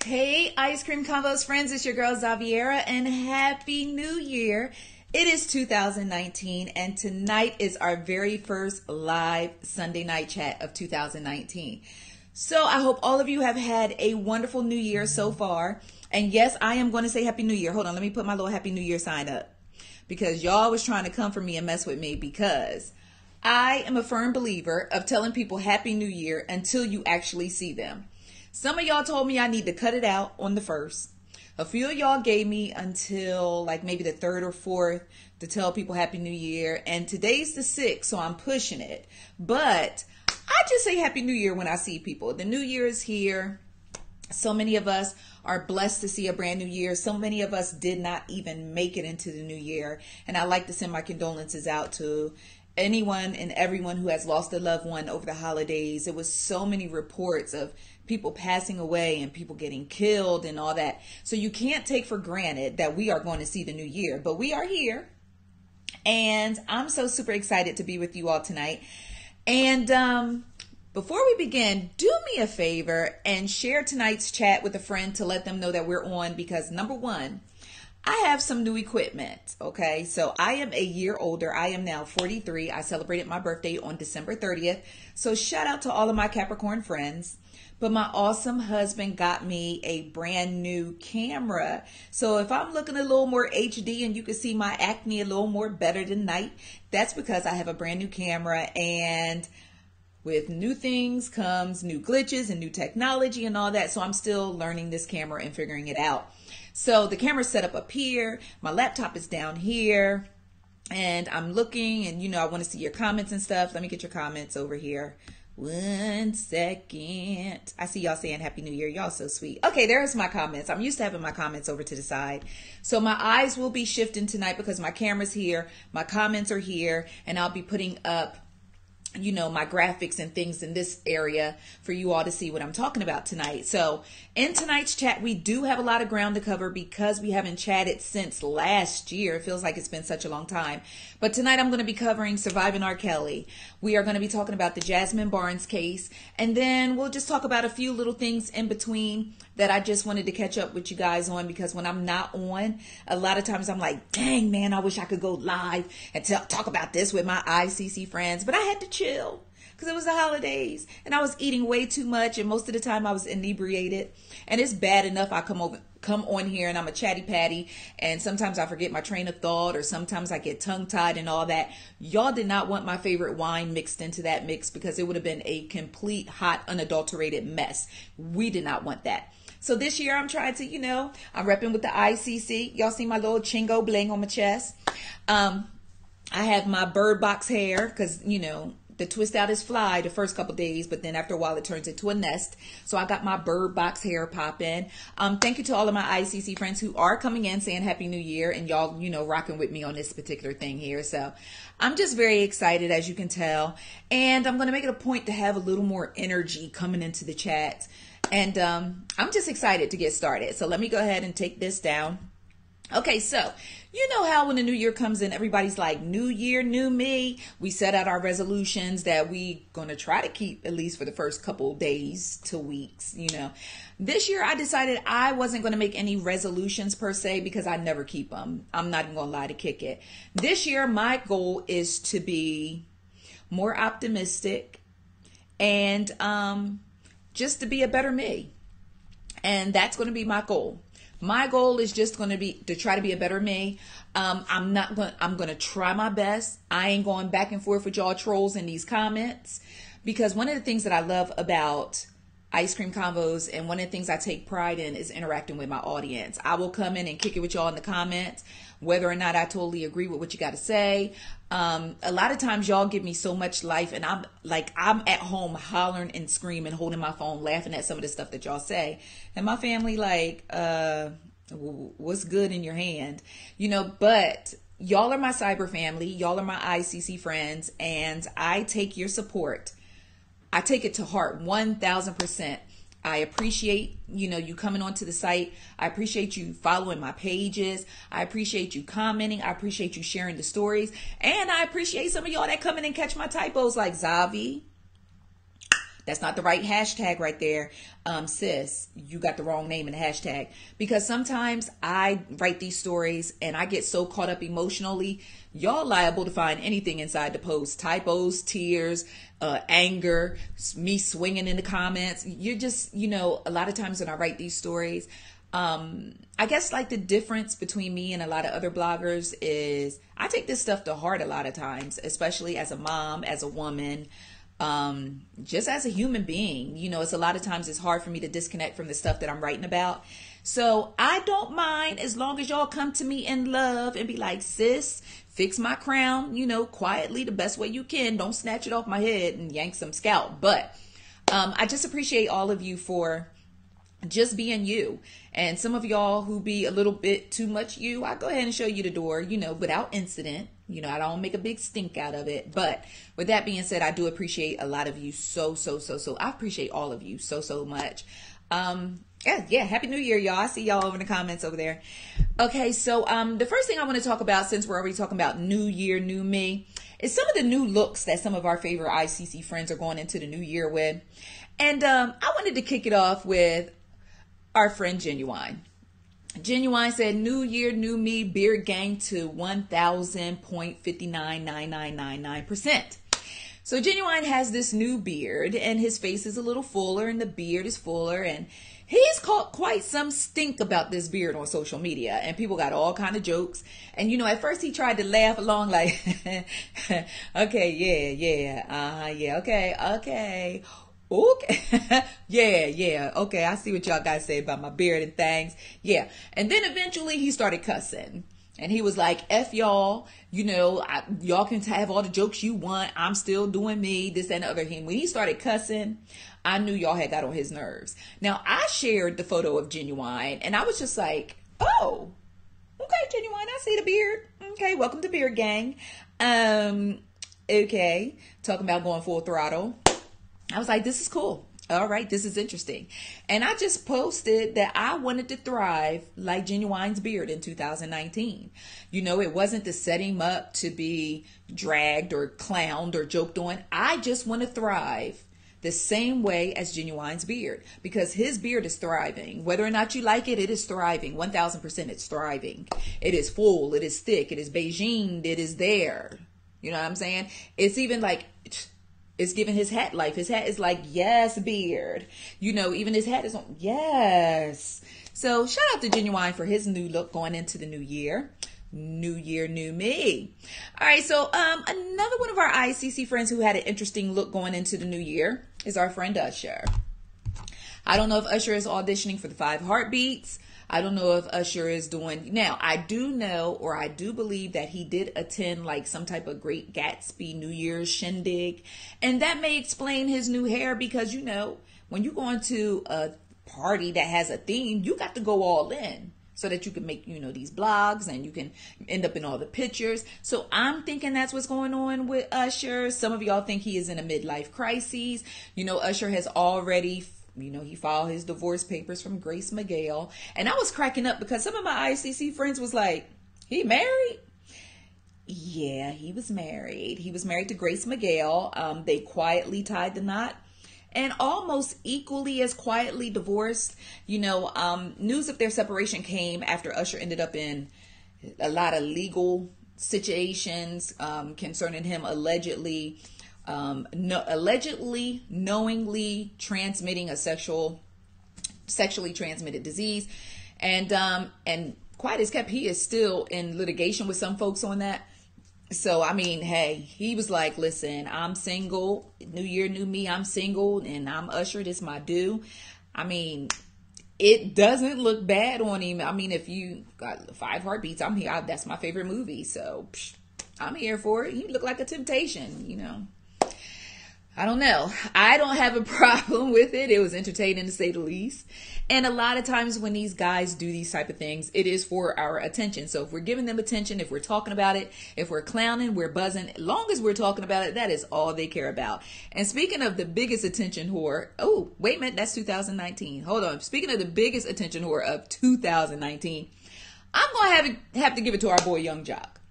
Hey, Ice Cream Convos friends, it's your girl Xaviera, and Happy New Year. It is 2019, and tonight is our very first live Sunday night chat of 2019. So I hope all of you have had a wonderful New Year so far. And yes, I am going to say Happy New Year. Hold on, let me put my little Happy New Year sign up. Because y'all was trying to come for me and mess with me, because I am a firm believer of telling people Happy New Year until you actually see them. Some of y'all told me I need to cut it out on the 1st. A few of y'all gave me until like maybe the 3rd or 4th to tell people Happy New Year. And today's the 6th, so I'm pushing it. But I just say Happy New Year when I see people. The new year is here. So many of us are blessed to see a brand new year. So many of us did not even make it into the new year. And I like to send my condolences out to anyone and everyone who has lost a loved one over the holidays. It was so many reports of people passing away and people getting killed and all that. So you can't take for granted that we are going to see the new year, but we are here. And I'm so super excited to be with you all tonight. And before we begin, do me a favor and share tonight's chat with a friend to let them know that we're on, because number one, I have some new equipment. Okay, so I am a year older. I am now 43. I celebrated my birthday on December 30th. So shout out to all of my Capricorn friends. But my awesome husband got me a brand new camera. So if I'm looking a little more HD and you can see my acne a little more better tonight, that's because I have a brand new camera. And with new things comes new glitches and new technology and all that. So I'm still learning this camera and figuring it out. So the camera's set up here. My laptop is down here. And I'm looking, and I want to see your comments and stuff. Let me get your comments over here. 1 second. I see y'all saying Happy New Year. Y'all so sweet. Okay, there's my comments. I'm used to having my comments over to the side. So my eyes will be shifting tonight because my camera's here. My comments are here. And I'll be putting up my graphics and things in this area for you all to see what I'm talking about tonight. So in tonight's chat, we do have a lot of ground to cover because we haven't chatted since last year. It feels like it's been such a long time. But tonight I'm going to be covering Surviving R. Kelly. We are going to be talking about the Jazmine Barnes case. And then we'll just talk about a few little things in between that I just wanted to catch up with you guys on, because when I'm not on, a lot of times I'm like, dang, man, I wish I could go live and talk about this with my ICC friends. But I had to chill because it was the holidays and I was eating way too much. And most of the time I was inebriated. And it's bad enough I come on here and I'm a chatty patty. And sometimes I forget my train of thought, or sometimes I get tongue tied and all that. Y'all did not want my favorite wine mixed into that mix, because it would have been a complete, hot, unadulterated mess. We did not want that. So this year I'm trying to, I'm repping with the ICC. Y'all see my little chingo bling on my chest. I have my bird box hair because, the twist out is fly the first couple days, but then after a while it turns into a nest. So I got my bird box hair popping. Thank you to all of my ICC friends who are coming in saying Happy New Year, and y'all, rocking with me on this particular thing here. So I'm just very excited, as you can tell. And I'm going to make it a point to have a little more energy coming into the chat. And I'm just excited to get started. So let me go ahead and take this down. Okay, so you know how when the new year comes in, everybody's like, new year, new me. We set out our resolutions that we going to try to keep at least for the first couple days to weeks, This year I decided I wasn't going to make any resolutions per se, because I never keep them. I'm not even going to lie to kick it. This year my goal is to be more optimistic and just to be a better me. And that's going to be my goal. My goal is just going to be to try to be a better me. I'm going to try my best. I ain't going back and forth with y'all trolls in these comments, because one of the things that I love about Ice Cream Convos, and one of the things I take pride in, is interacting with my audience. I will come in and kick it with y'all in the comments, whether or not I totally agree with what you got to say. A lot of times y'all give me so much life, and I'm at home hollering and screaming, holding my phone, laughing at some of the stuff that y'all say. And my family what's good in your hand? But y'all are my cyber family. Y'all are my ICC friends, and I take your support. I take it to heart 1,000%. I appreciate, you coming onto the site. I appreciate you following my pages. I appreciate you commenting. I appreciate you sharing the stories. And I appreciate some of y'all that come in and catch my typos, like Zavi. That's not the right hashtag right there. Sis, you got the wrong name in the hashtag. Because sometimes I write these stories and I get so caught up emotionally. Y'all liable to find anything inside the post. Typos, tears, anger, me swinging in the comments. You're just, a lot of times when I write these stories, I guess like the difference between me and a lot of other bloggers is I take this stuff to heart a lot of times, especially as a mom, as a woman, just as a human being. It's a lot of times it's hard for me to disconnect from the stuff that I'm writing about. So I don't mind as long as y'all come to me in love and be like, sis, fix my crown, quietly the best way you can. Don't snatch it off my head and yank some scalp. But I just appreciate all of you for just being you. And some of y'all who be a little bit too much you, I go ahead and show you the door, without incident. I don't make a big stink out of it. But with that being said, I do appreciate a lot of you so. I appreciate all of you so much. Yeah, Happy New Year, y'all. I see y'all over in the comments over there. Okay, so the first thing I want to talk about, since we're already talking about New Year, New Me, is some of the new looks that some of our favorite ICC friends are going into the new year with. And I wanted to kick it off with our friend Genuine. Genuine said, New Year, New Me, beard gang to 1,000.599999%. So Genuine has this new beard and his face is a little fuller and the beard is fuller, and he's caught quite some stink about this beard on social media, and people got all kind of jokes. And at first he tried to laugh along like, okay, yeah, okay. yeah, okay, I see what y'all guys say about my beard and things. Yeah. And then eventually he started cussing. And he was like, F y'all, y'all can have all the jokes you want. I'm still doing me, this and the other. When he started cussing, I knew y'all had got on his nerves. Now, I shared the photo of Genuine, and I was just like, oh, okay, Genuine, I see the beard. Okay, welcome to Beard Gang. Okay, talking about going full throttle. I was like, this is cool. All right, this is interesting. And I just posted that I wanted to thrive like Genuine's beard in 2019. It wasn't to set him up to be dragged or clowned or joked on. I just want to thrive the same way as Genuine's beard, because his beard is thriving. Whether or not you like it, it is thriving. 1,000% it's thriving. It is full. It is thick. It is Beijing. It is there. You know what I'm saying? It's even like... It's giving his hat life. His hat is like, yes, beard. Even his hat is on, yes. So shout out to Genuine for his new look going into the new year. New year, new me. All right, so another one of our ICC friends who had an interesting look going into the new year is our friend Usher. I don't know if Usher is auditioning for the 5 Heartbeats. I don't know if Usher is doing... Now, I do know, or I do believe that he did attend like some type of Great Gatsby New Year's shindig. And that may explain his new hair, because, when you go into a party that has a theme, you got to go all in so that you can make, these blogs and you can end up in all the pictures. So I'm thinking that's what's going on with Usher. Some of y'all think he is in a midlife crisis. Usher has already... he filed his divorce papers from Grace Miguel. And I was cracking up because some of my ICC friends was like, he married? Yeah, he was married. He was married to Grace Miguel. They quietly tied the knot and almost equally as quietly divorced. News of their separation came after Usher ended up in a lot of legal situations concerning him allegedly knowingly transmitting a sexually transmitted disease, and quiet as kept, he is still in litigation with some folks on that. So I mean, hey, he was like, listen, I'm single, new year, new me, I'm single, and I'm Usher, this my due. I mean, it doesn't look bad on him. I mean, if you got 5 Heartbeats, I'm here. That's my favorite movie, so I'm here for it. You look like a temptation, I don't know. I don't have a problem with it. It was entertaining to say the least. And a lot of times when these guys do these type of things, it is for our attention. So if we're giving them attention, if we're talking about it, if we're clowning, we're buzzing, as long as we're talking about it, that is all they care about. And speaking of the biggest attention whore, oh, wait a minute, that's 2019. Hold on. Speaking of the biggest attention whore of 2019, I'm going to have to give it to our boy Young Jock.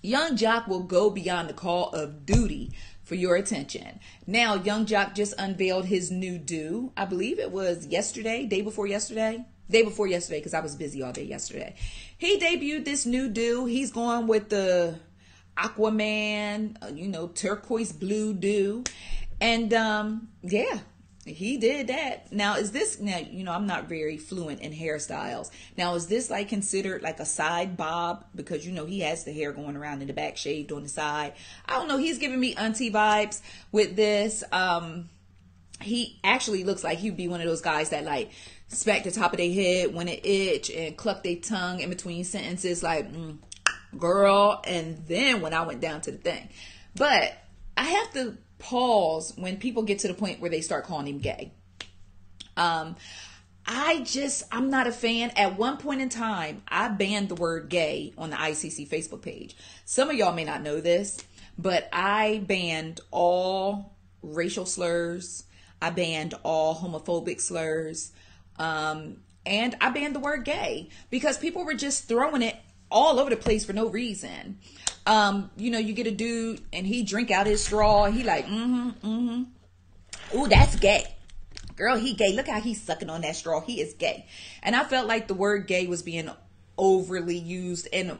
Young Jock will go beyond the call of duty for your attention. Now, Young Jock just unveiled his new do. I believe it was yesterday, day before yesterday, because I was busy all day yesterday. He debuted this new do. He's going with the Aquaman, turquoise blue do. And yeah, he did that. Now, I'm not very fluent in hairstyles. Now, is this like considered like a side bob? Because, he has the hair going around in the back, shaved on the side. I don't know. He's giving me auntie vibes with this. He actually looks like he'd be one of those guys that like smack the top of their head when it itch and cluck their tongue in between sentences like, girl. And then when I went down to the thing. But I have to pause when people get to the point where they start calling him gay. I'm not a fan. At one point in time, I banned the word gay on the ICC Facebook page. Some of y'all may not know this, but I banned all racial slurs. I banned all homophobic slurs. And I banned the word gay because people were just throwing it all over the place for no reason. You get a dude and he drink out his straw and he like, ooh, that's gay. Girl, he gay. Look how he's sucking on that straw. He is gay. And I felt like the word gay was being overly used and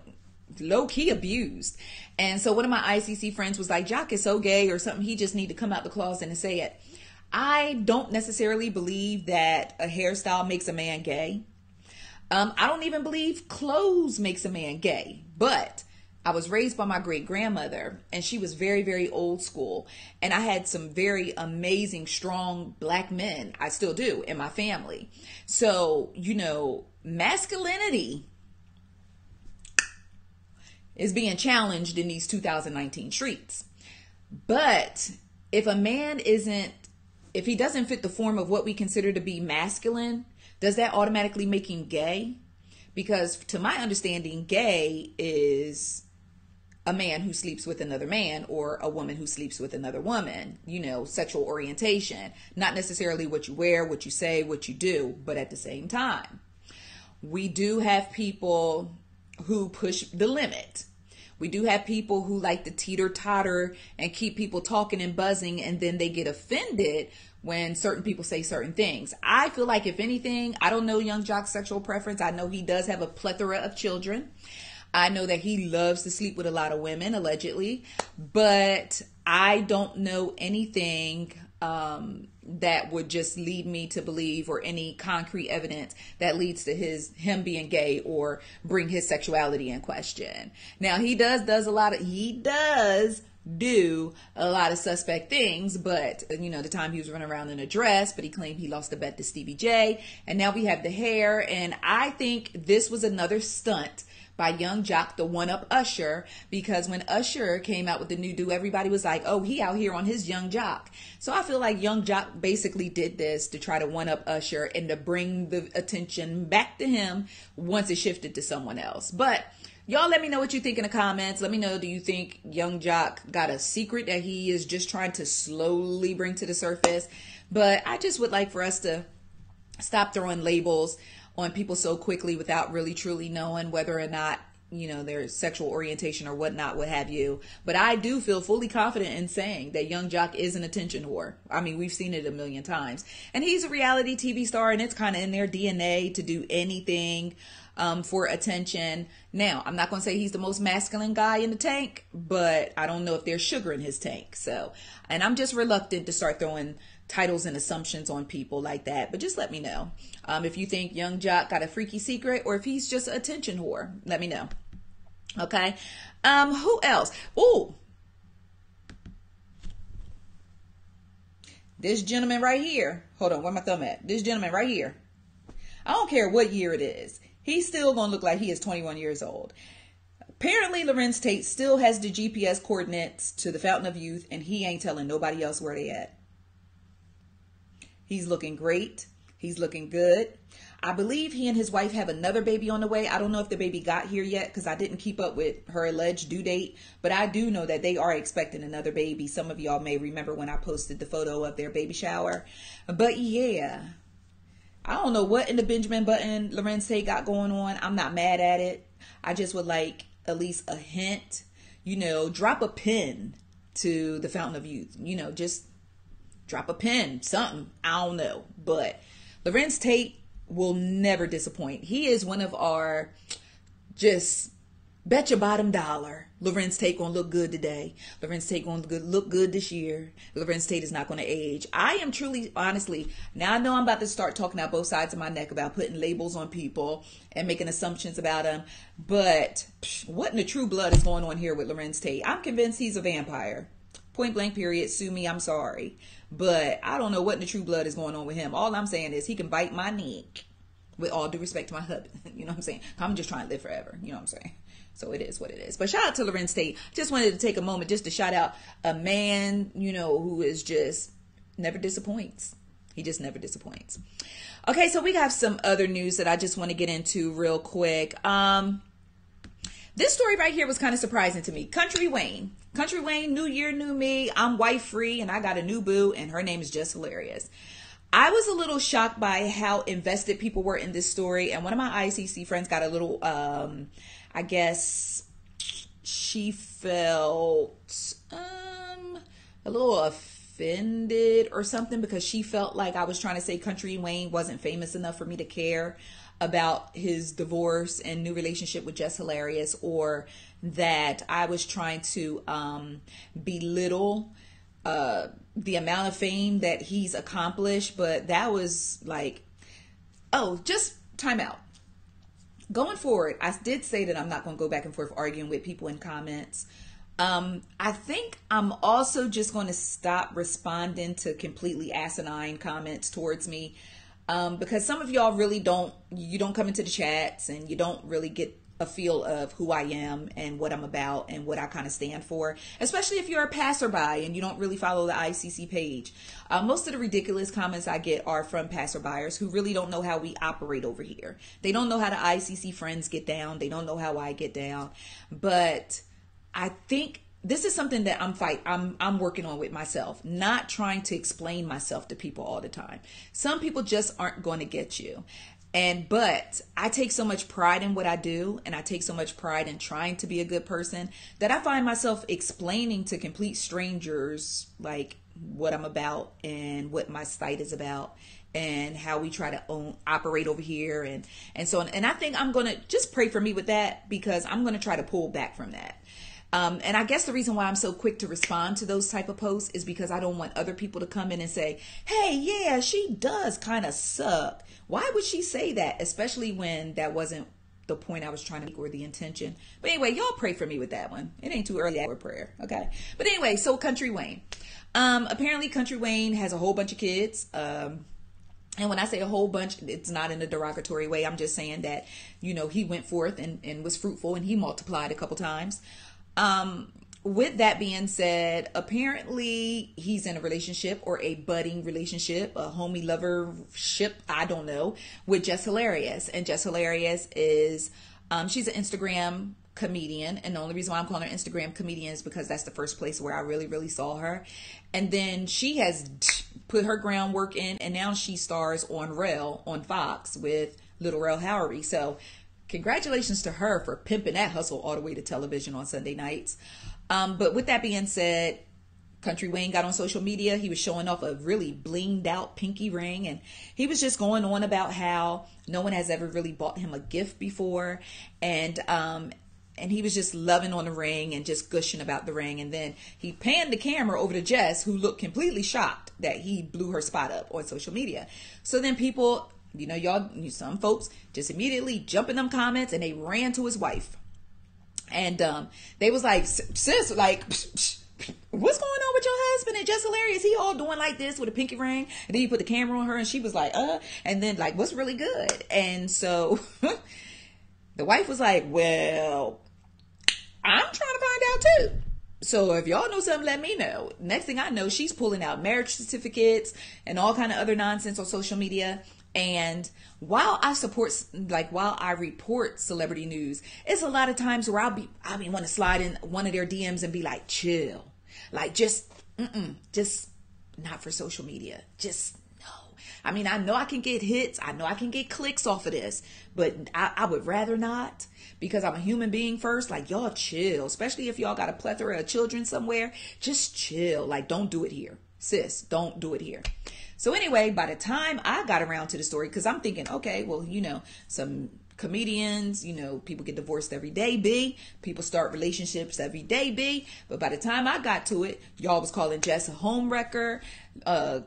low-key abused. And so one of my ICC friends was like, Jock is so gay or something. He just need to come out the closet and say it. I don't necessarily believe that a hairstyle makes a man gay. I don't even believe clothes makes a man gay. But I was raised by my great grandmother and she was very, very old school. And I had some very amazing, strong black men. I still do in my family. So, masculinity is being challenged in these 2019 streets. But if a man if he doesn't fit the form of what we consider to be masculine, does that automatically make him gay? Because to my understanding, gay is a man who sleeps with another man or a woman who sleeps with another woman, sexual orientation, not necessarily what you wear, what you say, what you do, but at the same time, we do have people who push the limit. We do have people who like to teeter-totter and keep people talking and buzzing, and then they get offended when certain people say certain things. I feel like, if anything, I don't know Young Jock's sexual preference. I know he does have a plethora of children. I know that he loves to sleep with a lot of women, allegedly, but I don't know anything that would just lead me to believe, or any concrete evidence that leads to him being gay or bring his sexuality in question. Now, he does do a lot of suspect things, but the time he was running around in a dress, but he claimed he lost a bet to Stevie J, and now we have the hair. And I think this was another stunt by Young Jock to one-up Usher, because when Usher came out with the new do, everybody was like, oh, he out here on his Young Jock. So I feel like Young Jock basically did this to try to one-up Usher and to bring the attention back to him once it shifted to someone else. But y'all let me know what you think in the comments. Let me know, do you think Young Jock got a secret that he is just trying to slowly bring to the surface? But I just would like for us to stop throwing labels on people so quickly without really truly knowing whether or not, their sexual orientation or whatnot, what have you. But I do feel fully confident in saying that Young Jock is an attention whore. I mean, we've seen it a million times. And he's a reality TV star, and it's kind of in their DNA to do anything for attention. Now, I'm not going to say he's the most masculine guy in the tank, but I don't know if there's sugar in his tank. And I'm just reluctant to start throwing titles and assumptions on people like that. But just let me know if you think Young Jock got a freaky secret or if he's just an attention whore. Let me know. Okay. Who else? Ooh. This gentleman right here. Hold on. Where my thumb at? This gentleman right here. I don't care what year it is. He's still going to look like he is 21 years old. Apparently, Lorenz Tate still has the GPS coordinates to the Fountain of Youth, and he ain't telling nobody else where they at. He's looking great. He's looking good. I believe he and his wife have another baby on the way. I don't know if the baby got here yet because I didn't keep up with her alleged due date. But I do know that they are expecting another baby. Some of y'all may remember when I posted the photo of their baby shower. But yeah, I don't know what in the Benjamin Button Lorenz Tate got going on. I'm not mad at it. I just would like at least a hint, drop a pin to the Fountain of Youth. Just drop a pin, something. I don't know. But Lorenz Tate will never disappoint. He is one of our just bet your bottom dollar. Lorenz Tate gonna look good today. Lorenz Tate gonna look good this year. Lorenz Tate is not gonna age. I am truly, honestly, now I know I'm about to start talking out both sides of my neck about putting labels on people and making assumptions about them. But what in the true blood is going on here with Lorenz Tate? I'm convinced he's a vampire. Point blank period. Sue me, I'm sorry. But I don't know what in the true blood is going on with him. All I'm saying is he can bite my neck. With all due respect to my husband. You know what I'm saying? I'm just trying to live forever. You know what I'm saying? So it is what it is. But shout out to Lorenz Tate. Just wanted to take a moment just to shout out a man, who is just never disappoints. He just never disappoints. Okay, so we have some other news that I just want to get into real quick. This story right here was kind of surprising to me. Country Wayne, new year, new me. I'm wife free and I got a new boo and her name is just hilarious. I was a little shocked by how invested people were in this story. And one of my ICC friends got a little, I guess she felt a little offended or something because she felt like I was trying to say Country Wayne wasn't famous enough for me to care about his divorce and new relationship with Just Hilarious, or that I was trying to belittle the amount of fame that he's accomplished. But that was like, oh, just time out. Going forward, I did say that I'm not going to go back and forth arguing with people in comments. I think I'm also just going to stop responding to completely asinine comments towards me, because some of y'all really don't come into the chats and you don't really get a feel of who I am and what I'm about and what I kind of stand for, especially if you're a passerby and you don't really follow the ICC page. Most of the ridiculous comments I get are from passerbyers who really don't know how we operate over here. They don't know how the ICC friends get down. They don't know how I get down. But I think this is something that I'm working on with myself, not trying to explain myself to people all the time. Some people just aren't going to get you. But I take so much pride in what I do, and I take so much pride in trying to be a good person, that I find myself explaining to complete strangers like what I'm about and what my site is about and how we try to operate over here and so on. And I think I'm going to just pray for me with that, because I'm going to try to pull back from that. And I guess the reason why I'm so quick to respond to those type of posts is because I don't want other people to come in and say, hey, yeah, she does kind of suck. Why would she say that? Especially when that wasn't the point I was trying to make or the intention. But anyway, y'all pray for me with that one. It ain't too early for prayer. Okay. But anyway, so Country Wayne. Apparently Country Wayne has a whole bunch of kids. And when I say a whole bunch, it's not in a derogatory way. I'm just saying that, he went forth and was fruitful and he multiplied a couple times. With that being said, apparently he's in a relationship or a budding relationship, a homie lover ship, I don't know, with Just Hilarious. And Just Hilarious is, she's an Instagram comedian. And the only reason why I'm calling her Instagram comedian is because that's the first place where I really, really saw her. And then she has put her groundwork in, and now she stars on Rel on Fox with Little Rel Howery. So congratulations to her for pimping that hustle all the way to television on Sunday nights. But with that being said, Country Wayne got on social media. He was showing off a really blinged out pinky ring. And he was just going on about how no one has ever really bought him a gift before. And he was just loving on the ring and just gushing about the ring. And then he panned the camera over to Jess, who looked completely shocked that he blew her spot up on social media. So then people, some folks just immediately jump in them comments and they ran to his wife. And they was like, sis, like, what's going on with your husband and Just Hilarious? He all doing like this with a pinky ring. And then you put the camera on her and she was like, and then like, what's really good? And so the wife was like, well, I'm trying to find out too. So if y'all know something, let me know. Next thing I know, she's pulling out marriage certificates and all kind of other nonsense on social media. And while I report celebrity news, it's a lot of times where I'll be want to slide in one of their DMs and be like, chill, like just not for social media. Just no. I mean, I know I can get hits. I know I can get clicks off of this, but I would rather not, because I'm a human being first. Like, y'all chill, especially if y'all got a plethora of children somewhere. Just chill. Like, don't do it here. Sis, don't do it here. So anyway, by the time I got around to the story, because I'm thinking, okay, well, some comedians, people get divorced every day, B. People start relationships every day, B. But by the time I got to it, y'all was calling Jess a homewrecker.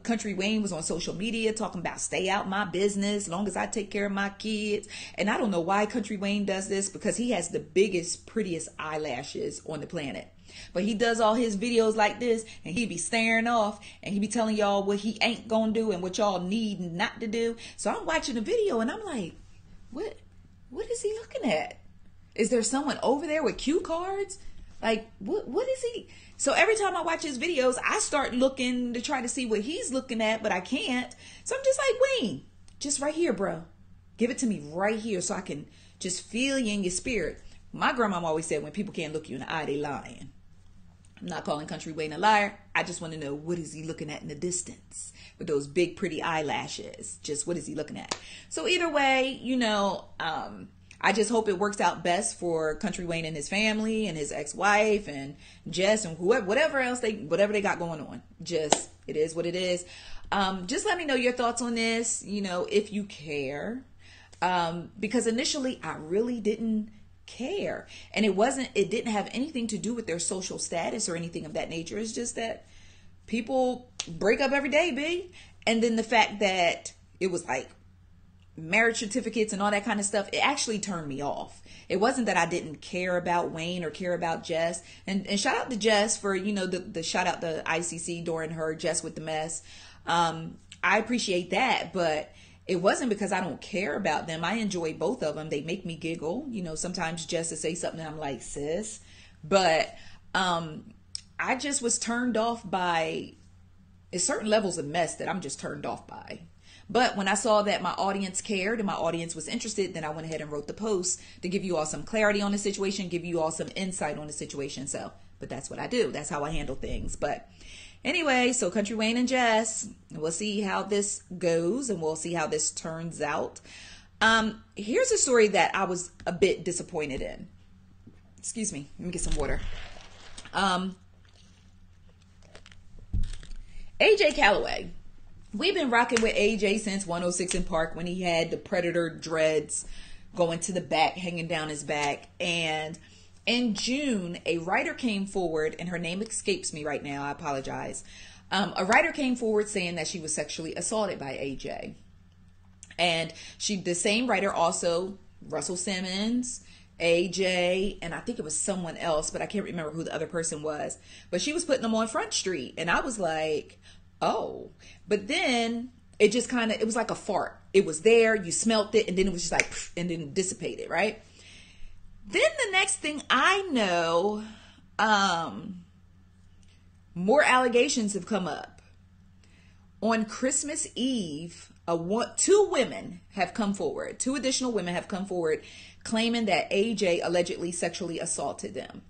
Country Wayne was on social media talking about stay out my business as long as I take care of my kids. And I don't know why Country Wayne does this, because he has the biggest, prettiest eyelashes on the planet. But he does all his videos like this, and he be staring off, and he be telling y'all what he ain't gonna do and what y'all need not to do. So I'm watching the video, and I'm like, what is he looking at? Is there someone over there with cue cards? Like, what is he? So every time I watch his videos, I start looking to try to see what he's looking at, but I can't. So I'm just like, Wayne, just right here, bro. Give it to me right here so I can just feel you in your spirit. My grandma always said, when people can't look you in the eye, they lying. I'm not calling Country Wayne a liar. I just want to know, what is he looking at in the distance with those big, pretty eyelashes? Just what is he looking at? So either way, I just hope it works out best for Country Wayne and his family and his ex-wife and Jess and whatever they got going on. Just, it is what it is. Just let me know your thoughts on this, if you care. Because initially I really didn't care, and it didn't have anything to do with their social status or anything of that nature. It's just that people break up every day, B. And then the fact that it was like marriage certificates and all that kind of stuff, it actually turned me off. It wasn't that I didn't care about Wayne or care about Jess, and shout out to Jess for the shout out to ICC during her Jess with the Mess. I appreciate that, but it wasn't because I don't care about them. I enjoy both of them. They make me giggle. Sometimes Jess will say something and I'm like, sis. But I just was turned off by certain levels of mess that I'm just turned off by. But when I saw that my audience cared and my audience was interested, then I went ahead and wrote the post to give you all some clarity on the situation, give you all some insight on the situation. But that's what I do. That's how I handle things. But anyway, so Country Wayne and Jess, we'll see how this goes and we'll see how this turns out. Here's a story that I was a bit disappointed in. Excuse me, let me get some water. AJ Calloway. We've been rocking with AJ since 106 in Park, when he had the Predator dreads going to the back, hanging down his back. And in June, a writer came forward, and her name escapes me right now. I apologize. A writer came forward saying that she was sexually assaulted by AJ. And the same writer also, Russell Simmons, AJ, and I think it was someone else, but I can't remember who the other person was. But she was putting them on Front Street. And I was like, oh. But then it just it was like a fart. It was there, you smelt it, and then it was just like, and then it dissipated, right? Then the next thing I know, more allegations have come up. On Christmas Eve, two women have come forward. Two additional women have come forward claiming that AJ allegedly sexually assaulted them.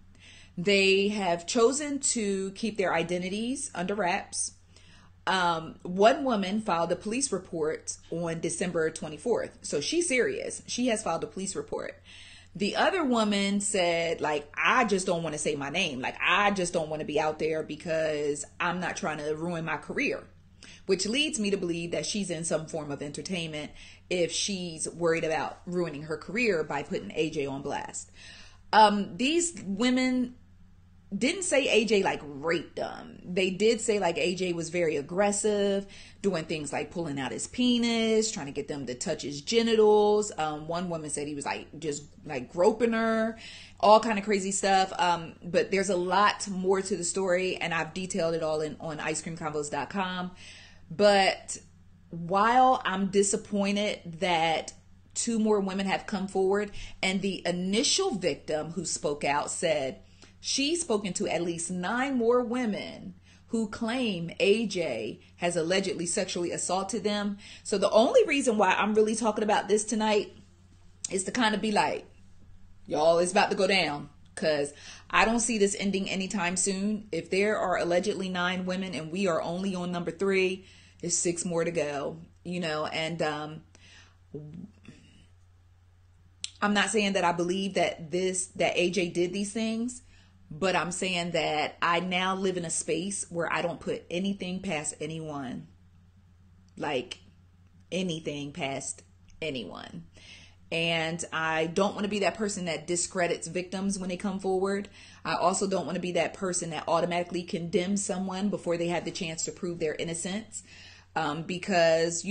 They have chosen to keep their identities under wraps. One woman filed a police report on December 24th. So she's serious. She has filed a police report. The other woman said, I just don't want to say my name. I just don't want to be out there because I'm not trying to ruin my career. Which leads me to believe that she's in some form of entertainment if she's worried about ruining her career by putting AJ on blast. These women didn't say AJ raped them. They did say AJ was very aggressive, doing things like pulling out his penis, trying to get them to touch his genitals. One woman said he was just groping her, all kind of crazy stuff. But there's a lot more to the story, and I've detailed it all on icecreamconvos.com. But while I'm disappointed that two more women have come forward, and the initial victim who spoke out said she's spoken to at least 9 more women who claim AJ has allegedly sexually assaulted them. So the only reason why I'm really talking about this tonight is to kind of be like, y'all, it's about to go down, because I don't see this ending anytime soon. If there are allegedly 9 women and we are only on number 3, there's 6 more to go. and I'm not saying that I believe that AJ did these things, but I'm saying that I now live in a space where I don't put anything past anyone, like anything past anyone. And I don't want to be that person that discredits victims when they come forward. I also don't want to be that person that automatically condemns someone before they have the chance to prove their innocence. Because,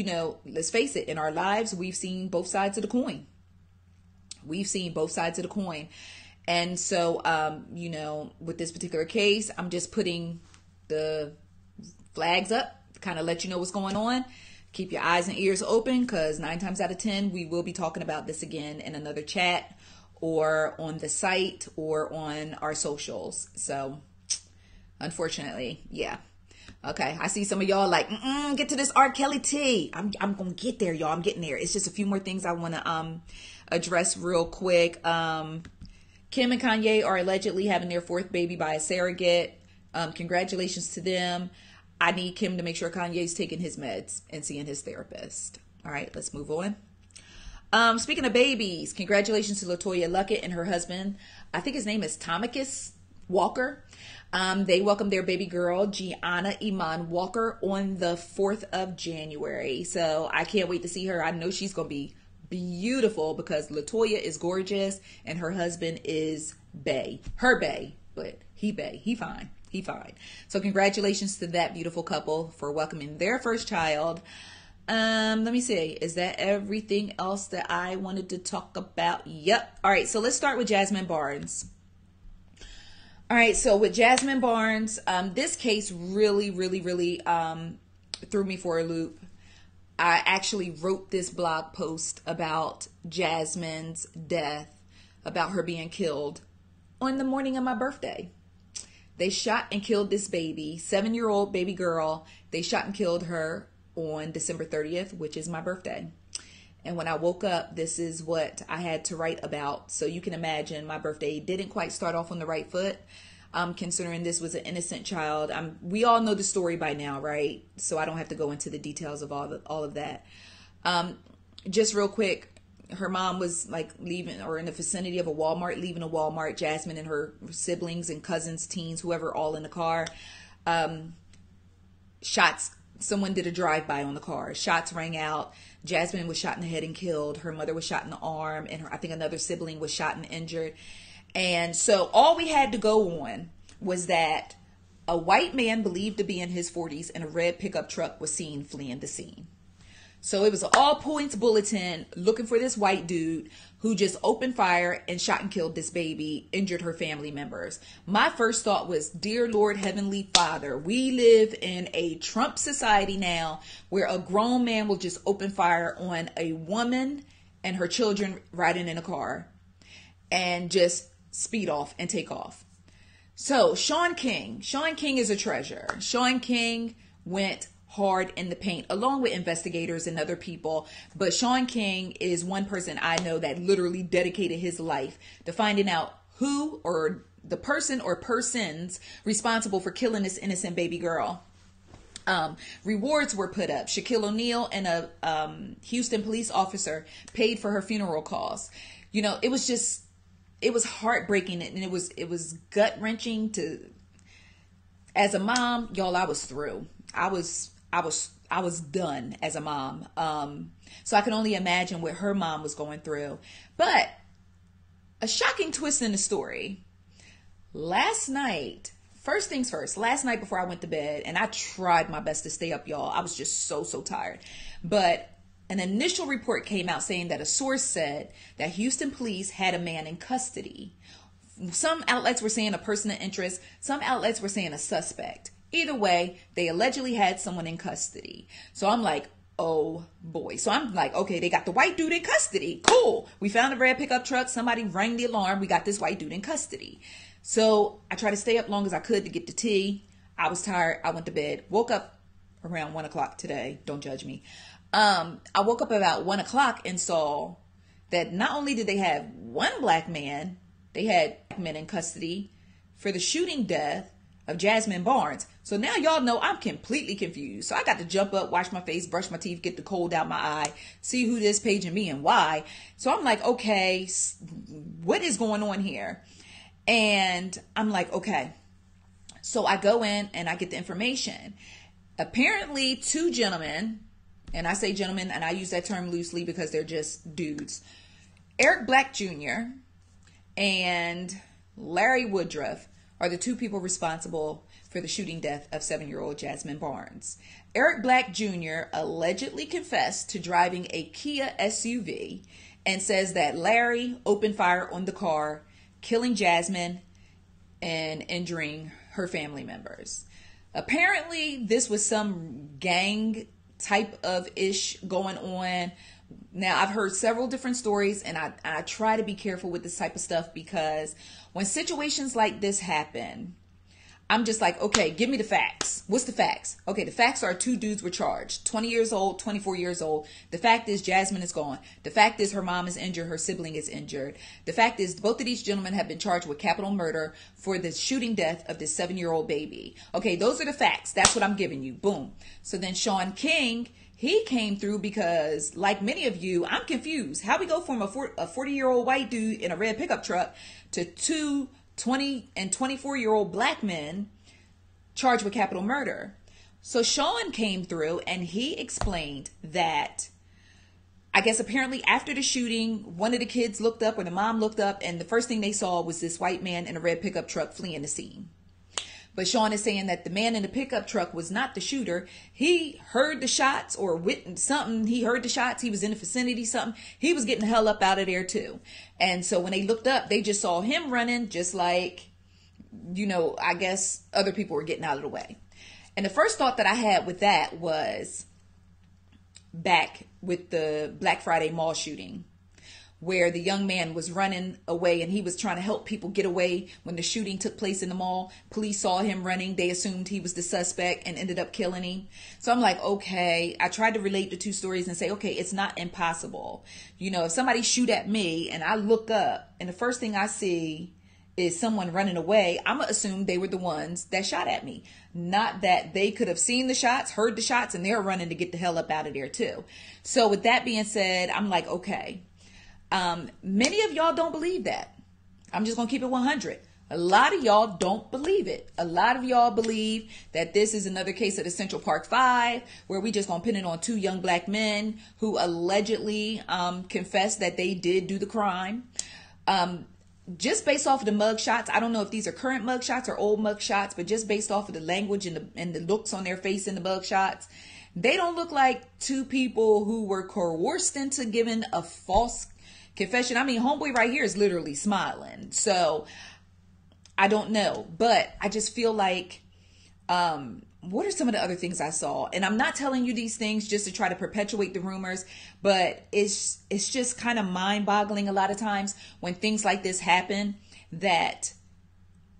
let's face it, in our lives, we've seen both sides of the coin. And so, with this particular case, I'm just putting the flags up, kind of let you know what's going on. Keep your eyes and ears open, because 9 times out of 10, we will be talking about this again in another chat or on the site or on our socials. So, unfortunately, yeah. Okay, I see some of y'all like, get to this R. Kelly tea. I'm going to get there, y'all. I'm getting there. It's just a few more things I want to address real quick. Kim and Kanye are allegedly having their 4th baby by a surrogate. Congratulations to them. I need Kim to make sure Kanye's taking his meds and seeing his therapist. All right, let's move on. Speaking of babies, congratulations to LaToya Luckett and her husband. I think his name is Tamikis Walker. They welcomed their baby girl, Gianna Iman Walker, on the 4th of January. So I can't wait to see her. I know she's going to be beautiful because LaToya is gorgeous and her husband is bae. Her bae, but he bae. He fine. So congratulations to that beautiful couple for welcoming their first child. Let me see. Is that everything else that I wanted to talk about? Yep. All right. So let's start with Jazmine Barnes. All right. So with Jazmine Barnes, this case really threw me for a loop. I actually wrote this blog post about Jazmine's death, about her being killed on the morning of my birthday. They shot and killed this baby, 7-year-old baby girl. They shot and killed her on December 30th, which is my birthday. And when I woke up, this is what I had to write about. So you can imagine my birthday didn't quite start off on the right foot, considering this was an innocent child. We all know the story by now, right? So I don't have to go into the details of all of that. Just real quick. Her mom was like leaving or in the vicinity of a Walmart, leaving a Walmart. Jazmine and her siblings and cousins, teens, whoever, all in the car. Shots. Someone did a drive-by on the car. Shots rang out. Jazmine was shot in the head and killed. Her mother was shot in the arm, and I think another sibling was shot and injured. And so all we had to go on was that a white man believed to be in his 40s in a red pickup truck was seen fleeing the scene. So it was an all points bulletin looking for this white dude who just opened fire and shot and killed this baby, injured her family members. My first thought was, dear Lord Heavenly Father, we live in a Trump society now where a grown man will just open fire on a woman and her children riding in a car and just speed off and take off. So Shaun King is a treasure. Shaun King went hard in the paint along with investigators and other people, but Shaun King is one person I know that literally dedicated his life to finding out who or the person or persons responsible for killing this innocent baby girl. Rewards were put up. Shaquille O'Neal and a Houston police officer paid for her funeral costs. It was heartbreaking, and it was gut wrenching as a mom, y'all. I was through. I was done as a mom. So I can only imagine what her mom was going through. But a shocking twist in the story. Last night, first things first, last night before I went to bed, and I tried my best to stay up, y'all. I was just so tired. But an initial report came out saying that a source said that Houston police had a man in custody. Some outlets were saying a person of interest. Some outlets were saying a suspect. Either way, they allegedly had someone in custody. So I'm like, oh boy. So I'm like, okay, they got the white dude in custody. Cool. We found a red pickup truck. Somebody rang the alarm. We got this white dude in custody. So I tried to stay up long as I could to get the tea. I was tired. I went to bed. Woke up around 1 o'clock today. Don't judge me. I woke up about 1 o'clock and saw that not only did they have one black man, they had black men in custody for the shooting death of Jazmine Barnes. So now y'all know I'm completely confused. So I got to jump up, wash my face, brush my teeth, get the cold out my eye, see who this paging me and why. So I'm like, okay, what is going on here? And I'm like, okay. So I go in and I get the information. Apparently, two gentlemen, and I say gentlemen, and I use that term loosely because they're just dudes. Eric Black Jr. and Larry Woodruff are the two people responsible for the shooting death of 7-year-old Jazmine Barnes. Eric Black Jr. allegedly confessed to driving a Kia SUV and says that Larry opened fire on the car, killing Jazmine and injuring her family members. Apparently, this was some gang type of ish going on. Now, I've heard several different stories, and I try to be careful with this type of stuff because when situations like this happen, I'm just like, okay, give me the facts. What's the facts? Okay, the facts are two dudes were charged, 20 years old, 24 years old. The fact is Jazmine is gone. The fact is her mom is injured. Her sibling is injured. The fact is both of these gentlemen have been charged with capital murder for the shooting death of this 7-year-old baby. Okay, those are the facts. That's what I'm giving you. Boom. So then Sean King, he came through because, like many of you, I'm confused. How we go from a 40-year-old white dude in a red pickup truck to two 20 and 24-year-old black men charged with capital murder. So Sean came through and he explained that, I guess apparently after the shooting, one of the kids looked up, or the mom looked up, and the first thing they saw was this white man in a red pickup truck fleeing the scene. But Sean is saying that the man in the pickup truck was not the shooter. He heard the shots or witnessed something. He heard the shots. He was in the vicinity, something. He was getting the hell up out of there too. And so when they looked up, they just saw him running just like, I guess other people were getting out of the way. And the first thought that I had with that was back with the Black Friday mall shooting, where the young man was running away and he was trying to help people get away when the shooting took place in the mall. Police saw him running. They assumed he was the suspect and ended up killing him. So I'm like, okay, I tried to relate the two stories and say, okay, it's not impossible. If somebody shoot at me and I look up and the first thing I see is someone running away, I'm going to assume they were the ones that shot at me. Not that they could have seen the shots, heard the shots, and they're running to get the hell up out of there too. So with that being said, I'm like, okay. Many of y'all don't believe that. I'm just going to keep it 100. A lot of y'all don't believe it. A lot of y'all believe that this is another case of the Central Park 5, where we just going to pin it on two young black men who allegedly confessed that they did do the crime. Just based off of the mug shots, I don't know if these are current mug shots or old mug shots, but just based off of the language and the looks on their face in the mug shots, they don't look like two people who were coerced into giving a false confession. I mean, homeboy right here is literally smiling. So I don't know, but I just feel like, what are some of the other things I saw? And I'm not telling you these things just to try to perpetuate the rumors, but it's just kind of mind-boggling a lot of times when things like this happen, that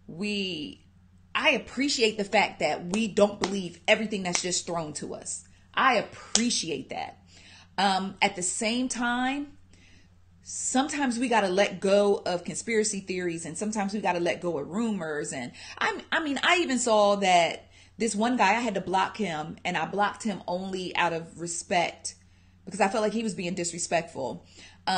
I appreciate the fact that we don't believe everything that's just thrown to us. I appreciate that. At the same time, sometimes we got to let go of conspiracy theories, and sometimes we got to let go of rumors. And I even saw that this one guy, I had to block him, and I blocked him only out of respect because I felt like he was being disrespectful.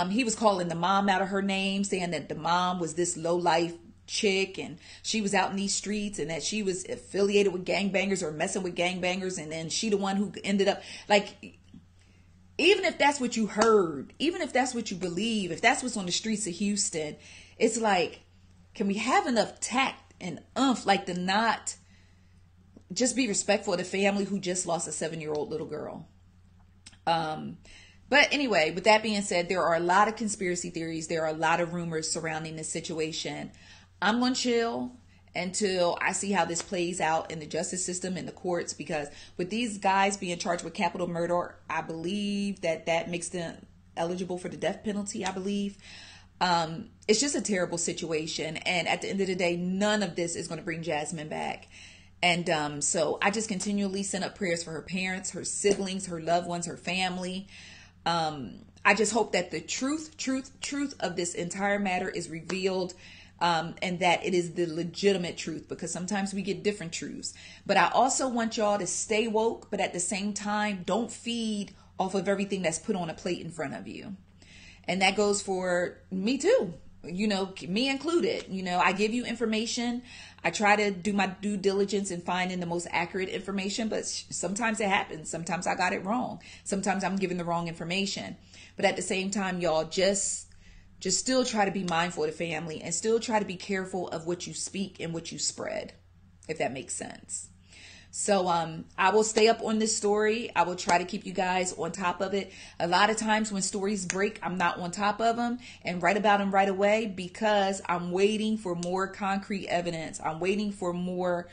He was calling the mom out of her name, saying that the mom was this low-life chick and she was out in these streets and that she was affiliated with gangbangers or messing with gangbangers, and then she the one who ended up, like, even if that's what you heard, even if that's what you believe, if that's what's on the streets of Houston, it's like, can we have enough tact and like to not just be respectful of the family who just lost a 7-year-old little girl? But anyway, with that being said, there are a lot of conspiracy theories. There are a lot of rumors surrounding this situation. I'm going to chill until I see how this plays out in the justice system, in the courts, because with these guys being charged with capital murder, I believe that makes them eligible for the death penalty, I believe. It's just a terrible situation. And at the end of the day, none of this is going to bring Jazmine back. And so I just continually send up prayers for her parents, her siblings, her loved ones, her family. I just hope that the truth of this entire matter is revealed and that it is the legitimate truth, because sometimes we get different truths. But I also want y'all to stay woke, but at the same time, don't feed off of everything that's put on a plate in front of you. And that goes for me too. Me included. I give you information. I try to do my due diligence in finding the most accurate information, but sometimes it happens. Sometimes I got it wrong. Sometimes I'm giving the wrong information. But at the same time, y'all, just still try to be mindful of the family, and still try to be careful of what you speak and what you spread, if that makes sense. So I will stay up on this story. I will try to keep you guys on top of it. A lot of times when stories break, I'm not on top of them and write about them right away, because I'm waiting for more concrete evidence. I'm waiting for more,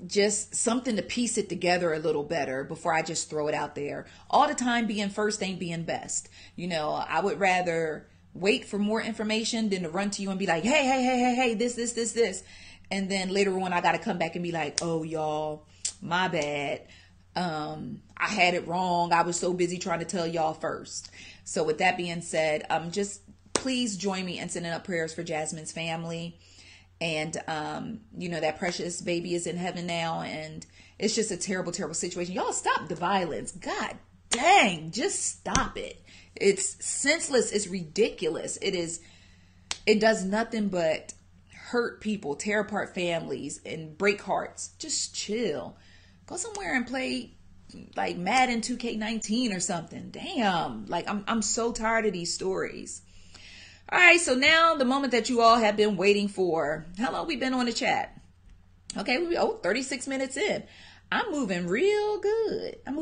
just something to piece it together a little better before I just throw it out there. All the time being first ain't being best. I would rather wait for more information than to run to you and be like, hey, this. And then later on, I got to come back and be like, oh, y'all, my bad. I had it wrong. I was so busy trying to tell y'all first. So with that being said, just please join me in sending up prayers for Jazmine's family. And, that precious baby is in heaven now. And it's just a terrible, terrible situation. Y'all stop the violence. God dang, just stop it. It's senseless. It's ridiculous. It does nothing but hurt people, tear apart families, and break hearts. Just chill. Go somewhere and play like Madden 2K19 or something. Damn. Like I'm so tired of these stories. All right, so now the moment that you all have been waiting for. How long we been on the chat? Okay, 36 minutes in. I'm moving real good. All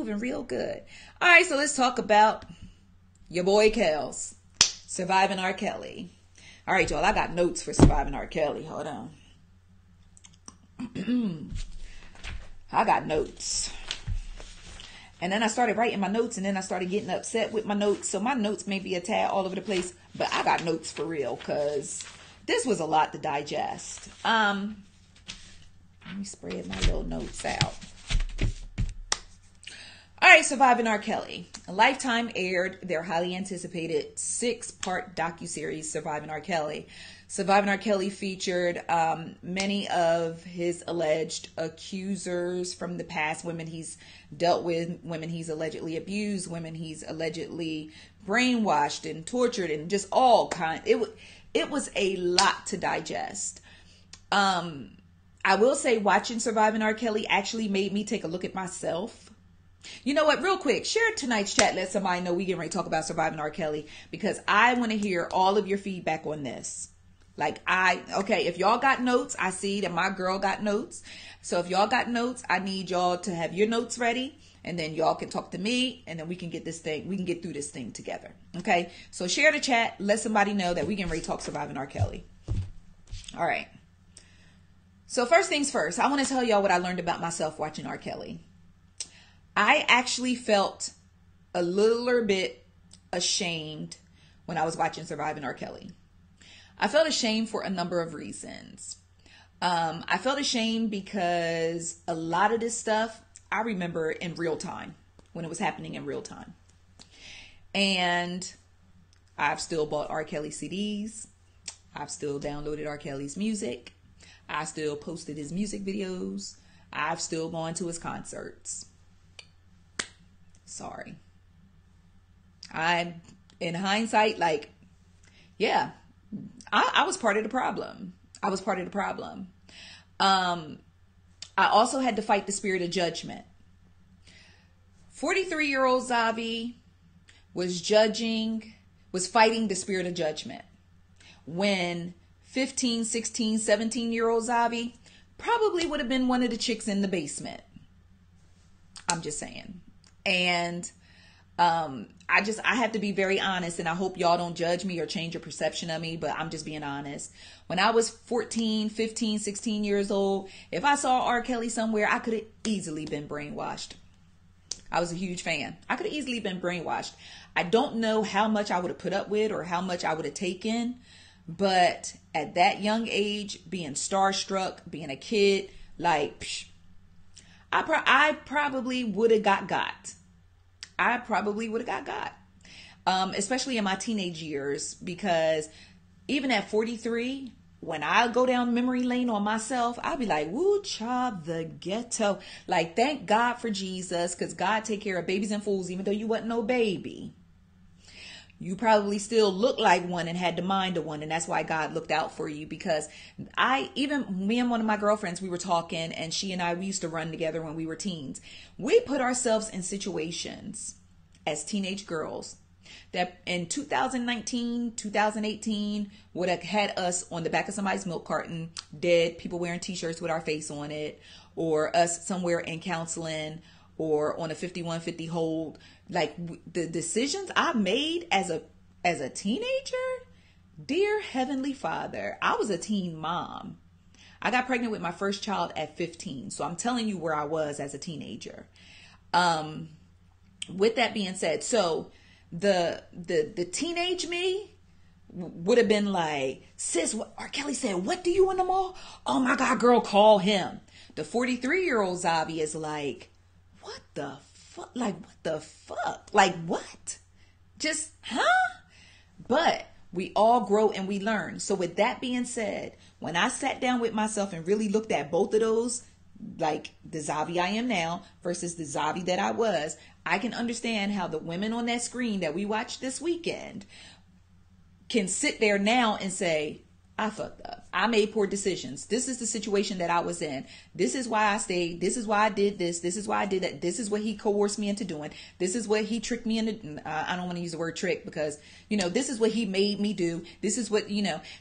right, so let's talk about your boy Kels surviving R. Kelly. All right, y'all, I got notes for surviving R. Kelly. Hold on. I got notes. And then I started writing my notes, and then I started getting upset with my notes. So my notes may be a tad all over the place, but I got notes for real, because this was a lot to digest. Let me spread my little notes out. All right, surviving R. Kelly. Lifetime aired their highly anticipated 6-part docuseries, Surviving R. Kelly. Surviving R. Kelly featured many of his alleged accusers from the past, women he's dealt with, women he's allegedly abused, women he's allegedly brainwashed and tortured, and just all kinds. It was a lot to digest. I will say watching Surviving R. Kelly actually made me take a look at myself. You know what? Real quick, share tonight's chat. Let somebody know we getting ready to talk about Surviving R. Kelly, because I want to hear all of your feedback on this. If y'all got notes, I see that my girl got notes. So if y'all got notes, I need y'all to have your notes ready, and then y'all can talk to me, and then we can get through this thing together. Okay? So share the chat. Let somebody know that we getting ready to talk Surviving R. Kelly. All right. So first things first, I want to tell y'all what I learned about myself watching R. Kelly. I actually felt a little bit ashamed when I was watching Surviving R. Kelly. I felt ashamed for a number of reasons. I felt ashamed because a lot of this stuff I remember in real time, when it was happening in real time. And I've still bought R. Kelly CDs. I've still downloaded R. Kelly's music. I still posted his music videos. I've still gone to his concerts. Sorry. I'm in hindsight, I was part of the problem. I also had to fight the spirit of judgment. 43-year-old Xavi was fighting the spirit of judgment, when 15, 16, 17-year-old Xavi probably would have been one of the chicks in the basement. I'm just saying. And I have to be very honest, and I hope y'all don't judge me or change your perception of me, but I'm just being honest. When I was 14, 15, 16 years old, if I saw R. Kelly somewhere, I could have easily been brainwashed. I was a huge fan. I could have easily been brainwashed. I don't know how much I would have put up with or how much I would have taken, but at that young age, being starstruck, being a kid, I probably would have got. Especially in my teenage years, because even at 43, when I go down memory lane on myself, I'll be like, woo, child, the ghetto. Like, thank God for Jesus, because God take care of babies and fools, even though you wasn't no baby. You probably still look like one and had the mind of one. And that's why God looked out for you, because me and one of my girlfriends, we were talking, and she and we used to run together when we were teens. We put ourselves in situations as teenage girls that in 2019, 2018 would have had us on the back of somebody's milk carton, dead, people wearing t-shirts with our face on it, or us somewhere in counseling, or on a 5150 hold. Like, the decisions I made as a teenager, dear Heavenly Father, I was a teen mom. I got pregnant with my first child at 15. So I'm telling you where I was as a teenager. With that being said, so the teenage me would have been like, sis, what R. Kelly said, what do you want them all? Oh my God, girl, call him. The 43-year-old Zavi is like, what the fuck? Like, what the fuck? Like, what? Just, huh? But we all grow and we learn. So with that being said, when I sat down with myself and really looked at both of those, like the Zavi I am now versus the Zavi that I was, I can understand how the women on that screen that we watched this weekend can sit there now and say, I fucked up. I made poor decisions. This is the situation that I was in. This is why I stayed. This is why I did this. This is why I did that. This is what he coerced me into doing. This is what he tricked me into. I don't want to use the word trick because, this is what he made me do. This is what,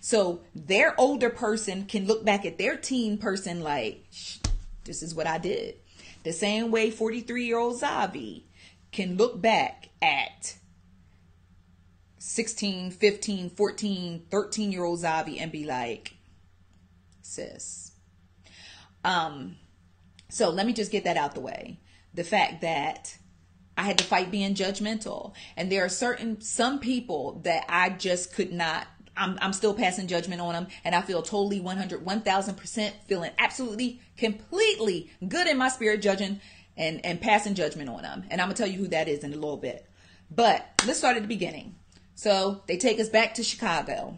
So their older person can look back at their teen person like, this is what I did. The same way 43-year-old Zavi can look back at 16, 15, 14, 13-year-old Zavi and be like, sis. So let me just get that out the way. The fact that I had to fight being judgmental. And there are some people that I just could not, I'm still passing judgment on them. And I feel totally 1000% feeling absolutely, completely good in my spirit, judging and passing judgment on them. And I'm going to tell you who that is in a little bit. But let's start at the beginning. So they take us back to Chicago,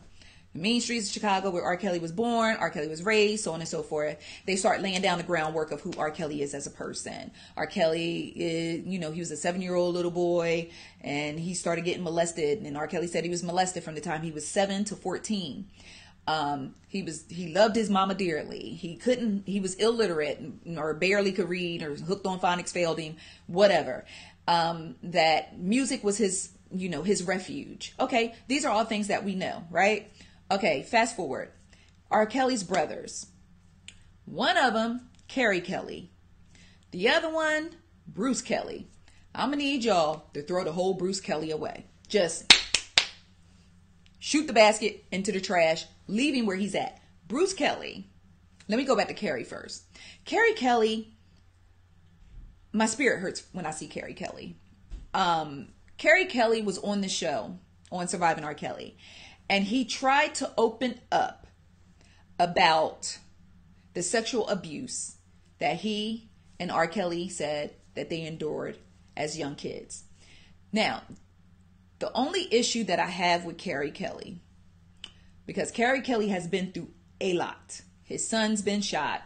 the mean streets of Chicago, where R. Kelly was born, R. Kelly was raised, so on and so forth. They start laying down the groundwork of who R. Kelly is as a person. R. Kelly is, he was a 7-year-old little boy, and he started getting molested. And R. Kelly said he was molested from the time he was 7 to 14. He loved his mama dearly. He was illiterate or barely could read or hooked on phonics, failed him, whatever. That music was his refuge. Okay, these are all things that we know, right? Okay, fast forward. R. Kelly's brothers. One of them, Carrie Kelly. The other one, Bruce Kelly. I'm going to need y'all to throw the whole Bruce Kelly away. Just shoot the basket into the trash. Leave him where he's at. Bruce Kelly. Let me go back to Carrie first. Carrie Kelly. My spirit hurts when I see Carrie Kelly. Carrie Kelly was on the show on Surviving R. Kelly, and he tried to open up about the sexual abuse that he and R. Kelly said that they endured as young kids. Now, the only issue that I have with Carrie Kelly, because Carrie Kelly has been through a lot. His son's been shot.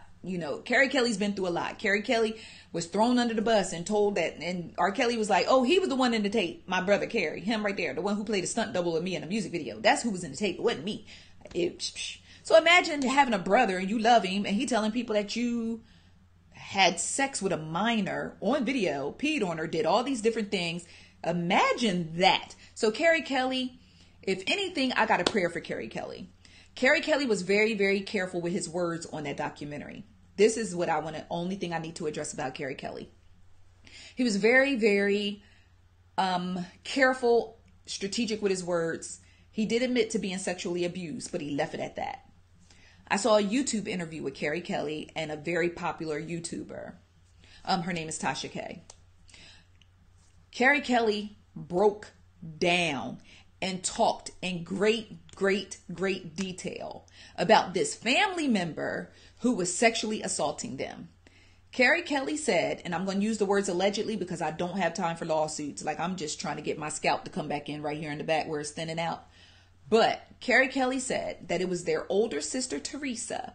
Carrie Kelly's been through a lot. Carrie Kelly was thrown under the bus and told that, and R. Kelly was like, oh, he was the one in the tape. My brother Carrie, him right there, the one who played a stunt double of me in a music video. That's who was in the tape. It wasn't me. So imagine having a brother and you love him and he telling people that you had sex with a minor on video, peed on her, did all these different things. Imagine that. So Carrie Kelly, if anything, I got a prayer for Carrie Kelly. Carrie Kelly was very, very careful with his words on that documentary. This is what only thing I need to address about Carrie Kelly. He was very, very careful, strategic with his words. He did admit to being sexually abused, but he left it at that. I saw a YouTube interview with Carrie Kelly and a very popular YouTuber. Her name is Tasha K. Carrie Kelly broke down and talked in great detail about this family member who was sexually assaulting them. Carrie Kelly said, and I'm going to use the words allegedly because I don't have time for lawsuits. Like, I'm just trying to get my scalp to come back in right here in the back where it's thinning out. But Carrie Kelly said that it was their older sister, Teresa,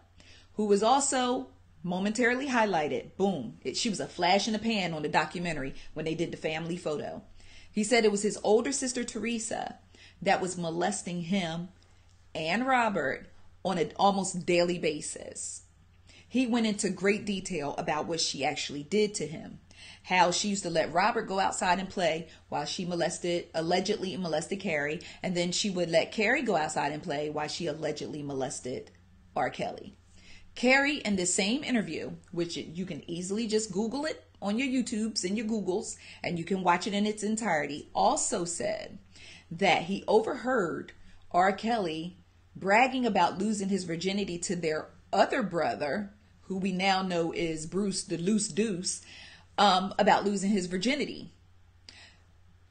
who was also momentarily highlighted. Boom. She was a flash in the pan on the documentary when they did the family photo. He said it was his older sister, Teresa, that was molesting him and Robert on an almost daily basis. He went into great detail about what she actually did to him. How she used to let Robert go outside and play while she allegedly molested Carrie. And then she would let Carrie go outside and play while she allegedly molested R. Kelly. Carrie, in the same interview, which you can easily just Google it on your YouTubes and your Googles, and you can watch it in its entirety, also said that he overheard R. Kelly bragging about losing his virginity to their other brother, who we now know is Bruce the Loose Deuce, about losing his virginity.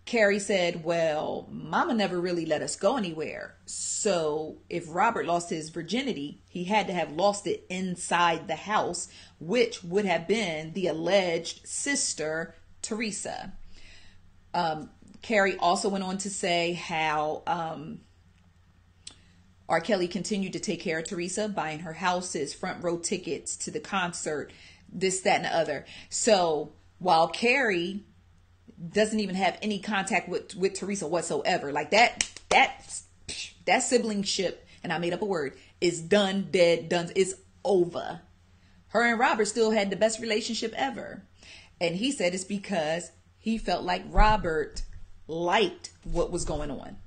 Carrie said, well, Mama never really let us go anywhere. So if Robert lost his virginity, he had to have lost it inside the house, which would have been the alleged sister, Teresa. Carrie also went on to say how R. Kelly continued to take care of Teresa, buying her houses, front row tickets to the concert, this, that, and the other. So while Carrie doesn't even have any contact with Teresa whatsoever, like that siblingship, and I made up a word, is done, dead, done, it's over. Her and Robert still had the best relationship ever. And he said it's because he felt like Robert liked what was going on.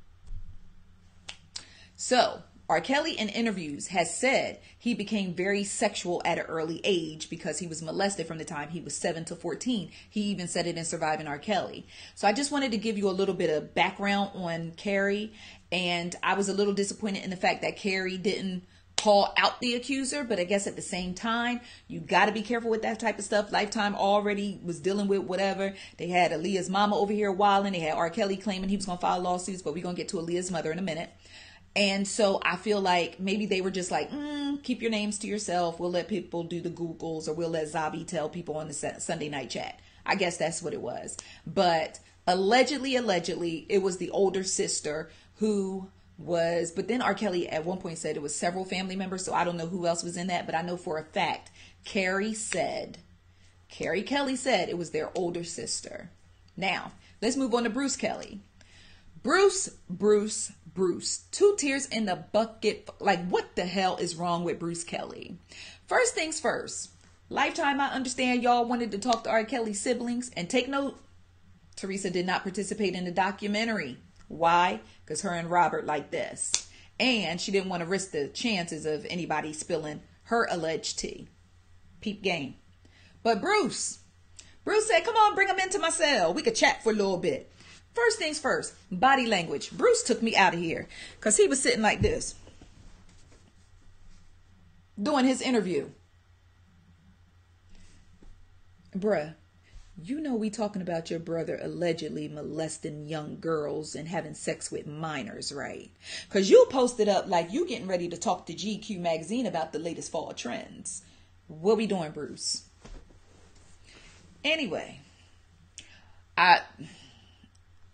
So R. Kelly in interviews has said he became very sexual at an early age because he was molested from the time he was 7 to 14. He even said it in Surviving R. Kelly. So I just wanted to give you a little bit of background on Carrie. And I was a little disappointed in the fact that Carrie didn't call out the accuser. But I guess at the same time, you got to be careful with that type of stuff. Lifetime already was dealing with whatever. They had Aaliyah's mama over here wilding. They had R. Kelly claiming he was going to file lawsuits. But we're going to get to Aaliyah's mother in a minute. And so I feel like maybe they were just like, keep your names to yourself. We'll let people do the Googles, or we'll let Zabi tell people on the Sunday night chat. I guess that's what it was. But allegedly, it was the older sister who was, but then R. Kelly at one point said it was several family members. So I don't know who else was in that, but I know for a fact, Carrie Kelly said it was their older sister. Now, let's move on to Bruce Kelly. Bruce. 2 tears in the bucket. Like, what the hell is wrong with Bruce Kelly? First things first. Lifetime, I understand y'all wanted to talk to R. Kelly's siblings. And take note, Teresa did not participate in the documentary. Why? Because her and Robert like this. And she didn't want to risk the chances of anybody spilling her alleged tea. Peep game. But Bruce said, come on, bring him into my cell. We could chat for a little bit. First things first, body language. Bruce took me out of here because he was sitting like this doing his interview. Bruh, you know we talking about your brother allegedly molesting young girls and having sex with minors, right? Because you posted up like you getting ready to talk to GQ magazine about the latest fall trends. What we doing, Bruce? Anyway,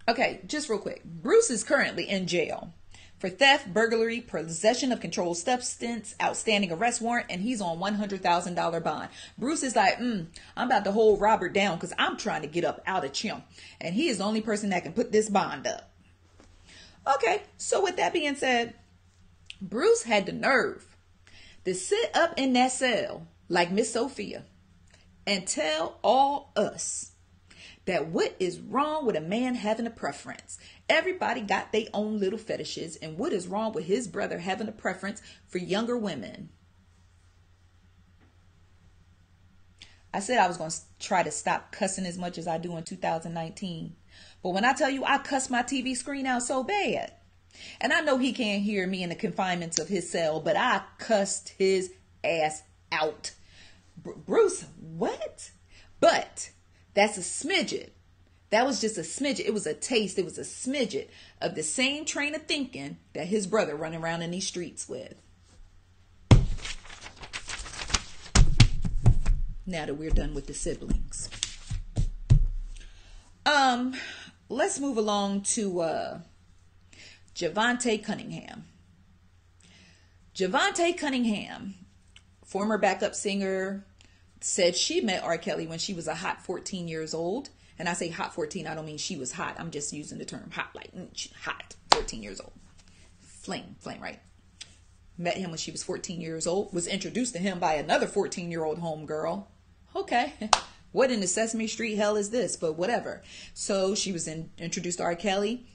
okay, just real quick. Bruce is currently in jail for theft, burglary, possession of controlled substance, outstanding arrest warrant, and he's on $100,000 bond. Bruce is like, I'm about to hold Robert down because I'm trying to get up out of Chim. And he is the only person that can put this bond up. Okay, so with that being said, Bruce had the nerve to sit up in that cell like Miss Sophia and tell all us that what is wrong with a man having a preference? Everybody got their own little fetishes, and what is wrong with his brother having a preference for younger women? I said I was going to try to stop cussing as much as I do in 2019. But when I tell you I cussed my TV screen out so bad, and I know he can't hear me in the confinements of his cell, but I cussed his ass out. Bruce, what? But that's a smidget. That was just a smidget. It was a taste. It was a smidget of the same train of thinking that his brother running around in these streets with. Now that we're done with the siblings. Let's move along to Javante Cunningham. Javante Cunningham, former backup singer, said she met R. Kelly when she was a hot 14 years old. And I say hot 14, I don't mean she was hot. I'm just using the term hot, like hot, 14 years old. Flame, right? Met him when she was 14 years old. Was introduced to him by another 14-year-old homegirl. Okay. What in the Sesame Street hell is this? But whatever. So she was introduced to R. Kelly.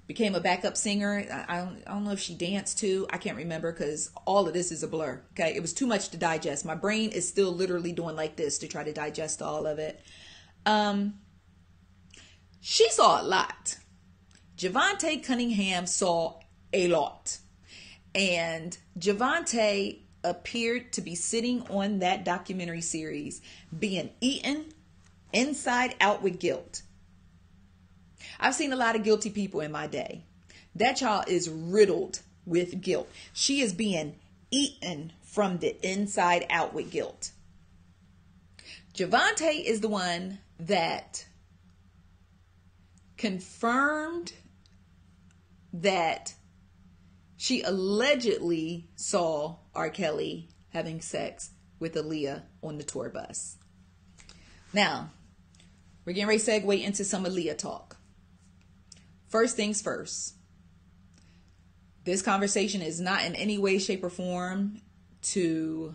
Became a backup singer. I don't know if she danced too. I can't remember because all of this is a blur. Okay. It was too much to digest. My brain is still literally doing like this to try to digest all of it. She saw a lot. Javante Cunningham saw a lot. And Javante appeared to be sitting on that documentary series being eaten inside out with guilt. I've seen a lot of guilty people in my day. That child is riddled with guilt. She is being eaten from the inside out with guilt. Javante is the one that confirmed that she allegedly saw R. Kelly having sex with Aaliyah on the tour bus. Now, we're getting ready to segue into some Aaliyah talk. First things first. This conversation is not in any way, shape, or form to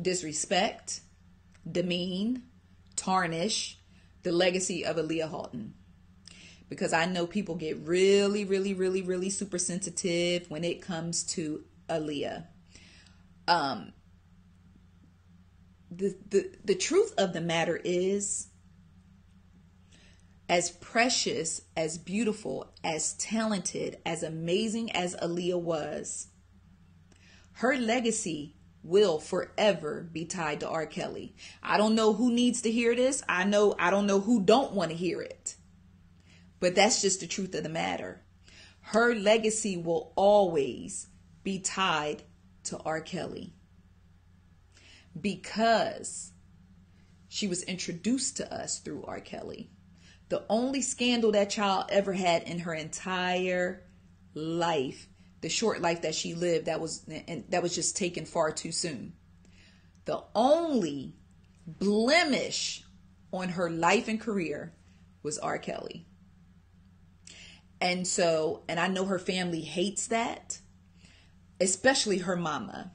disrespect, demean, tarnish the legacy of Aaliyah Halton. Because I know people get really, really, really, really super sensitive when it comes to Aaliyah. The truth of the matter is, as precious, as beautiful, as talented, as amazing as Aaliyah was, her legacy will forever be tied to R. Kelly. I don't know who needs to hear this. I don't know who don't want to hear it. But that's just the truth of the matter. Her legacy will always be tied to R. Kelly. Because she was introduced to us through R. Kelly. The only scandal that child ever had in her entire life, the short life that she lived, that was just taken far too soon. The only blemish on her life and career was R. Kelly. And I know her family hates that, especially her mama.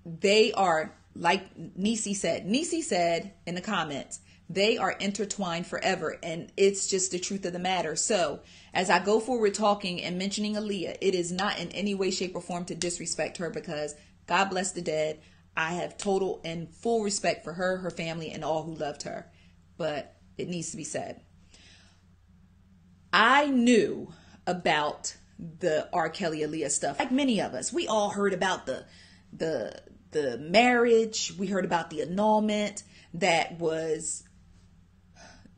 They are, like Nisi said in the comments, they are intertwined forever. And it's just the truth of the matter. So as I go forward talking and mentioning Aaliyah, it is not in any way, shape, or form to disrespect her, because God bless the dead. I have total and full respect for her, her family, and all who loved her. But it needs to be said. I knew about the R. Kelly Aaliyah stuff. Like many of us, we all heard about the marriage. We heard about the annulment. That was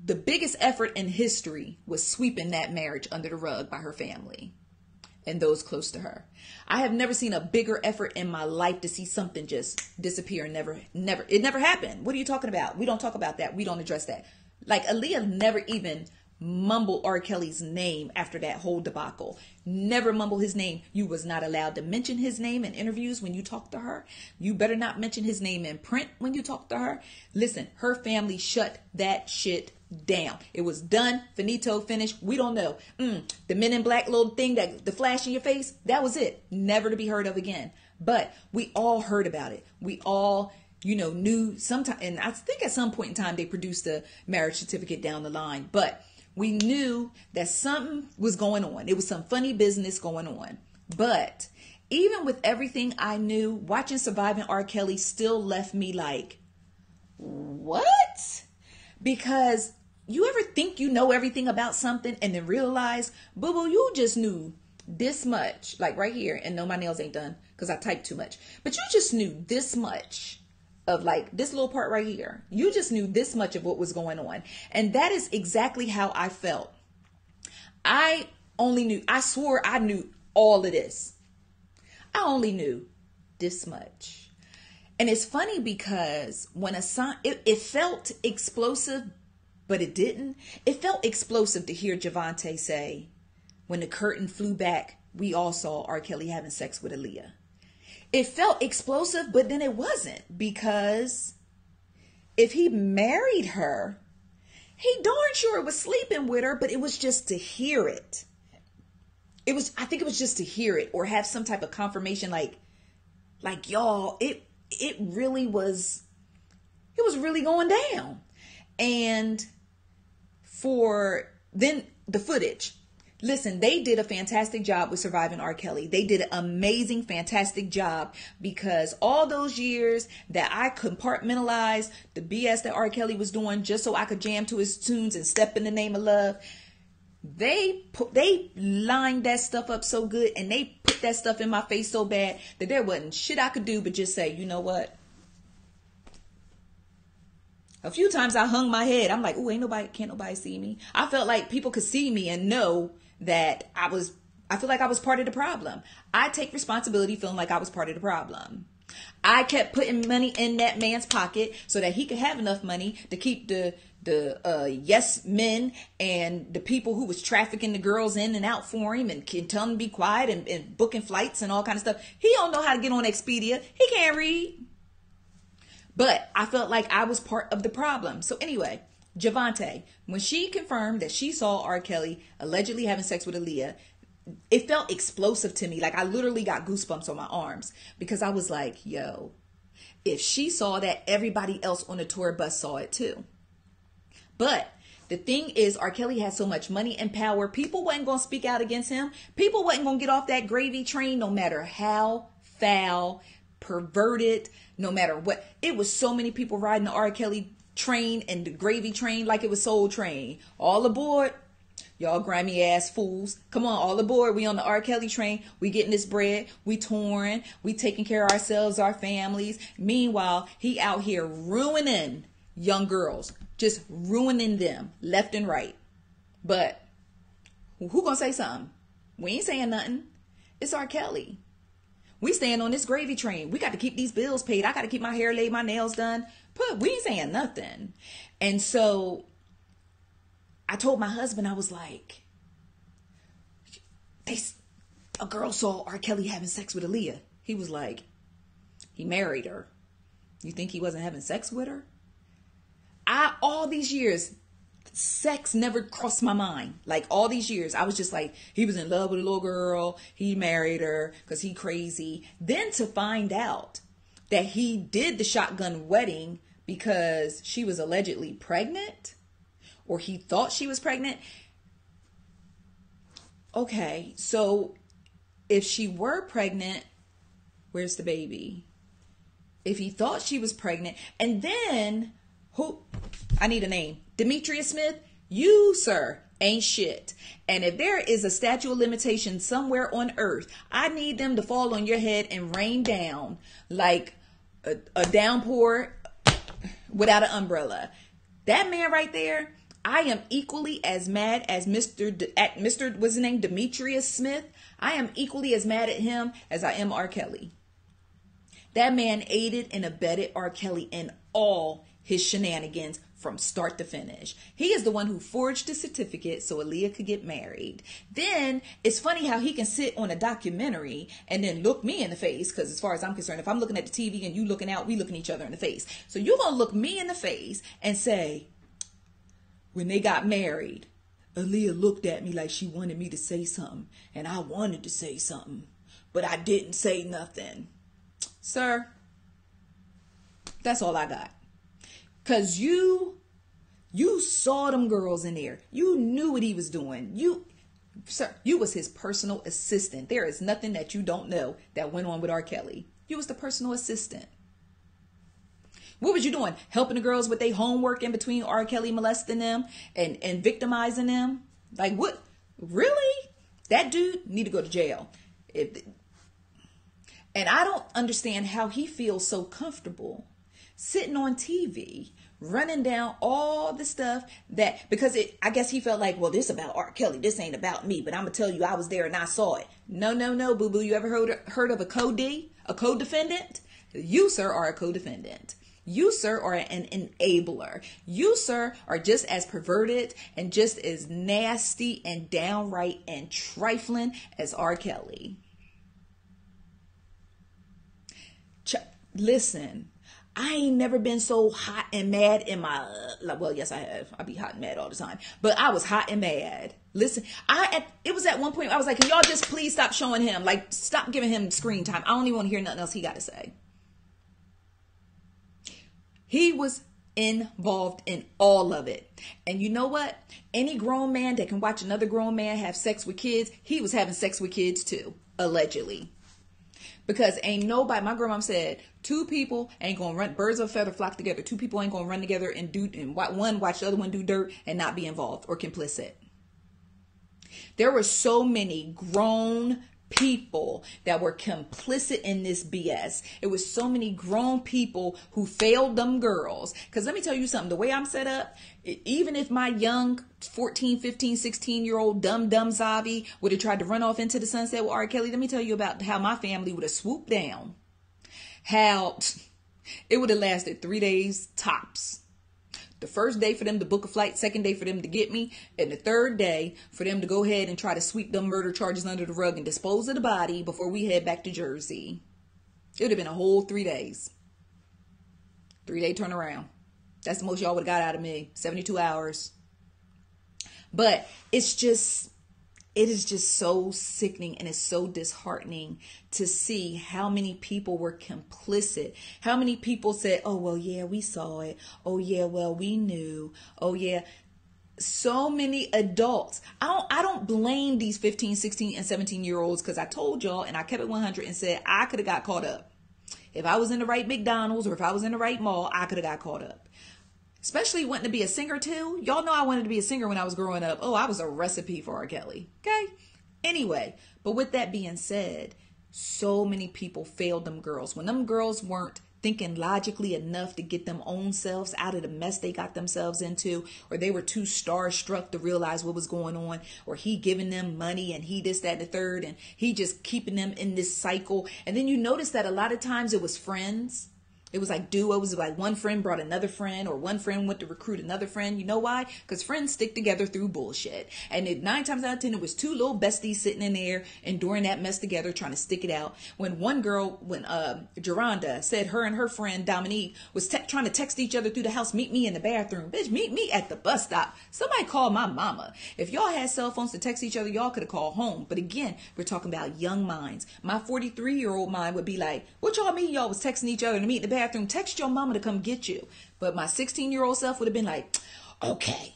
the biggest effort in history, was sweeping that marriage under the rug by her family and those close to her. I have never seen a bigger effort in my life to see something just disappear and it never happened. What are you talking about? We don't talk about that. We don't address that. Like Aaliyah never even mumble R. Kelly's name after that whole debacle. Never mumble his name. You was not allowed to mention his name in interviews when you talk to her. You better not mention his name in print when you talk to her. Listen, her family shut that shit down. It was done, finito, finished. We don't know. The Men in Black little thing, that the flash in your face, that was it. Never to be heard of again. But we all heard about it. We all knew sometime, and I think at some point in time they produced a marriage certificate down the line. But we knew that something was going on. It was some funny business going on. But even with everything I knew, watching Surviving R. Kelly still left me like, what? Because you ever think you know everything about something and then realize, boo-boo, you just knew this much. Like right here. And no, my nails ain't done because I typed too much. But you just knew this much of like this little part right here. You just knew this much of what was going on. And that is exactly how I felt. I swore I knew all of this. I only knew this much. And it's funny because when it felt explosive, but it didn't. It felt explosive to hear Javante say when the curtain flew back, we all saw R. Kelly having sex with Aaliyah. It felt explosive, but then it wasn't, because if he married her, he darn sure was sleeping with her, but it was just to hear it. I think it was just to hear it or have some type of confirmation, like y'all, it really was, it was really going down. And for then the footage, listen, they did a fantastic job with surviving R. Kelly. They did an amazing, fantastic job, because all those years that I compartmentalized the BS that R. Kelly was doing just so I could jam to his tunes and step in the name of love, they lined that stuff up so good, and they put that stuff in my face so bad that there wasn't shit I could do but just say, you know what? A few times I hung my head. I'm like, oh, can't nobody see me. I felt like people could see me and know that I feel like I was part of the problem. I take responsibility feeling like I was part of the problem. I kept putting money in that man's pocket so that he could have enough money to keep the yes men and the people who was trafficking the girls in and out for him and telling them to be quiet and booking flights and all kind of stuff. He don't know how to get on Expedia. He can't read. But I felt like I was part of the problem. So anyway, Javante, when she confirmed that she saw R. Kelly allegedly having sex with Aaliyah, it felt explosive to me. Like, I literally got goosebumps on my arms, because I was like, yo, if she saw that, everybody else on the tour bus saw it too. But the thing is, R. Kelly had so much money and power, people wasn't going to speak out against him. People wasn't going to get off that gravy train, no matter how foul, perverted, no matter what. It was so many people riding the R. Kelly train and the gravy train like it was Soul Train. All aboard, y'all grimy ass fools. Come on, all aboard. We on the R. Kelly train. We getting this bread. We touring. We taking care of ourselves, our families. Meanwhile, he out here ruining young girls. Just ruining them left and right. But who gonna say something? We ain't saying nothing. It's R. Kelly. We staying on this gravy train. We got to keep these bills paid. I got to keep my hair laid, my nails done. But we ain't saying nothing. And so I told my husband, I was like, a girl saw R. Kelly having sex with Aaliyah. He was like, he married her. You think he wasn't having sex with her? All these years, sex never crossed my mind. Like, all these years, I was just like, he was in love with a little girl. He married her because he crazy. Then to find out that he did the shotgun wedding because she was allegedly pregnant, or he thought she was pregnant. Okay, so if she were pregnant, where's the baby? If he thought she was pregnant, and then who? I need a name. Demetrius Smith, you, sir, ain't shit. And if there is a statute of limitation somewhere on earth, I need them to fall on your head and rain down like a downpour without an umbrella. That man right there, I am equally as mad as Mr. What's his name? Demetrius Smith. I am equally as mad at him as I am R. Kelly. That man aided and abetted R. Kelly in all his shenanigans from start to finish. He is the one who forged the certificate so Aaliyah could get married. Then it's funny how he can sit on a documentary and then look me in the face, because as far as I'm concerned, if I'm looking at the TV and you looking out, we looking each other in the face. So you're going to look me in the face and say, when they got married, Aaliyah looked at me like she wanted me to say something, and I wanted to say something, but I didn't say nothing. Sir, that's all I got. Because you saw them girls in there. You knew what he was doing. Sir, you was his personal assistant. There is nothing that you don't know that went on with R. Kelly. You was the personal assistant. What was you doing? Helping the girls with their homework in between R. Kelly molesting them and victimizing them? Like, what? Really? That dude need to go to jail. And I don't understand how he feels so comfortable sitting on TV, running down all the stuff that, because I guess he felt like, well, this about R. Kelly. This ain't about me, but I'm going to tell you I was there and I saw it. No, boo-boo. You ever heard of a co-defendant? You, sir, are a co-defendant. You, sir, are an enabler. You, sir, are just as perverted and just as nasty and downright and trifling as R. Kelly. Listen, I ain't never been so hot and mad in my, well, yes, I have. I be hot and mad all the time. But I was hot and mad. Listen, it was at one point, I was like, can y'all just please stop showing him? Like, stop giving him screen time. I don't even want to hear nothing else he got to say. He was involved in all of it. And you know what? Any grown man that can watch another grown man have sex with kids, he was having sex with kids too, allegedly. Because ain't nobody, my grandma said, two people ain't gonna run, birds of a feather flock together. Two people ain't gonna run together and one watch the other one do dirt and not be involved or complicit. There were so many grown people that were complicit in this BS. It was so many grown people who failed them girls. Because let me tell you something, the way I'm set up, even if my young 14, 15, 16-year-old dumb Zavi would have tried to run off into the sunset with R. Kelly, let me tell you about how my family would have swooped down. How it would have lasted 3 days tops. The first day for them to book a flight, second day for them to get me, and the third day for them to go ahead and try to sweep them murder charges under the rug and dispose of the body before we head back to Jersey. It would have been a whole 3 days. 3-day turnaround. That's the most y'all would have got out of me. 72 hours. But it is just so sickening and it's so disheartening to see how many people were complicit. How many people said, oh, well, yeah, we saw it. Oh, yeah, well, we knew. Oh, yeah. So many adults. I don't blame these 15, 16, and 17-year-olds because I told y'all and I kept it 100 and said I could have got caught up. If I was in the right McDonald's or if I was in the right mall, I could have got caught up. Especially wanting to be a singer too. Y'all know I wanted to be a singer when I was growing up. Oh, I was a recipe for R. Kelly. Okay. Anyway, but with that being said, so many people failed them girls. When them girls weren't thinking logically enough to get them own selves out of the mess they got themselves into, or they were too starstruck to realize what was going on, or he giving them money and he this, that, and the third, and he just keeping them in this cycle. And then you notice that a lot of times it was friends. It was like duos. It was like one friend brought another friend or one friend went to recruit another friend. You know why? Because friends stick together through bullshit. And 9 times out of 10, it was 2 little besties sitting in there enduring that mess together, trying to stick it out. When one girl, Geronda said her and her friend Dominique was trying to text each other through the house, meet me in the bathroom. Bitch, meet me at the bus stop. Somebody call my mama. If y'all had cell phones to text each other, y'all could have called home. But again, we're talking about young minds. My 43-year-old mind would be like, what y'all mean y'all was texting each other to meet in the bathroom? Text your mama to come get you. But my 16-year-old self would have been like, okay,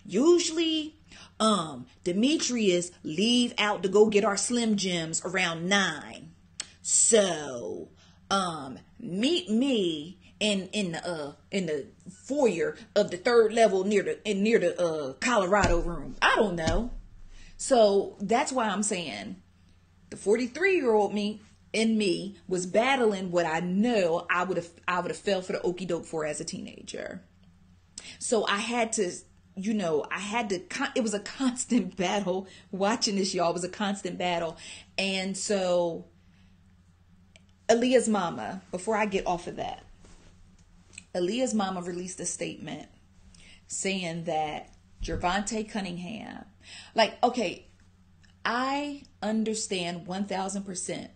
usually Demetrius leave out to go get our Slim Jims around 9. So meet me in the foyer of the 3rd level near the Colorado room. I don't know. So that's why I'm saying the 43-year-old me was battling what I know I would have fell for the okie doke for as a teenager. So I had to, it was a constant battle watching this, y'all. It was a constant battle. And so Aaliyah's mama, before I get off of that, Aaliyah's mama released a statement saying that Gervonta Cunningham, like, okay, I understand 1000%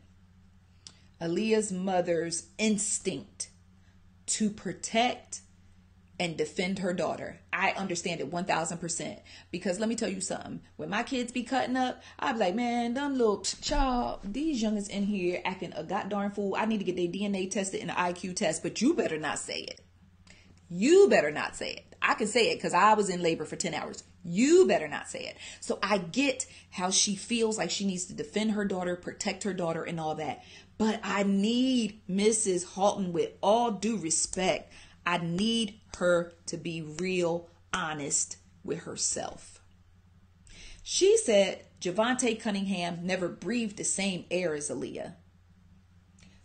Aaliyah's mother's instinct to protect and defend her daughter. I understand it 1000%. Because let me tell you something. When my kids be cutting up, I be like, man, them little child, these youngins in here acting a goddamn fool. I need to get their DNA tested and an IQ test, but you better not say it. You better not say it. I can say it because I was in labor for 10 hours. You better not say it. So I get how she feels like she needs to defend her daughter, protect her daughter, and all that. But I need Mrs. Halton, with all due respect, I need her to be real honest with herself. She said Gervonta Cunningham never breathed the same air as Aaliyah.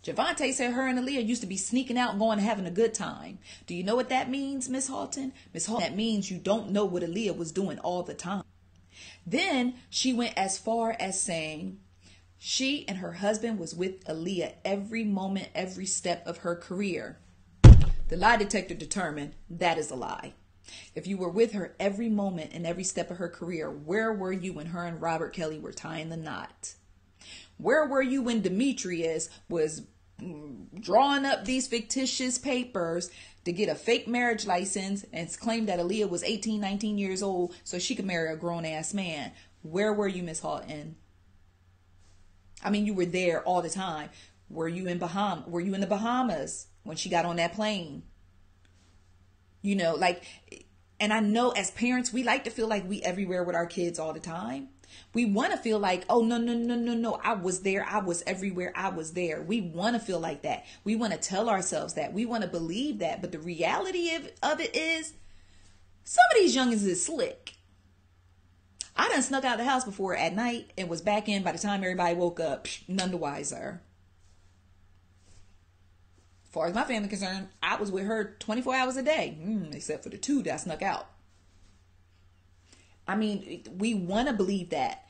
Gervonta said her and Aaliyah used to be sneaking out and going and having a good time. Do you know what that means, Miss Halton? Miss Halton, that means you don't know what Aaliyah was doing all the time. Then she went as far as saying she and her husband was with Aaliyah every moment, every step of her career. The lie detector determined that is a lie. If you were with her every moment and every step of her career, where were you when her and Robert Kelly were tying the knot? Where were you when Demetrius was drawing up these fictitious papers to get a fake marriage license and claimed that Aaliyah was 18, 19 years old so she could marry a grown-ass man? Where were you, Miss Houghton? I mean, you were there all the time. Were you in the Bahamas when she got on that plane? You know, like, and I know as parents, we like to feel like we everywhere with our kids all the time. We want to feel like, oh, no. I was there. I was everywhere. I was there. We want to feel like that. We want to tell ourselves that. We want to believe that. But the reality of it is some of these youngins is slick. I done snuck out of the house before at night and was back in by the time everybody woke up. None the wiser. As far as my family concerned, I was with her 24 hours a day, except for the 2 that I snuck out. I mean, we want to believe that.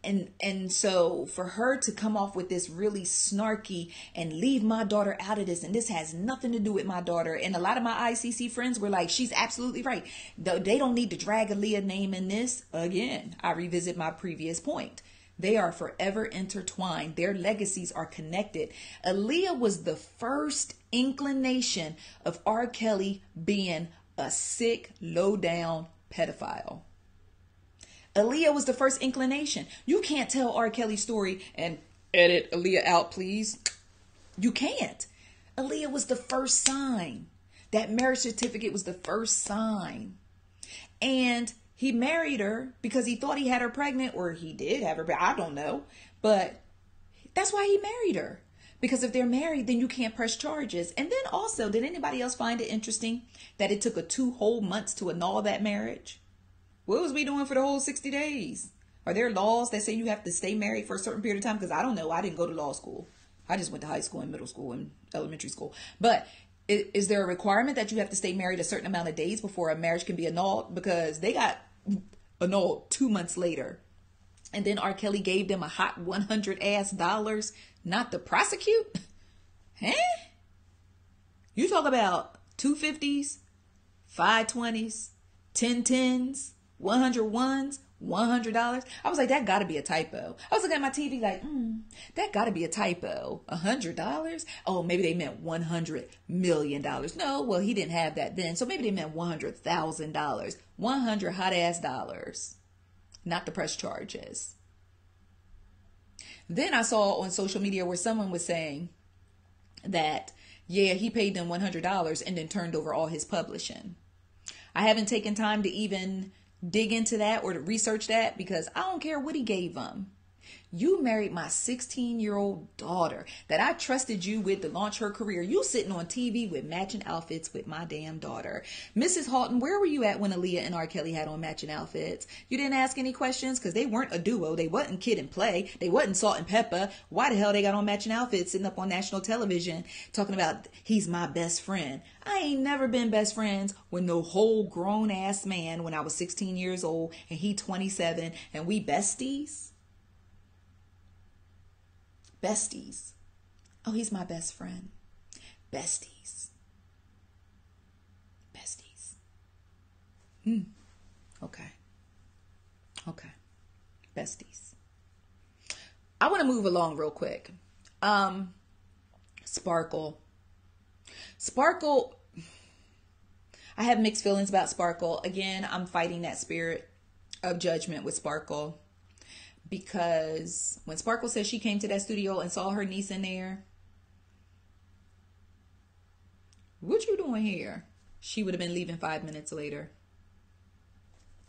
And so for her to come off with this really snarky and leave my daughter out of this, and this has nothing to do with my daughter. And a lot of my ICC friends were like, she's absolutely right. They don't need to drag Aaliyah's name in this. Again, I revisit my previous point. They are forever intertwined. Their legacies are connected. Aaliyah was the first inclination of R. Kelly being a sick, low-down pedophile. Aaliyah was the first inclination. You can't tell R. Kelly's story and edit Aaliyah out, please. You can't. Aaliyah was the first sign. That marriage certificate was the first sign. And he married her because he thought he had her pregnant, or he did have her, but I don't know. But that's why he married her. Because if they're married, then you can't press charges. And then also, did anybody else find it interesting that it took 2 whole months to annul that marriage? What was we doing for the whole 60 days? Are there laws that say you have to stay married for a certain period of time? Because I don't know. I didn't go to law school. I just went to high school and middle school and elementary school. But is there a requirement that you have to stay married a certain amount of days before a marriage can be annulled? Because they got annulled 2 months later. And then R. Kelly gave them a hot $100 not to prosecute? Huh? You talk about 250s, 520s, 1010s, 101s, $100. I was like, that gotta be a typo. I was looking at my TV like, that gotta be a typo. $100? Oh, maybe they meant $100 million. No, well, he didn't have that then. So maybe they meant $100,000. 100 hot ass dollars. Not to press charges. Then I saw on social media where someone was saying that, yeah, he paid them $100 and then turned over all his publishing. I haven't taken time to even dig into that or to research that because I don't care what he gave them. You married my 16-year-old daughter that I trusted you with to launch her career. You sitting on TV with matching outfits with my damn daughter. Mrs. Houghton, where were you at when Aaliyah and R. Kelly had on matching outfits? You didn't ask any questions because they weren't a duo. They wasn't Kid and Play. They wasn't Salt and Pepper. Why the hell they got on matching outfits sitting up on national television talking about he's my best friend? I ain't never been best friends with no whole grown ass man when I was 16 years old and he 27 and we besties. Besties. Oh, he's my best friend. Besties. Besties. Okay. Besties. I want to move along real quick. Sparkle. I have mixed feelings about Sparkle. Again, I'm fighting that spirit of judgment with Sparkle. Because when Sparkle said she came to that studio and saw her niece in there, what you doing here? She would have been leaving 5 minutes later.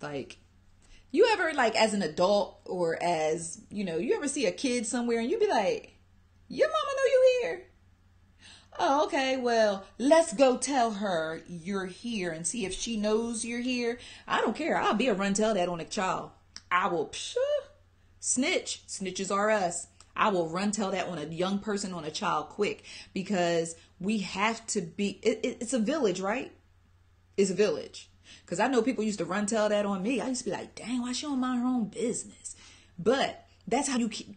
Like, you ever, like, as an adult or as, you ever see a kid somewhere and you be like, your mama know you here? Oh, okay, well, let's go tell her you're here and see if she knows you're here. I don't care. I'll be a run tell that on a child. I will, snitch. Snitches are us. I will run tell that on a young person, on a child quick, because we have to be, it's a village, right? It's a village. Because I know people used to run tell that on me. I used to be like, dang, why she don't mind her own business? But that's how you keep,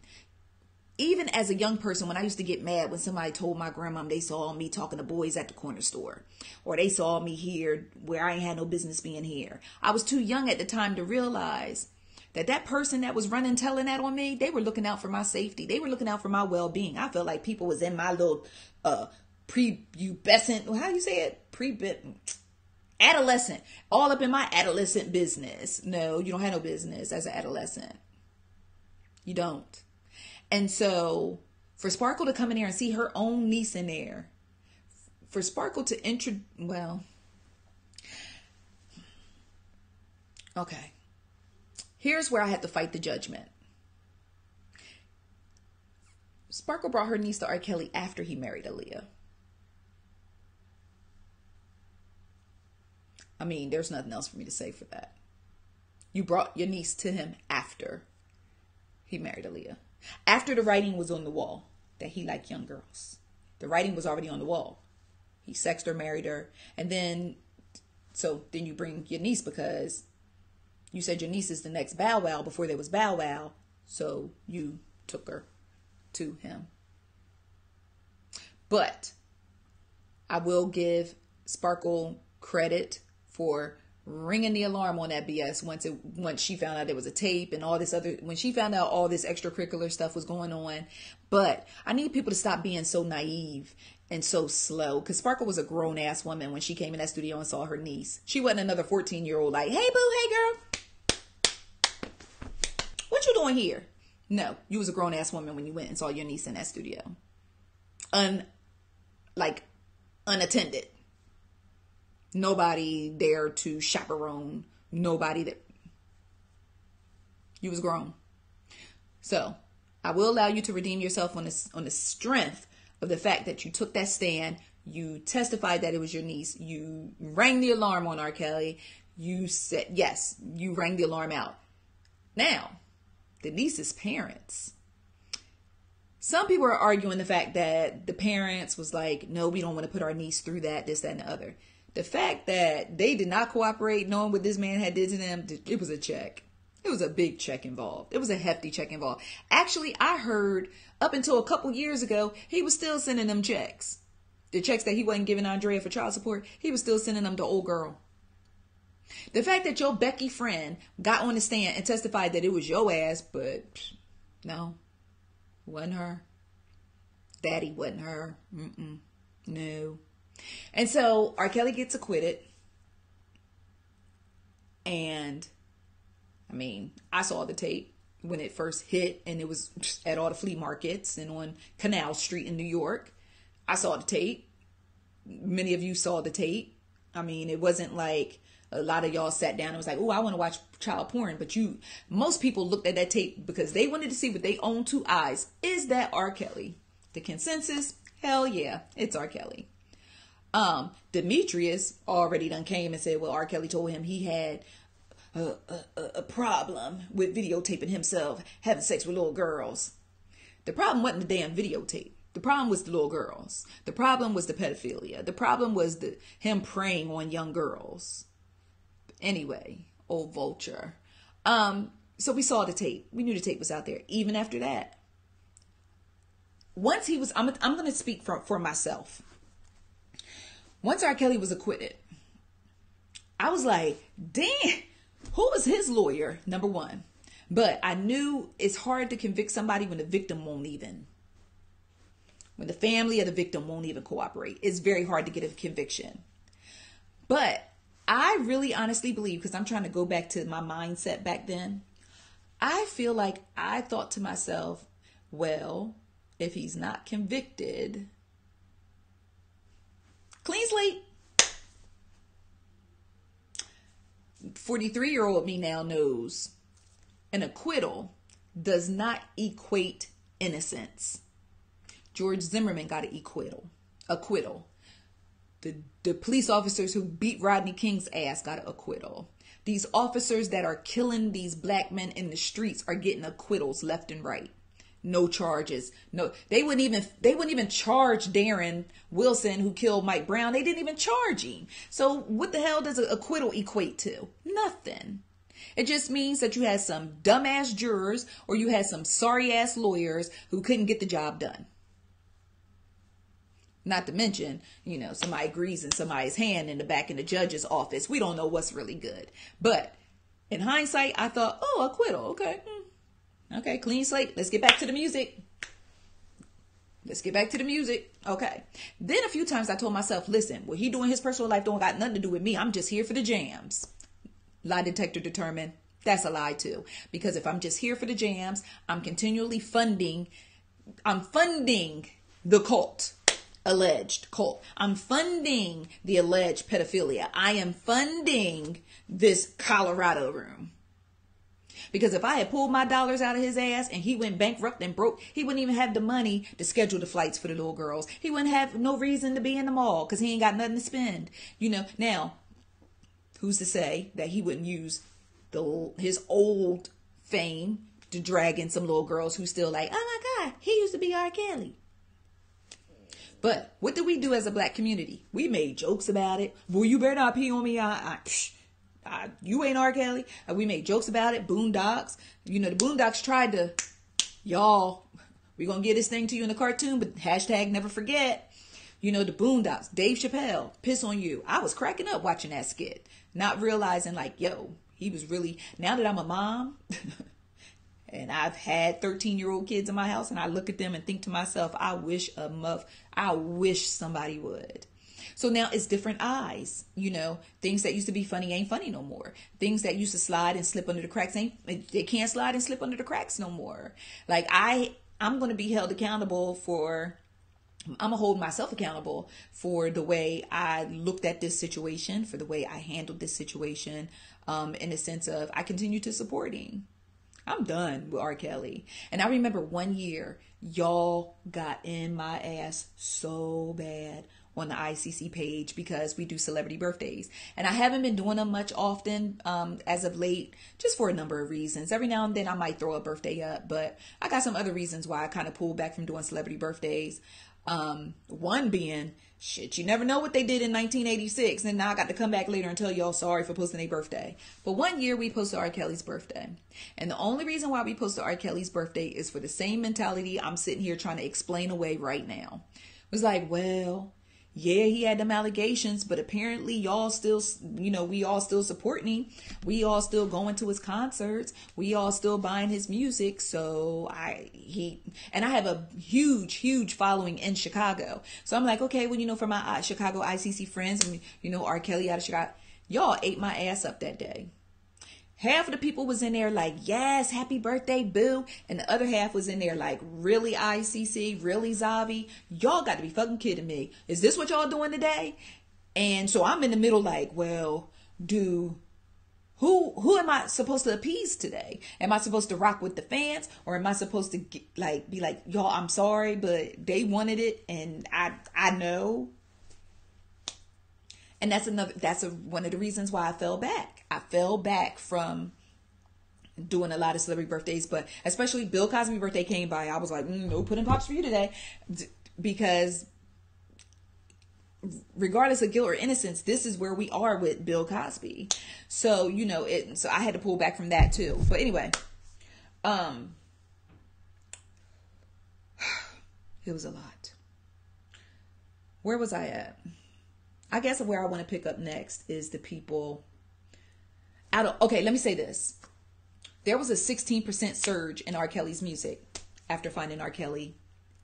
even as a young person, when I used to get mad when somebody told my grandmom they saw me talking to boys at the corner store, or they saw me here where I ain't had no business being here. I was too young at the time to realize that that person that was running, telling that on me, they were looking out for my safety. They were looking out for my well-being. I felt like people was in my little prepubescent, how you say it? Adolescent, all up in my adolescent business. No, you don't have no business as an adolescent. You don't. And so for Sparkle to come in there and see her own niece in there, for Sparkle to okay. Here's where I had to fight the judgment. Sparkle brought her niece to R. Kelly after he married Aaliyah. I mean, there's nothing else for me to say for that. You brought your niece to him after he married Aaliyah. After the writing was on the wall that he liked young girls. The writing was already on the wall. He sexed her, married her. And then you bring your niece because you said your niece is the next Bow Wow before there was Bow Wow. So you took her to him. But I will give Sparkle credit for ringing the alarm on that BS once she found out there was a tape and all this other, when she found out all this extracurricular stuff was going on. But I need people to stop being so naive and so slow, because Sparkle was a grown ass woman when she came in that studio and saw her niece. She wasn't another 14-year-old like, hey boo, hey girl, what you doing here? No, you was a grown ass woman when you went and saw your niece in that studio. Unattended. Nobody there to chaperone. Nobody there. You was grown. So I will allow you to redeem yourself on the strength of the fact that you took that stand. You testified that it was your niece. You rang the alarm on R. Kelly. You said, yes, you rang the alarm out. Now, the niece's parents. Some people are arguing the fact that the parents was like, no, we don't want to put our niece through that, this, that, and the other. The fact that they did not cooperate, knowing what this man had did to them, it was a check. It was a big check involved. It was a hefty check involved. Actually, I heard up until a couple years ago, he was still sending them checks. The checks that he wasn't giving Andrea for child support, he was still sending them to old girl. The fact that your Becky friend got on the stand and testified that it was your ass, but no, wasn't her. Daddy wasn't her. No. And so R. Kelly gets acquitted. And I mean, I saw the tape when it first hit, and it was at all the flea markets and on Canal Street in New York. I saw the tape. Many of you saw the tape. I mean, it wasn't like a lot of y'all sat down and was like, oh, I want to watch child porn. But most people looked at that tape because they wanted to see with their own two eyes. Is that R. Kelly? The consensus? Hell yeah, it's R. Kelly. Demetrius already done came and said, well, R. Kelly told him he had a problem with videotaping himself having sex with little girls. The problem wasn't the damn videotape. The problem was the little girls. The problem was the pedophilia. The problem was him preying on young girls. Anyway, old vulture. So we saw the tape. We knew the tape was out there. Even after that, once he was, I'm going to speak for myself. Once R. Kelly was acquitted, I was like, damn, who was his lawyer? Number one. But I knew it's hard to convict somebody when the victim won't even. When the family of the victim won't even cooperate. It's very hard to get a conviction. But I really honestly believe, because I'm trying to go back to my mindset back then, I feel like I thought to myself, well, if he's not convicted, clean slate. 43-year-old me now knows an acquittal does not equate innocence. George Zimmerman got an acquittal. The police officers who beat Rodney King's ass got an acquittal. These officers that are killing these black men in the streets are getting acquittals left and right. No charges. No, they wouldn't even charge Darren Wilson, who killed Mike Brown. They didn't even charge him. So what the hell does an acquittal equate to? Nothing. It just means that you had some dumbass jurors or you had some sorry ass lawyers who couldn't get the job done. Not to mention, somebody greasing somebody's hand in the back in the judge's office. We don't know what's really good. But in hindsight, I thought, oh, acquittal. Okay. Okay, clean slate. Let's get back to the music. Okay. Then a few times I told myself, listen, what he doing in his personal life don't got nothing to do with me. I'm just here for the jams. Lie detector determined that's a lie too. Because if I'm just here for the jams, I'm continually funding the cult. Alleged cult. I'm funding the alleged pedophilia. I am funding this Colorado room. Because if I had pulled my dollars out of his ass and he went bankrupt and broke, he wouldn't even have the money to schedule the flights for the little girls. He wouldn't have no reason to be in the mall because he ain't got nothing to spend. Now, who's to say that he wouldn't use his old fame to drag in some little girls who still like, oh my God, he used to be R. Kelly. But what did we do as a black community? We made jokes about it. Well, you better not pee on me. You ain't R. Kelly. We made jokes about it. Boondocks. The Boondocks tried to, y'all, we gonna get this thing to you in the cartoon, but hashtag never forget. The Boondocks, Dave Chappelle, piss on you. I was cracking up watching that skit, not realizing like, yo, he was really, now that I'm a mom, and I've had 13-year-old kids in my house, and I look at them and think to myself, I wish somebody would. So now it's different eyes. Things that used to be funny ain't funny no more. Things that used to slide and slip under the cracks they can't slide and slip under the cracks no more. Like I'm going to be held accountable I'm going to hold myself accountable for the way I looked at this situation, for the way I handled this situation, in the sense of I continue to support him. I'm done with R. Kelly. And I remember one year, y'all got in my ass so bad on the ICC page because we do celebrity birthdays. And I haven't been doing them much often as of late, just for a number of reasons. Every now and then I might throw a birthday up, but I got some other reasons why I kind of pulled back from doing celebrity birthdays. One being, shit, you never know what they did in 1986. And now I got to come back later and tell y'all sorry for posting their birthday. But one year we posted R. Kelly's birthday. And the only reason why we posted R. Kelly's birthday is for the same mentality I'm sitting here trying to explain away right now. It was like, well, yeah, he had them allegations, but apparently y'all still, we all still supporting him. We all still going to his concerts. We all still buying his music. So I have a huge following in Chicago. So I'm like, okay, well, for my Chicago ICC friends and, R. Kelly out of Chicago, y'all ate my ass up that day. Half of the people was in there like, yes, happy birthday, boo. And the other half was in there like, really ICC, really Zavi? Y'all got to be fucking kidding me. Is this what y'all doing today? And so I'm in the middle like, well, who am I supposed to appease today? Am I supposed to rock with the fans? Or am I supposed to be like, y'all, I'm sorry, but they wanted it and I know. And that's one of the reasons why I fell back. I fell back from doing a lot of celebrity birthdays, but especially Bill Cosby's birthday came by. I was like, no pudding pops for you today. Because regardless of guilt or innocence, this is where we are with Bill Cosby. So, so I had to pull back from that too. But anyway, it was a lot. Where was I at? I guess where I want to pick up next is the people okay, let me say this. There was a 16% surge in R. Kelly's music after Finding R. Kelly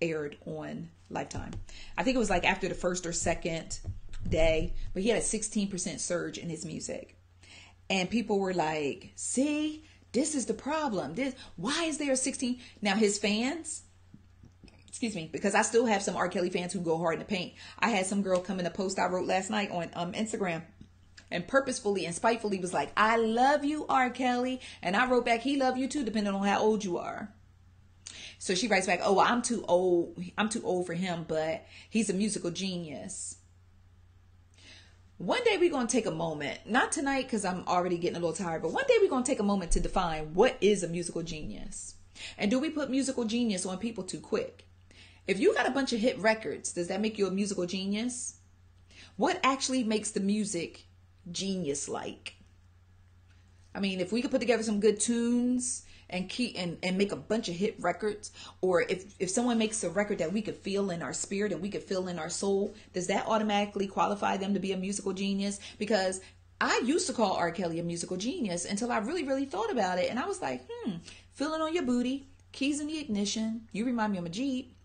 aired on Lifetime. I think it was like after the first or second day, but he had a 16% surge in his music. And people were like, see, this is the problem. Why is there a 16? Now his fans, excuse me, because I still have some R. Kelly fans who go hard in the paint. I had some girl come in a post I wrote last night on Instagram and purposefully and spitefully was like, I love you, R. Kelly. And I wrote back, he love you too, depending on how old you are. So she writes back, oh, well, I'm too old for him, but he's a musical genius. One day we're going to take a moment, not tonight because I'm already getting a little tired, but one day we're going to take a moment to define what is a musical genius. And do we put musical genius on people too quick? If you got a bunch of hit records, does that make you a musical genius? What actually makes the music genius-like? I mean, if we could put together some good tunes and and make a bunch of hit records, or if someone makes a record that we could feel in our spirit and we could feel in our soul, does that automatically qualify them to be a musical genius? Because I used to call R. Kelly a musical genius until I really, really thought about it. And I was like, feeling on your booty, keys in the ignition. You remind me of a Jeep.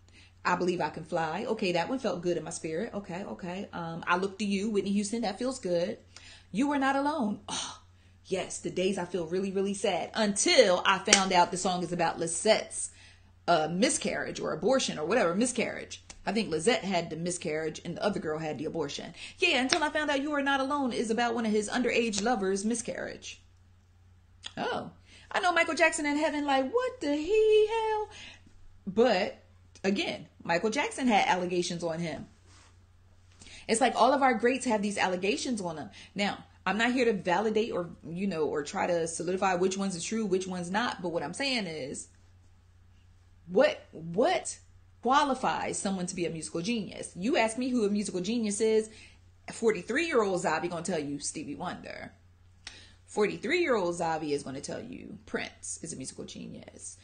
I believe I can fly. Okay, that one felt good in my spirit. Okay. I look to you, Whitney Houston. That feels good. You were not alone. Oh, yes, the days I feel really, really sad, until I found out the song is about Lisette's miscarriage or abortion or whatever, miscarriage. I think Lisette had the miscarriage and the other girl had the abortion. Yeah, until I found out You Are Not Alone is about one of his underage lovers' miscarriage. Oh, I know Michael Jackson in heaven, like, what the hell? But again, Michael Jackson had allegations on him. It's like all of our greats have these allegations on them. Now, I'm not here to validate or, or try to solidify which ones are true, which ones not. But what I'm saying is, what qualifies someone to be a musical genius? You ask me who a musical genius is, 43-year-old Zavi going to tell you Stevie Wonder. 43-year-old Zavi is going to tell you Prince is a musical genius.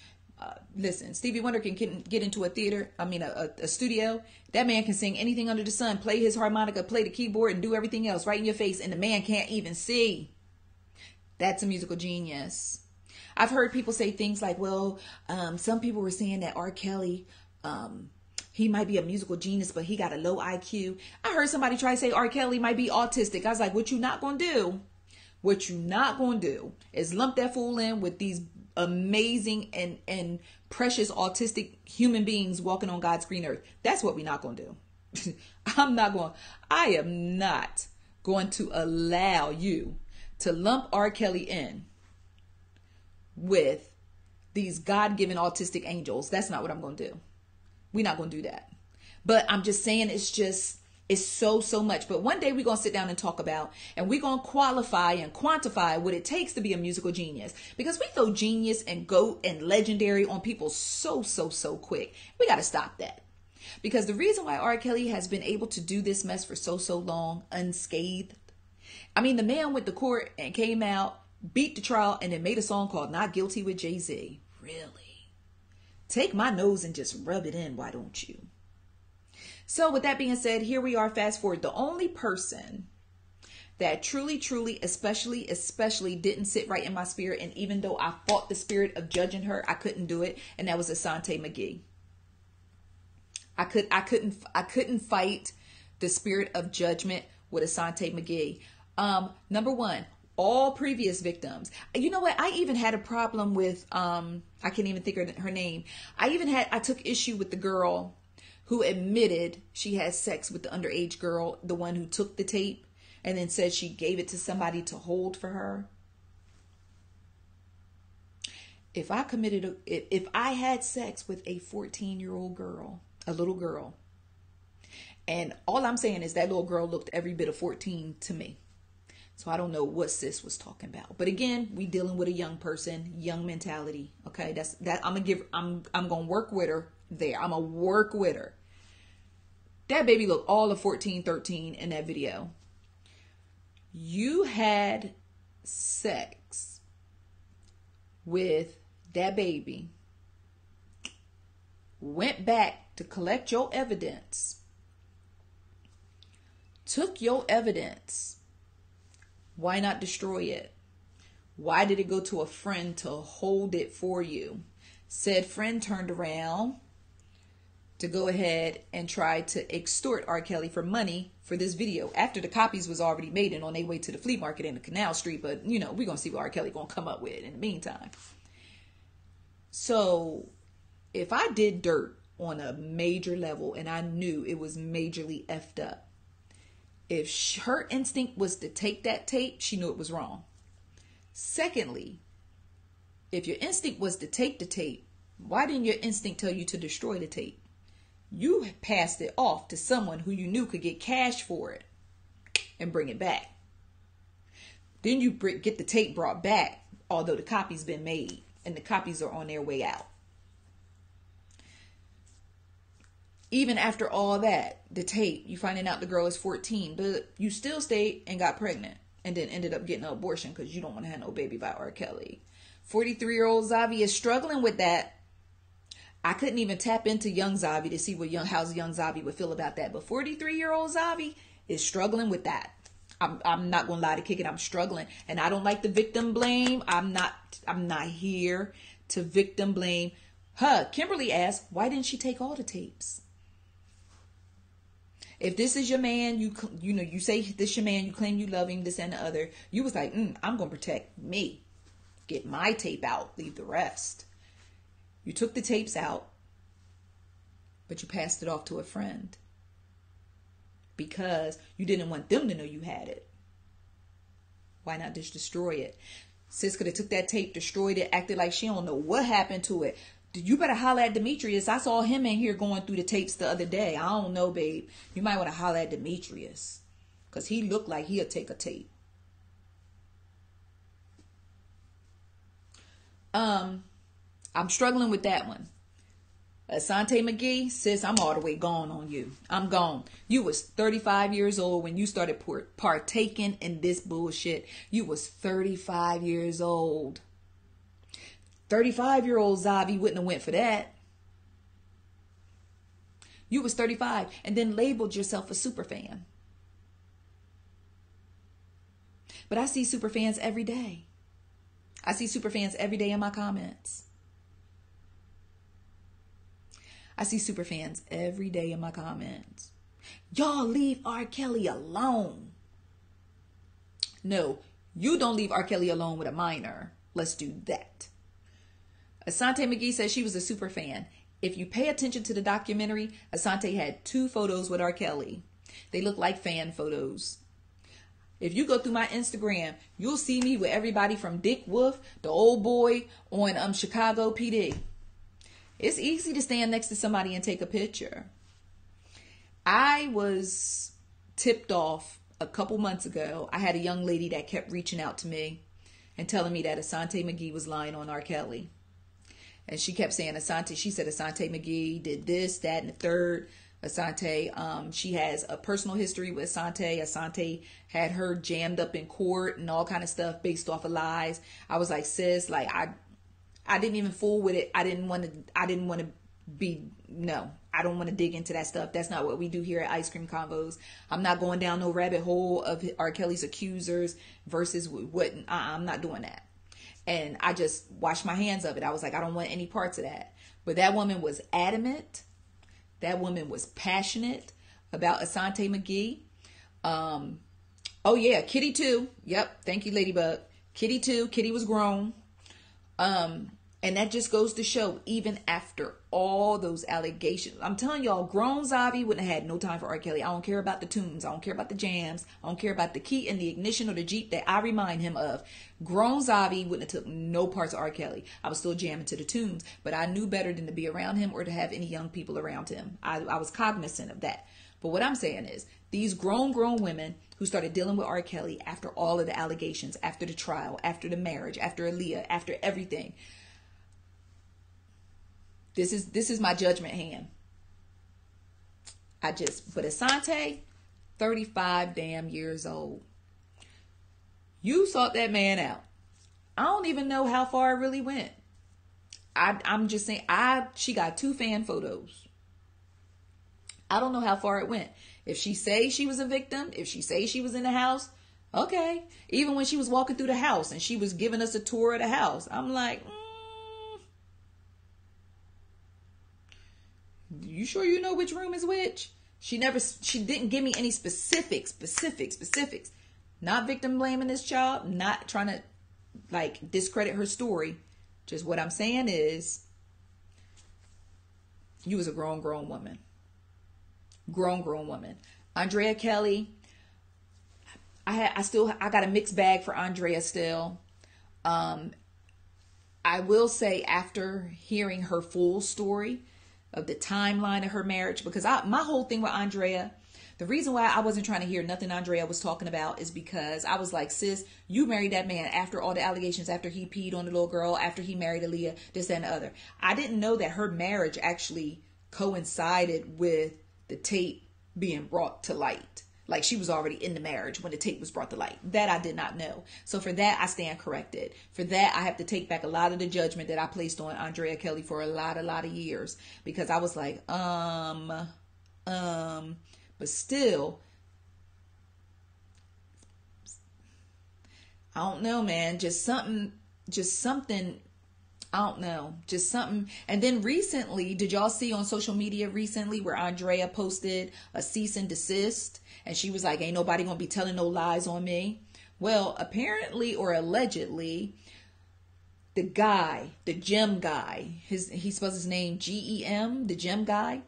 Listen, Stevie Wonder can get into a studio. That man can sing anything under the sun, play his harmonica, play the keyboard, and do everything else right in your face, and the man can't even see. That's a musical genius. I've heard people say things like, well, some people were saying that R. Kelly, he might be a musical genius, but he got a low IQ. I heard somebody try to say R. Kelly might be autistic. I was like, what you not going to do? What you not going to do is lump that fool in with these amazing and precious autistic human beings walking on God's green earth. That's what we're not going to do. I am not going to allow you to lump R. Kelly in with these God-given autistic angels. That's not what I'm going to do. We're not going to do that. But I'm just saying it's so much. But one day we're going to sit down and talk about, and we're going to qualify and quantify what it takes to be a musical genius. Because we throw genius and GOAT and legendary on people so quick. We got to stop that. Because the reason why R. Kelly has been able to do this mess for so long unscathed. I mean, the man went to court and came out, beat the trial, and then made a song called Not Guilty with Jay-Z. Really? Take my nose and just rub it in, why don't you? So with that being said, here we are, fast forward. The only person that truly, especially didn't sit right in my spirit, and even though I fought the spirit of judging her, I couldn't do it, and that was Asante McGee. I couldn't fight the spirit of judgment with Asante McGee. Number one, all previous victims. You know what? I even had a problem with, I can't even think of her name. I took issue with the girl who admitted she had sex with the underage girl, the one who took the tape and then said she gave it to somebody to hold for her. If I had sex with a 14-year-old girl, a little girl, and all I'm saying is that little girl looked every bit of 14 to me. So I don't know what sis was talking about. But again, we dealing with a young person, young mentality. Okay, I'm gonna work with her there. I'm gonna work with her. That baby looked all of 14, 13 in that video. You had sex with that baby, went back to collect your evidence, took your evidence. Why not destroy it? Why did it go to a friend to hold it for you? Said friend turned around to go ahead and try to extort R. Kelly for money for this video after the copies was already made and on their way to the flea market in the Canal Street. But, we're going to see what R. Kelly going to come up with in the meantime. So if I did dirt on a major level and I knew it was majorly effed up, if her instinct was to take that tape, she knew it was wrong. Secondly, if your instinct was to take the tape, why didn't your instinct tell you to destroy the tape? You passed it off to someone who you knew could get cash for it and bring it back. Then you get the tape brought back, although the copy's been made and the copies are on their way out. Even after all that, the tape, you finding out the girl is 14, but you still stayed and got pregnant. and then ended up getting an abortion because you don't want to have no baby by R. Kelly. 43-year-old Xavi is struggling with that. I couldn't even tap into young Xavi to see how young Xavi would feel about that. But 43-year-old Xavi is struggling with that. I'm not gonna lie to kick it. I'm struggling, and I don't like the victim blame. I'm not here to victim blame. Kimberly asked, why didn't she take all the tapes? If this is your man, you say this your man, you claim you love him, this and the other. You was like, I'm gonna protect me. Get my tape out, leave the rest. You took the tapes out, but you passed it off to a friend because you didn't want them to know you had it. Why not just destroy it? Sis could have took that tape, destroyed it, acted like she don't know what happened to it. You better holler at Demetrius. I saw him in here going through the tapes the other day. I don't know, babe. You might want to holler at Demetrius because he looked like he'll take a tape. I'm struggling with that one. Asante McGee, sis, I'm all the way gone on you. I'm gone. You was 35 years old when you started partaking in this bullshit. You was 35 years old. 35-year-old Xavi wouldn't have went for that. You was 35 and then labeled yourself a super fan. But I see super fans every day. I see super fans every day in my comments. I see super fans every day in my comments. Y'all leave R. Kelly alone. No, you don't leave R. Kelly alone with a minor. Let's do that. Asante McGee says she was a super fan. If you pay attention to the documentary, Asante had 2 photos with R. Kelly. They look like fan photos. If you go through my Instagram, you'll see me with everybody from Dick Wolf, the old boy on Chicago PD. It's easy to stand next to somebody and take a picture. I was tipped off a couple months ago. I had a young lady that kept reaching out to me and telling me that Asante McGee was lying on R. Kelly. And she kept saying she said Asante McGee did this, that, and the third. Asante, she has a personal history with Asante. Asante had her jammed up in court and all kind of stuff based off of lies. I was like, sis, like I didn't even fool with it. I don't want to dig into that stuff. That's not what we do here at Ice Cream Convos. I'm not going down no rabbit hole of R. Kelly's accusers versus what. I'm not doing that. And I just washed my hands of it. I was like, I don't want any parts of that. But that woman was adamant. That woman was passionate about Asante McGee. Oh yeah, Kitty too. Yep. Thank you, Ladybug. Kitty too. Kitty was grown. And that just goes to show, even after all those allegations, I'm telling y'all, grown Xavi wouldn't have had no time for R. Kelly. I don't care about the tunes. I don't care about the jams. I don't care about the key and the ignition or the Jeep that I remind him of. Grown Xavi wouldn't have took no parts of R. Kelly. I was still jamming to the tunes, but I knew better than to be around him or to have any young people around him. I was cognizant of that. But what I'm saying is, these grown women who started dealing with R. Kelly after all of the allegations, after the trial, after the marriage, after Aaliyah, after everything, This is my judgment hand. But Asante, 35 damn years old. You sought that man out. I don't even know how far it really went. I'm just saying, she got 2 fan photos. I don't know how far it went. If she say she was a victim, if she say she was in the house, okay. Even when she was walking through the house and she was giving us a tour of the house, I'm like, you sure you know which room is which? She didn't give me any specifics. Not victim blaming this child, not trying to like discredit her story. Just what I'm saying is, you was a grown woman. Grown woman. Andrea Kelly, I got a mixed bag for Andrea still. I will say, after hearing her full story of the timeline of her marriage, because my whole thing with Andrea, the reason why I wasn't trying to hear nothing Andrea was talking about is because I was like, sis, you married that man after all the allegations, after he peed on the little girl, after he married Aaliyah, this, that, and the other. I didn't know that her marriage actually coincided with the tape being brought to light. Like she was already in the marriage when the tape was brought to light. That I did not know. So for that, I stand corrected. For that, I have to take back a lot of the judgment that I placed on Andrea Kelly for a lot of years. Because I was like, but still, I don't know, man. Just something, I don't know, just something. And then recently, did y'all see on social media recently where Andrea posted a cease and desist? And she was like, ain't nobody gonna be telling no lies on me. Well, apparently or allegedly, the guy, the gem guy, he spells his name Gem, the gem guy.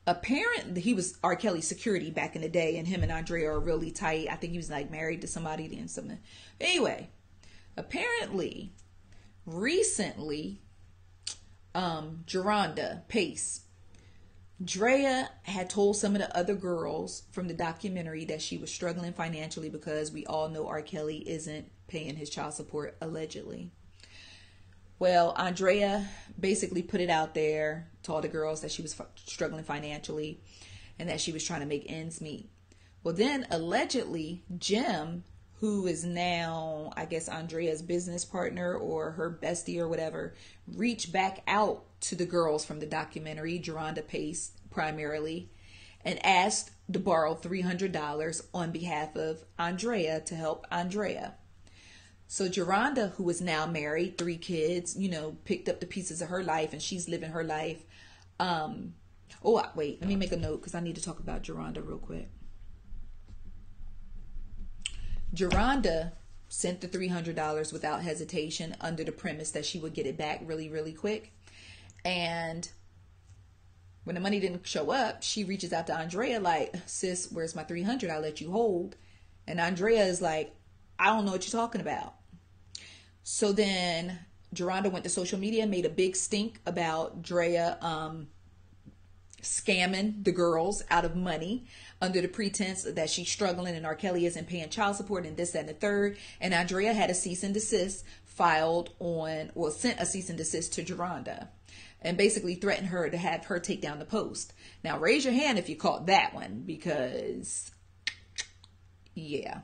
Apparently, he was R. Kelly's security back in the day, and him and Andrea are really tight. I think he was like married to somebody and something. Anyway, apparently, recently, Geronda Pace, Drea had told some of the other girls from the documentary that she was struggling financially because we all know R. Kelly isn't paying his child support, allegedly. Well, Andrea basically put it out there to all the girls that she was struggling financially and that she was trying to make ends meet. Well, then allegedly, Jim, who is now, I guess, Andrea's business partner or her bestie or whatever, reached back out to the girls from the documentary, Geronda Pace primarily, and asked to borrow $300 on behalf of Andrea to help Andrea. So Geronda, who is now married, 3 kids, picked up the pieces of her life and she's living her life. Wait, let me make a note because I need to talk about Geronda real quick. Geronda sent the $300 without hesitation under the premise that she would get it back really, really quick. And when the money didn't show up, she reaches out to Andrea like, sis, where's my $300 I let you hold? And Andrea is like, I don't know what you're talking about. So then Geronda went to social media and made a big stink about Drea scamming the girls out of money under the pretense that she's struggling and R. Kelly isn't paying child support and this, that, and the third. And Andrea had a cease and desist sent a cease and desist to Geronda and basically threatened her to have her take down the post. Now, raise your hand if you caught that one because, yeah.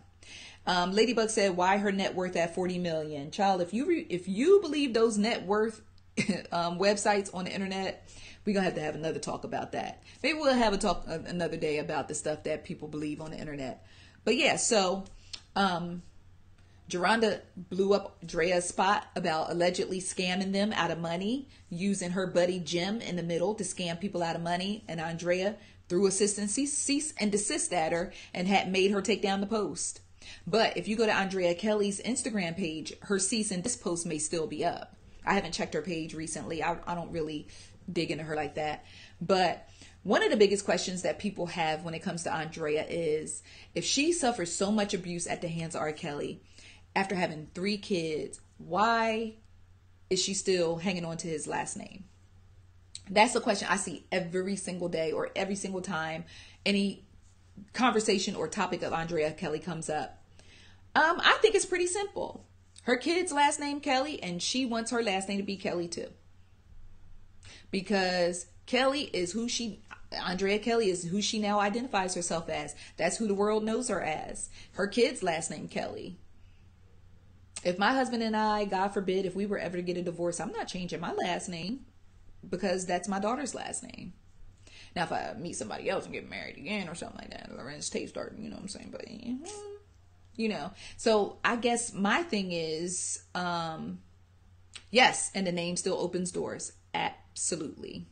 Ladybug said, why her net worth at 40 million? Child, if you believe those net worth websites on the internet, we're going to have another talk about that. Maybe we'll have a talk another day about the stuff that people believe on the internet. But yeah, so Geronda blew up Drea's spot about allegedly scamming them out of money, using her buddy Jim in the middle to scam people out of money. And Andrea threw a cease and desist at her and had made her take down the post. But if you go to Andrea Kelly's Instagram page, her cease and desist post may still be up. I haven't checked her page recently. I don't really dig into her like that. But one of the biggest questions that people have when it comes to Andrea is, if she suffers so much abuse at the hands of R. Kelly after having 3 kids, why is she still hanging on to his last name? That's a question I see every single day or every single time any conversation or topic of Andrea Kelly comes up. I think it's pretty simple. Her kid's last name Kelly, and she wants her last name to be Kelly too. Because Andrea Kelly is who she now identifies herself as. That's who the world knows her as. Her kid's last name Kelly. If my husband and I, God forbid, if we were ever to get a divorce, I'm not changing my last name because that's my daughter's last name. Now, if I meet somebody else and get married again or something like that, Lorenz Tate started, you know what I'm saying? But, so I guess my thing is, yes, and the name still opens doors. Absolutely.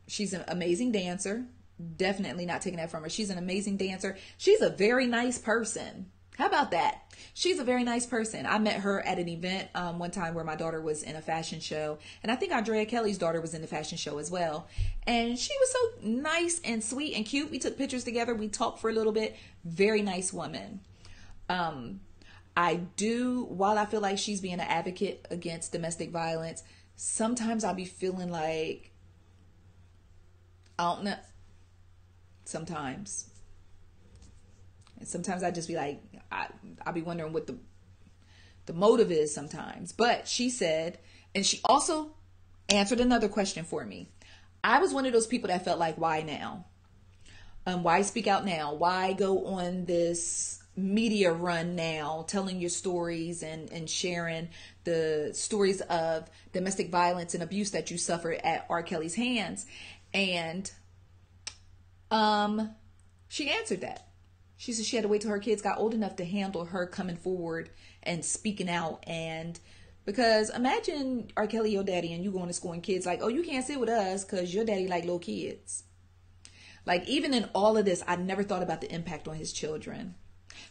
She's an amazing dancer. Definitely not taking that from her. She's an amazing dancer. She's a very nice person. How about that? She's a very nice person. I met her at an event one time where my daughter was in a fashion show. And I think Andrea Kelly's daughter was in the fashion show as well. And she was so nice and sweet and cute. We took pictures together. We talked for a little bit. Very nice woman. While I feel like she's being an advocate against domestic violence, sometimes I'll be feeling like, I don't know. Sometimes I just be like, I'll be wondering what the motive is sometimes. But she said, and she also answered another question for me. I was one of those people that felt like, why now? Why speak out now? Why go on this media run now, telling your stories and sharing the stories of domestic violence and abuse that you suffered at R. Kelly's hands? And she answered that. She said she had to wait till her kids got old enough to handle her coming forward and speaking out. And because imagine R. Kelly, your daddy, and you going to school and kids like, oh, you can't sit with us because your daddy like little kids. Like, even in all of this, I never thought about the impact on his children.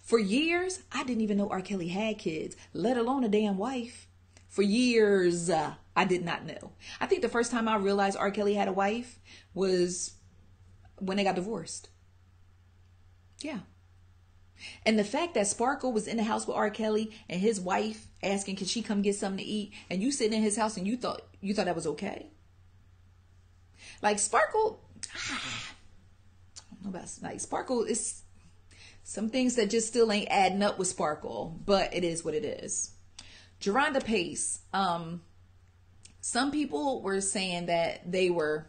For years, I didn't even know R. Kelly had kids, let alone a damn wife. For years, I did not know. I think the first time I realized R. Kelly had a wife was when they got divorced. Yeah. And the fact that Sparkle was in the house with R. Kelly and his wife asking, can she come get something to eat? And you sitting in his house and you thought that was okay. Like Sparkle, I don't know about, like Sparkle is some things that just still ain't adding up with Sparkle, but it is what it is. Geronda Pace. Some people were saying that they were,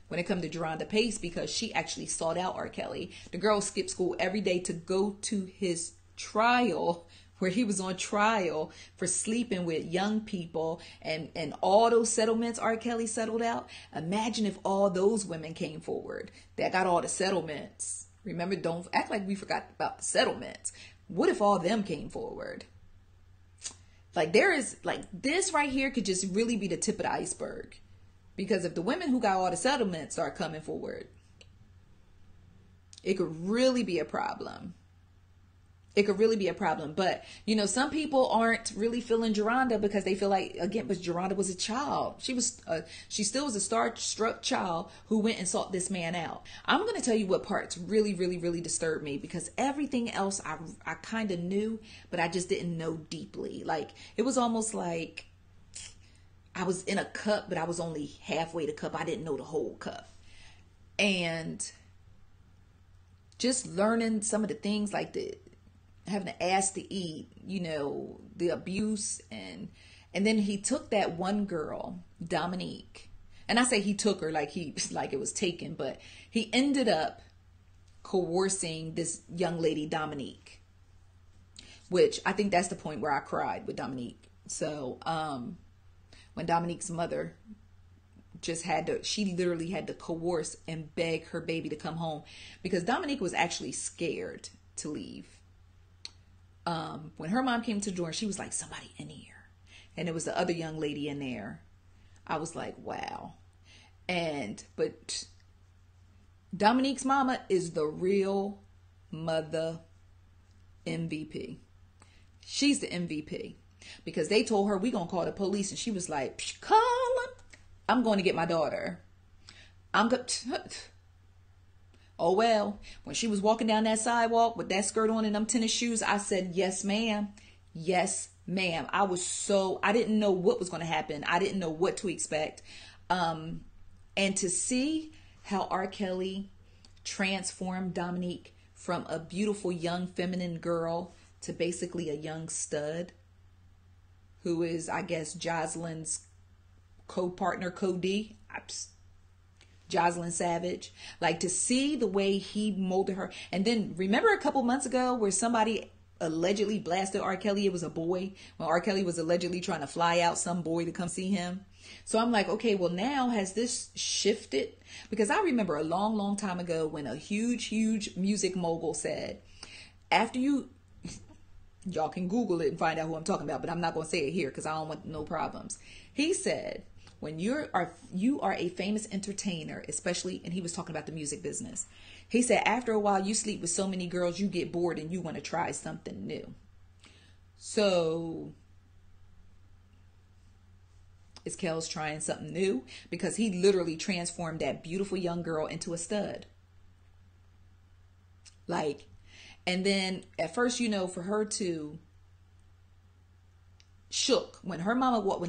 when it comes to Geronda Pace, because she actually sought out R. Kelly. The girl skipped school every day to go to his trial, where he was on trial for sleeping with young people, and all those settlements R. Kelly settled out. Imagine if all those women came forward that got all the settlements. Remember, don't act like we forgot about the settlements. What if all of them came forward? Like, there is, like, this right here could just really be the tip of the iceberg. Because if the women who got all the settlements start coming forward, it could really be a problem. It could really be a problem. But, you know, some people aren't really feeling Geronda because they feel like, again, but Geronda was a child. She still was a star-struck child who went and sought this man out. I'm going to tell you what parts really, really, really disturbed me, because everything else I kind of knew, but I just didn't know deeply. Like, it was almost like I was in a cup, but I was only halfway the cup. I didn't know the whole cup. And just learning some of the things, like having to ask to eat, you know, the abuse. And then he took that one girl, Dominique. And I say he took her like it was taken, but he ended up coercing this young lady, Dominique, which I think that's the point where I cried with Dominique. So, when Dominique's mother she literally had to coerce and beg her baby to come home, because Dominique was actually scared to leave. When her mom came to the door, she was like, somebody in here. And it was the other young lady in there. I was like, wow. But Dominique's mama is the real mother MVP. She's the MVP. Because they told her, we gonna call the police, and she was like, call them. I'm going to get my daughter. Oh well, when she was walking down that sidewalk with that skirt on and them tennis shoes, I said, yes ma'am. Yes ma'am. I didn't know what was going to happen. I didn't know what to expect. And to see how R. Kelly transformed Dominique from a beautiful young feminine girl to basically a young stud, who is, I guess, Jocelyn's co-partner, co-D, Jocelyn Savage. Like, to see the way he molded her. And then remember a couple months ago where somebody allegedly blasted R. Kelly? It was a boy, when R. Kelly was allegedly trying to fly out some boy to come see him. So I'm like, okay, well, now has this shifted? Because I remember a long, long time ago when a huge, huge music mogul said, after y'all can Google it and find out who I'm talking about, but I'm not going to say it here because I don't want no problems. He said, when you are a famous entertainer, especially, and he was talking about the music business. He said, after a while, you sleep with so many girls, you get bored and you want to try something new. So is Kel's trying something new? Because he literally transformed that beautiful young girl into a stud. Like, and then at first, you know, for her to shook when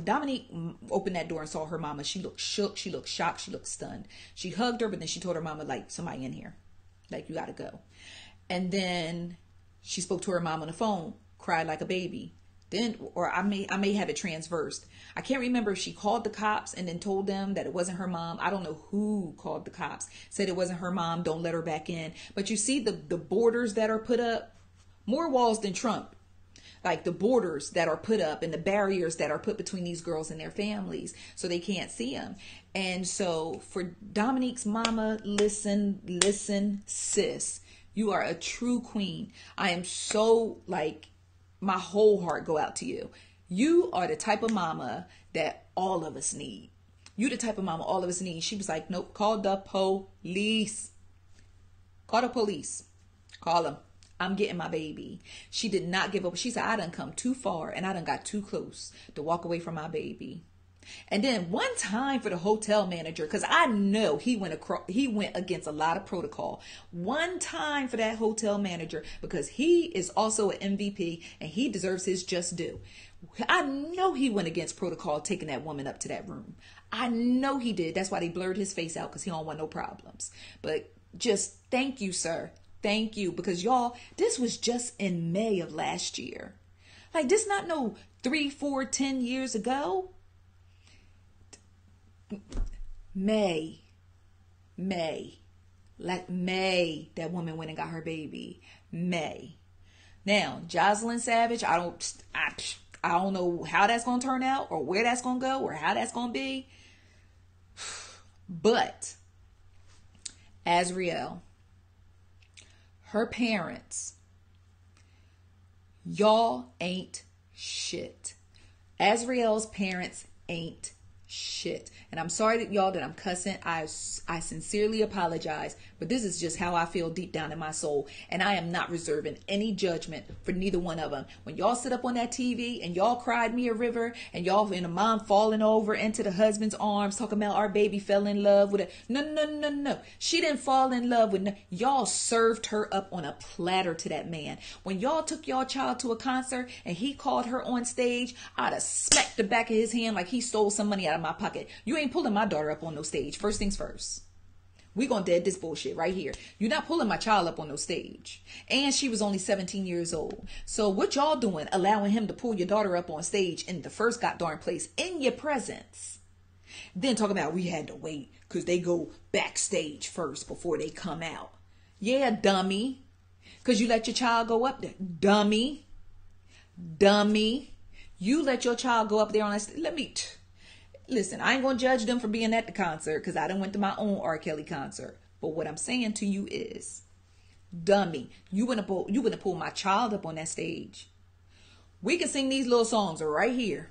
Dominique opened that door and saw her mama, she looked shook, she looked shocked, she looked stunned. She hugged her, but then she told her mama, like, somebody in here, like, you gotta go. And then she spoke to her mom on the phone, cried like a baby. Then, or I may have it transversed. I can't remember if she called the cops and then told them that it wasn't her mom. I don't know who called the cops, said it wasn't her mom, don't let her back in. But you see the borders that are put up, more walls than Trump. Like the borders that are put up and the barriers that are put between these girls and their families so they can't see them. And so for Dominique's mama, listen, sis, you are a true queen. I am so like, my whole heart go out to you. You are the type of mama that all of us need. You the type of mama all of us need. She was like, nope, call the police. Call the police. Call them. I'm getting my baby. She did not give up. She said, I done come too far and I done got too close to walk away from my baby. And then one time for the hotel manager, because I know he went against a lot of protocol. One time for that hotel manager, because he is also an MVP and he deserves his just due. I know he went against protocol taking that woman up to that room. I know he did. That's why they blurred his face out, because he don't want no problems. But just thank you, sir. Thank you. Because y'all, this was just in May of last year. Like this not no 3, 4, 10 years ago. May, like May, that woman went and got her baby. May. Now, Jocelyn Savage, I don't know how that's going to turn out or where that's going to go or how that's going to be. But Azriel, her parents, y'all ain't shit. Azriel's parents ain't shit. And I'm sorry that y'all that I'm cussing. I sincerely apologize, but this is just how I feel deep down in my soul. And I am not reserving any judgment for neither one of them. When y'all sit up on that TV and y'all cried me a river and y'all and a mom falling over into the husband's arms talking about our baby fell in love with it. No. She didn't fall in love with y'all served her up on a platter to that man. When y'all took y'all child to a concert and he called her on stage, I'd have smacked the back of his hand like he stole some money out of my pocket. You ain't pulling my daughter up on no stage. First things first. We gonna dead this bullshit right here. You're not pulling my child up on no stage. And she was only 17 years old. So what y'all doing allowing him to pull your daughter up on stage in the first goddamn place in your presence? Then talking about we had to wait because they go backstage first before they come out. Yeah, dummy. Because you let your child go up there. Dummy. You let your child go up there on that. Listen, I ain't going to judge them for being at the concert because I done went to my own R. Kelly concert. But what I'm saying to you is, dummy, you wouldn't pull my child up on that stage. We can sing these little songs right here.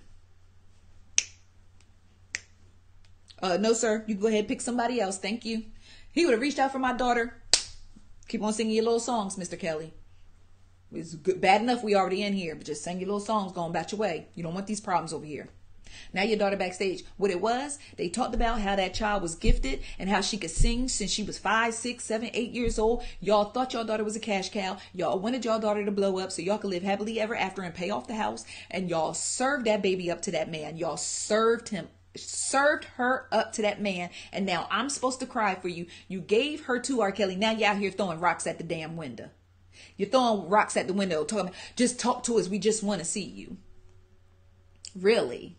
No, sir. You can go ahead and pick somebody else. Thank you. He would have reached out for my daughter. Keep on singing your little songs, Mr. Kelly. It's good, bad enough we already in here, but just sing your little songs going about your way. You don't want these problems over here. Now your daughter backstage. What it was, they talked about how that child was gifted and how she could sing since she was 5, 6, 7, 8 years old. Y'all thought your daughter was a cash cow. Y'all wanted your daughter to blow up so y'all could live happily ever after and pay off the house. And y'all served that baby up to that man. Y'all served her up to that man. And now I'm supposed to cry for you. You gave her to R. Kelly. Now you're out here throwing rocks at the damn window. You're throwing rocks at the window. Just talk to us. We just want to see you. Really?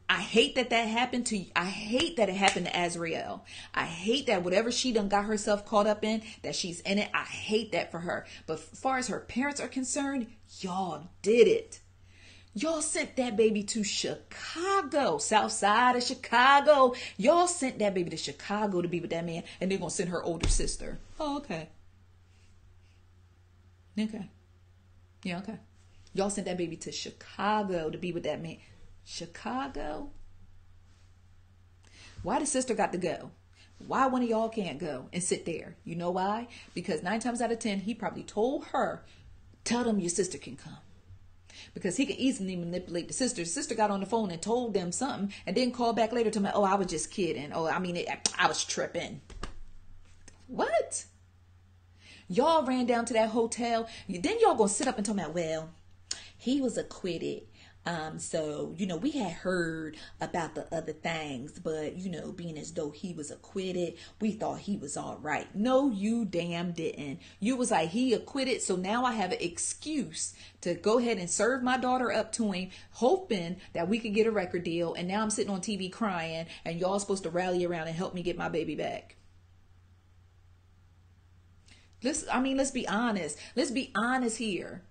I hate that happened to you. I hate that it happened to Azriel. I hate that whatever she done got herself caught up in, that she's in it. I hate that for her. But as far as her parents are concerned, y'all did it. Y'all sent that baby to Chicago, south side of Chicago. Y'all sent that baby to Chicago to be with that man, and they're going to send her older sister. Oh, okay. Okay. Yeah, okay. Y'all sent that baby to Chicago to be with that man. Chicago? Why the sister got to go? Why one of y'all can't go and sit there? You know why? Because 9 times out of 10, he probably told her, tell them your sister can come. Because he could easily manipulate the sister. The sister got on the phone and told them something and then called back later to me, oh, I was just kidding. Oh, I was tripping. What? Y'all ran down to that hotel. Then y'all gonna sit up and tell me, well, he was acquitted. So, we had heard about the other things, but, being as though he was acquitted, we thought he was all right. No, you damn didn't. You was like, he acquitted, so now I have an excuse to go ahead and serve my daughter up to him, hoping that we could get a record deal. And now I'm sitting on TV crying, and y'all supposed to rally around and help me get my baby back. Let's be honest. Let's be honest here.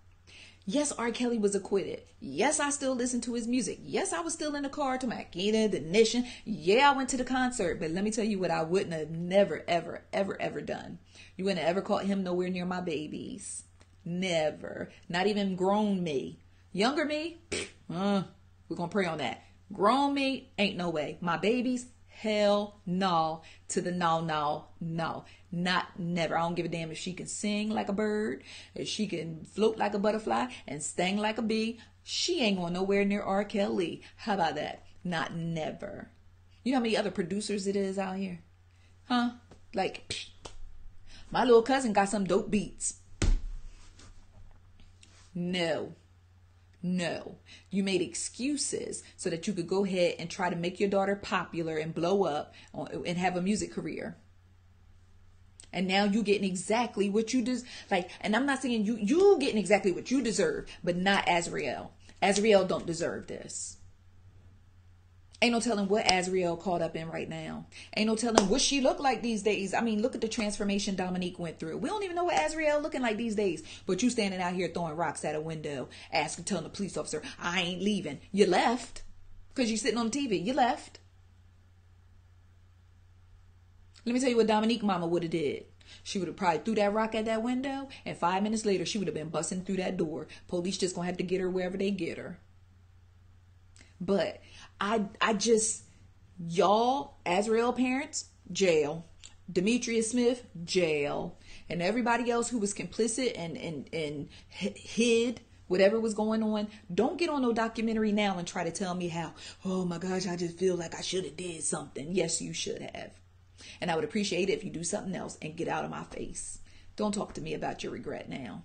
Yes, R. Kelly was acquitted. Yes, I still listen to his music. Yes, I was still in the car to Makita, the Nation. Yeah, I went to the concert. But let me tell you what I wouldn't have never, ever, ever, ever done. You wouldn't have ever caught him nowhere near my babies. Never. Not even grown me. Younger me? We're going to pray on that. Grown me? Ain't no way. My babies? Hell no. To the no. Not never. I don't give a damn if she can sing like a bird, if she can float like a butterfly and sting like a bee. She ain't going nowhere near R. Kelly. How about that? Not never. You know how many other producers it is out here? Huh? Like, my little cousin got some dope beats. No. You made excuses so that you could go ahead and try to make your daughter popular and blow up and have a music career. And now you getting exactly what you like. And I'm not saying you getting exactly what you deserve, but not Azriel. Azriel don't deserve this. Ain't no telling what Azriel caught up in right now. Ain't no telling what she look like these days. I mean, look at the transformation Dominique went through. We don't even know what Azriel looking like these days. But you standing out here throwing rocks at a window, telling the police officer, I ain't leaving. You left because you sitting on the TV. You left. Let me tell you what Dominique mama would have did. She would have probably threw that rock at that window, and 5 minutes later, she would have been busting through that door. Police just gonna have to get her wherever they get her. But I just, y'all, Azriel parents, jail. Demetrius Smith, jail. And everybody else who was complicit and hid whatever was going on, don't get on no documentary now and try to tell me how, oh my gosh, I just feel like I should have did something. Yes, you should have. And I would appreciate it if you do something else and get out of my face. Don't talk to me about your regret now.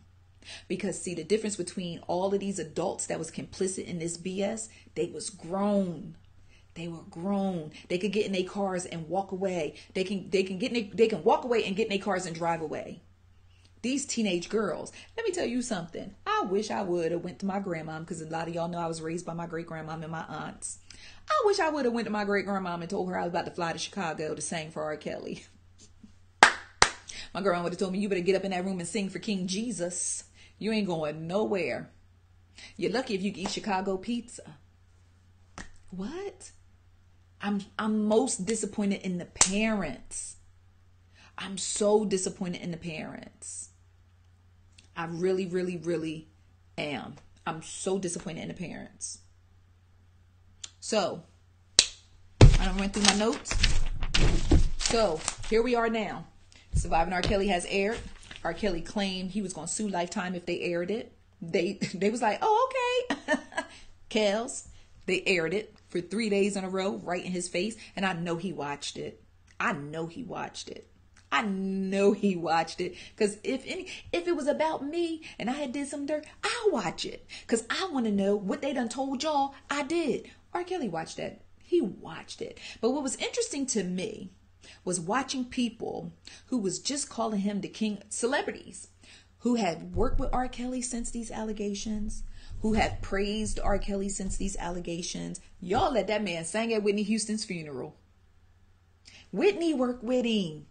Because see, the difference between all of these adults that was complicit in this BS, they was grown. They were grown. They could get in their cars and walk away. They can walk away and get in their cars and drive away. These teenage girls, let me tell you something. I wish I would have went to my grandmom, because a lot of y'all know I was raised by my great grandmom and my aunts. I wish I would have went to my great grandmom and told her I was about to fly to Chicago to sing for R. Kelly. My grandma would have told me, you better get up in that room and sing for King Jesus. You ain't going nowhere. You're lucky if you can eat Chicago pizza. What? I'm most disappointed in the parents. I'm so disappointed in the parents. I really, really, really am. I'm so disappointed in the parents. So, I done went through my notes. So, here we are now. Surviving R. Kelly has aired. R. Kelly claimed he was going to sue Lifetime if they aired it. They was like, oh, okay. Kels, they aired it for 3 days in a row, right in his face. And I know he watched it. Because if it was about me and I had did some dirt, I'll watch it. Because I want to know what they done told y'all I did. R. Kelly watched that. He watched it. But what was interesting to me was watching people who was just calling him the king, celebrities who had worked with R. Kelly since these allegations, who had praised R. Kelly since these allegations. Y'all let that man sing at Whitney Houston's funeral. Whitney worked with him.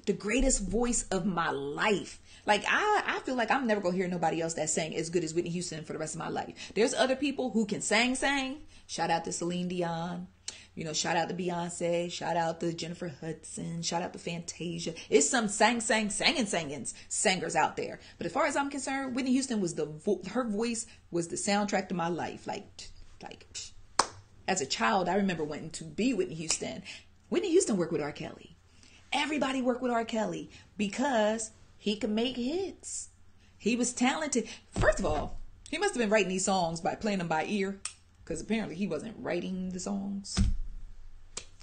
The greatest voice of my life. Like, I feel like I'm never going to hear nobody else that sang as good as Whitney Houston for the rest of my life. There's other people who can sing. Shout out to Celine Dion. Shout out to Beyonce. Shout out to Jennifer Hudson. Shout out to Fantasia. It's some singers out there. But as far as I'm concerned, Whitney Houston was her voice was the soundtrack to my life. Like as a child, I remember wanting to be Whitney Houston. Whitney Houston worked with R. Kelly. Everybody worked with R. Kelly because he could make hits. He was talented. First of all, he must have been writing these songs by playing them by ear, because apparently he wasn't writing the songs.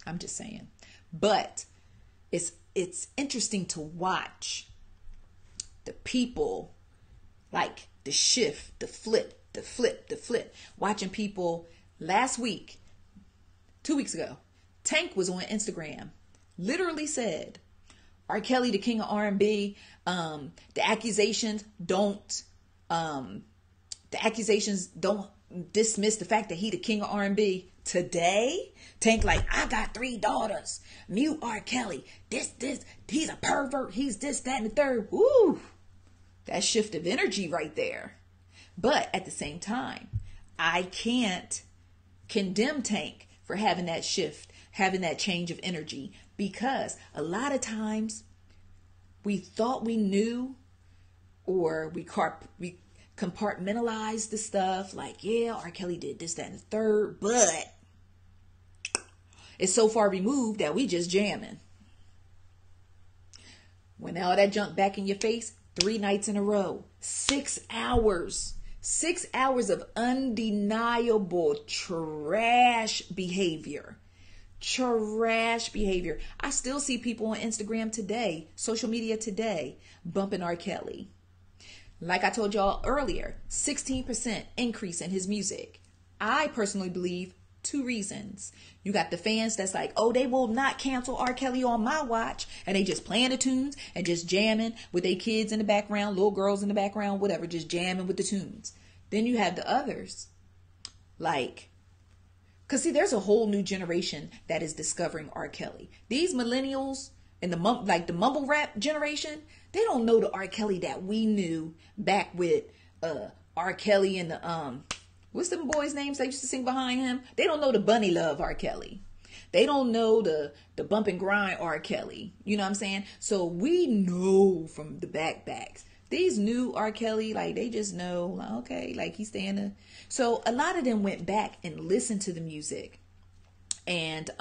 I'm just saying. But it's interesting to watch the people, like the shift, the flip, the flip. Watching people last week, 2 weeks ago, Tank was on Instagram, literally said, R. Kelly, the king of R&B, the accusations don't dismiss the fact that he the king of R&B. Today, Tank like, I got 3 daughters. Mute R. Kelly. This, he's a pervert. He's this, that, and the third. Woo! That shift of energy right there. But at the same time, I can't condemn Tank for having that shift, having that change of energy, because a lot of times we thought we knew, or we compartmentalized the stuff like, yeah, R. Kelly did this, that, and the third, but it's so far removed that we just jamming. When all that junk back in your face, 3 nights in a row, 6 hours. 6 hours of undeniable trash behavior. Trash behavior. I still see people on Instagram today, social media today, bumping R. Kelly. Like I told y'all earlier, 16% increase in his music. I personally believe 2 reasons. You got the fans that's like, oh, they will not cancel R. Kelly on my watch. And they just playing the tunes and just jamming with their kids in the background, little girls in the background, whatever, just jamming with the tunes. Then you have the others. Like, because see, there's a whole new generation that is discovering R. Kelly. These millennials and the mumble rap generation, they don't know the R. Kelly that we knew back with R. Kelly and the what's them boys' names that used to sing behind him? They don't know the Bunny Love R. Kelly. They don't know the bump and grind R. Kelly. You know what I'm saying? So we know from the backbacks. These new R. Kelly, like, they just know, like, okay, like, he's staying there. So a lot of them went back and listened to the music. And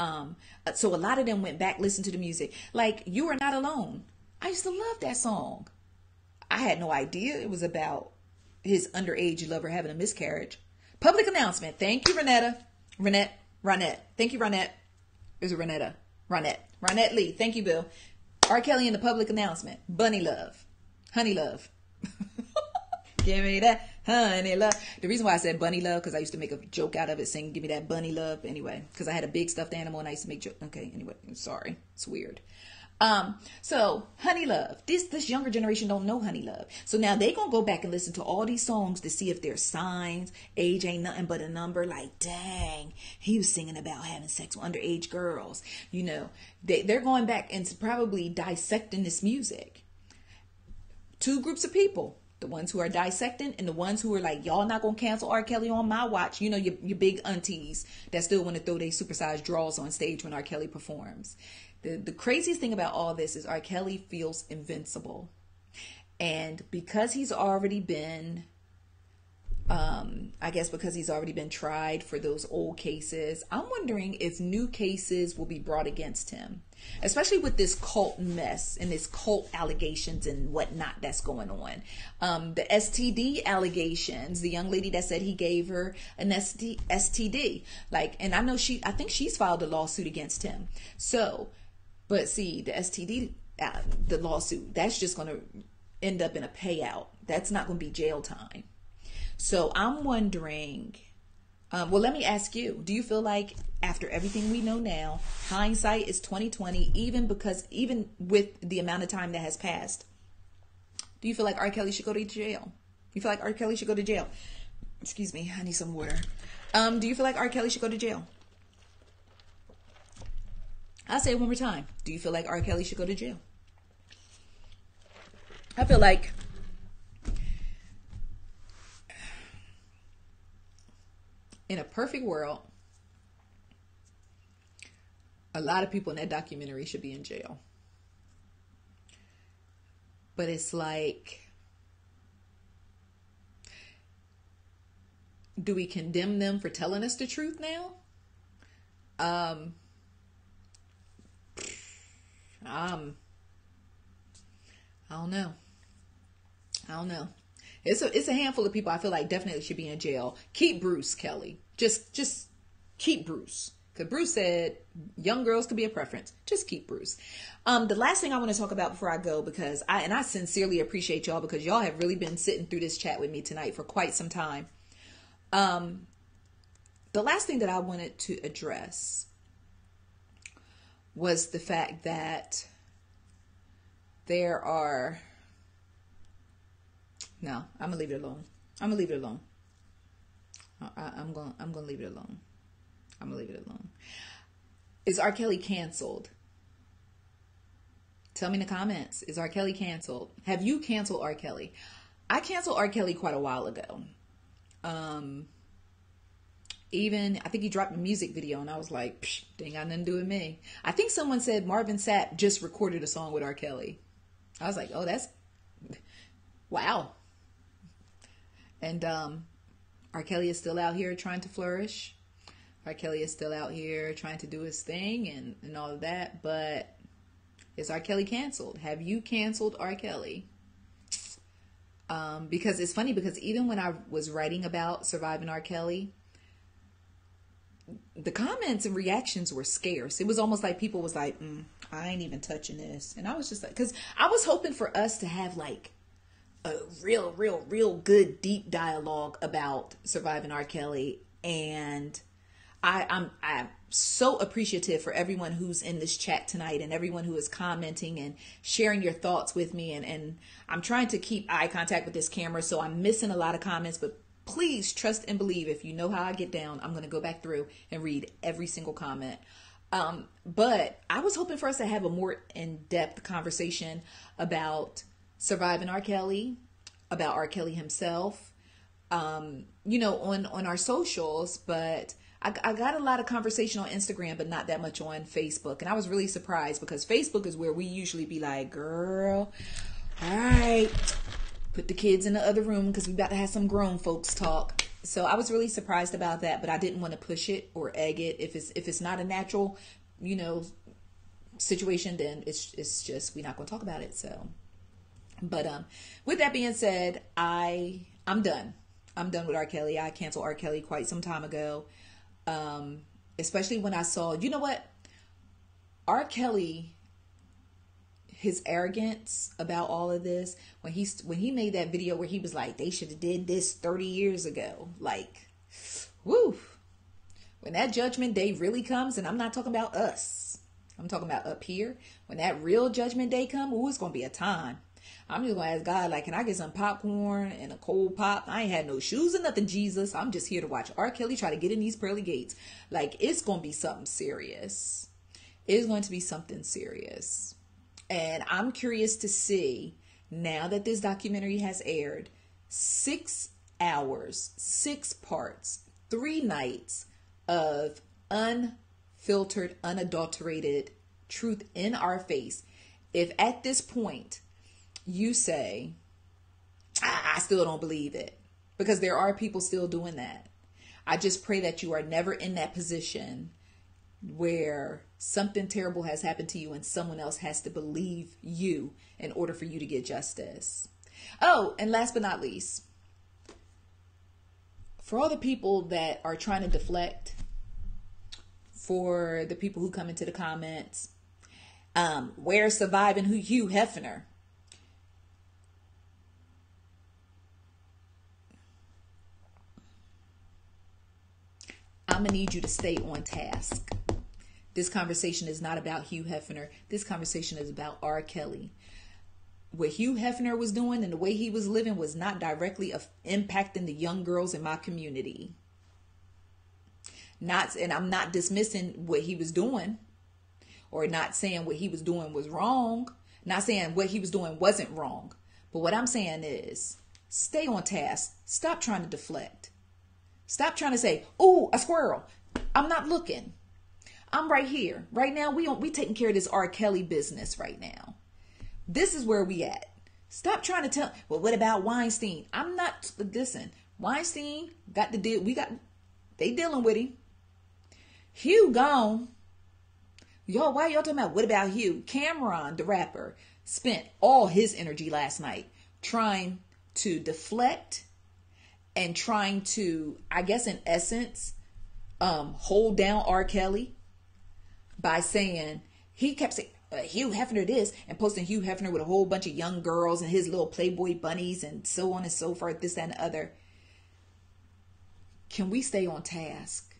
so a lot of them went back, listened to the music. Like, You Are Not Alone. I used to love that song. I had no idea it was about his underage lover having a miscarriage. Public announcement. Thank you, Ronetta. Ronette. Thank you, Ronette. Is it Ronetta? Ronette Lee. Thank you, Bill. R. Kelly in the public announcement. Bunny Love. Honey Love. Give me that honey love. The reason why I said bunny love, because I used to make a joke out of it saying, give me that bunny love. Anyway, because I had a big stuffed animal and I used to make joke. Okay, anyway, sorry. It's weird. So Honey Love, this younger generation don't know Honey Love. So now they gonna go back and listen to all these songs to see if there's signs. Age ain't nothing but a number. Like, dang, he was singing about having sex with underage girls. You know, they're going back and probably dissecting this music. 2 groups of people. The ones who are dissecting and the ones who are like, y'all not gonna cancel R. Kelly on my watch. You know, your big aunties that still want to throw their supersized drawers on stage when R. Kelly performs. The craziest thing about all this is R. Kelly feels invincible. And because he's already been, I guess because he's already been tried for those old cases, I'm wondering if new cases will be brought against him. Especially with this cult mess and this cult allegations and whatnot that's going on. The STD allegations, the young lady that said he gave her an STD. Like, and I think she's filed a lawsuit against him. So, but see, the STD, the lawsuit, that's just going to end up in a payout. That's not going to be jail time. So I'm wondering, well, let me ask you, do you feel like after everything we know now, hindsight is 2020, even with the amount of time that has passed, do you feel like R. Kelly should go to jail? You feel like R. Kelly should go to jail? Excuse me, I need some water. Do you feel like R. Kelly should go to jail? I'll say it one more time. Do you feel like R. Kelly should go to jail? I feel like in a perfect world, a lot of people in that documentary should be in jail. But it's like, do we condemn them for telling us the truth now? I don't know. It's a handful of people I feel like definitely should be in jail. Keep Bruce, Kelly. Just keep Bruce. Because Bruce said young girls could be a preference. Just keep Bruce. The last thing I want to talk about before I go, because I sincerely appreciate y'all, because y'all have really been sitting through this chat with me tonight for quite some time. The last thing that I wanted to address was the fact that there are, no, I'm gonna leave it alone. I'm gonna leave it alone. I'm gonna leave it alone. I'm gonna leave it alone. Is R. Kelly canceled? Tell me in the comments. Is R. Kelly canceled? Have you canceled R. Kelly? I canceled R. Kelly quite a while ago. Even, I think he dropped a music video and I was like, psh, they ain't got nothing to do with me. I think someone said Marvin Sapp just recorded a song with R. Kelly. I was like, oh, that's, wow. And R. Kelly is still out here trying to flourish. R. Kelly is still out here trying to do his thing and all of that. But is R. Kelly canceled? Have you canceled R. Kelly? Because it's funny, because even when I was writing about surviving R. Kelly, the comments and reactions were scarce. It was almost like people was like, I ain't even touching this. And I was just like, because I was hoping for us to have like a real good deep dialogue about surviving R. Kelly. And I'm so appreciative for everyone who's in this chat tonight and everyone who is commenting and sharing your thoughts with me. And I'm trying to keep eye contact with this camera, so I'm missing a lot of comments, but please trust and believe, if you know how I get down, I'm going to go back through and read every single comment. But I was hoping for us to have a more in-depth conversation about surviving R. Kelly, about R. Kelly himself, you know, on our socials. But I got a lot of conversation on Instagram, but not that much on Facebook. And I was really surprised, because Facebook is where we usually be like, girl, all right, put the kids in the other room because we about to have some grown folks talk. So I was really surprised about that, but I didn't want to push it or egg it. If it's not a natural, you know, situation, then it's just, we're not going to talk about it. So, but with that being said, I'm done. I'm done with R. Kelly. I canceled R. Kelly quite some time ago. Especially when I saw, you know what, R. Kelly, his arrogance about all of this, when he made that video where he was like, they should have did this 30 years ago. Like, woo. When that judgment day really comes, and I'm not talking about us, I'm talking about up here. When that real judgment day come, ooh, it's going to be a time. I'm just going to ask God, like, can I get some popcorn and a cold pop? I ain't had no shoes or nothing, Jesus. I'm just here to watch R. Kelly try to get in these pearly gates. Like, it's going to be something serious. It's going to be something serious. And I'm curious to see, now that this documentary has aired, 6 hours, 6 parts, 3 nights of unfiltered, unadulterated truth in our face. If at this point you say, I still don't believe it, because there are people still doing that, I just pray that you are never in that position where something terrible has happened to you and someone else has to believe you in order for you to get justice. Oh, and last but not least, for all the people that are trying to deflect, for the people who come into the comments, where's surviving Hugh Hefner? I'm going to need you to stay on task. This conversation is not about Hugh Hefner. This conversation is about R. Kelly. What Hugh Hefner was doing and the way he was living was not directly impacting the young girls in my community. And I'm not dismissing what he was doing, or not saying what he was doing was wrong. Not saying what he was doing wasn't wrong. But what I'm saying is, stay on task. Stop trying to deflect. Stop trying to say, "Ooh, a squirrel." I'm not looking. I'm right here. Right now, we taking care of this R. Kelly business right now. This is where we at. Stop trying to tell, well, what about Weinstein? I'm not, listen, Weinstein got the deal. They dealing with him. Hugh gone. Y'all, why y'all talking about what about Hugh? Cameron, the rapper, spent all his energy last night trying to deflect and trying to, I guess in essence, hold down R. Kelly by saying, he kept saying, Hugh Hefner this, and posting Hugh Hefner with a whole bunch of young girls and his little Playboy bunnies and so on and so forth, this, that, and the other. can we stay on task?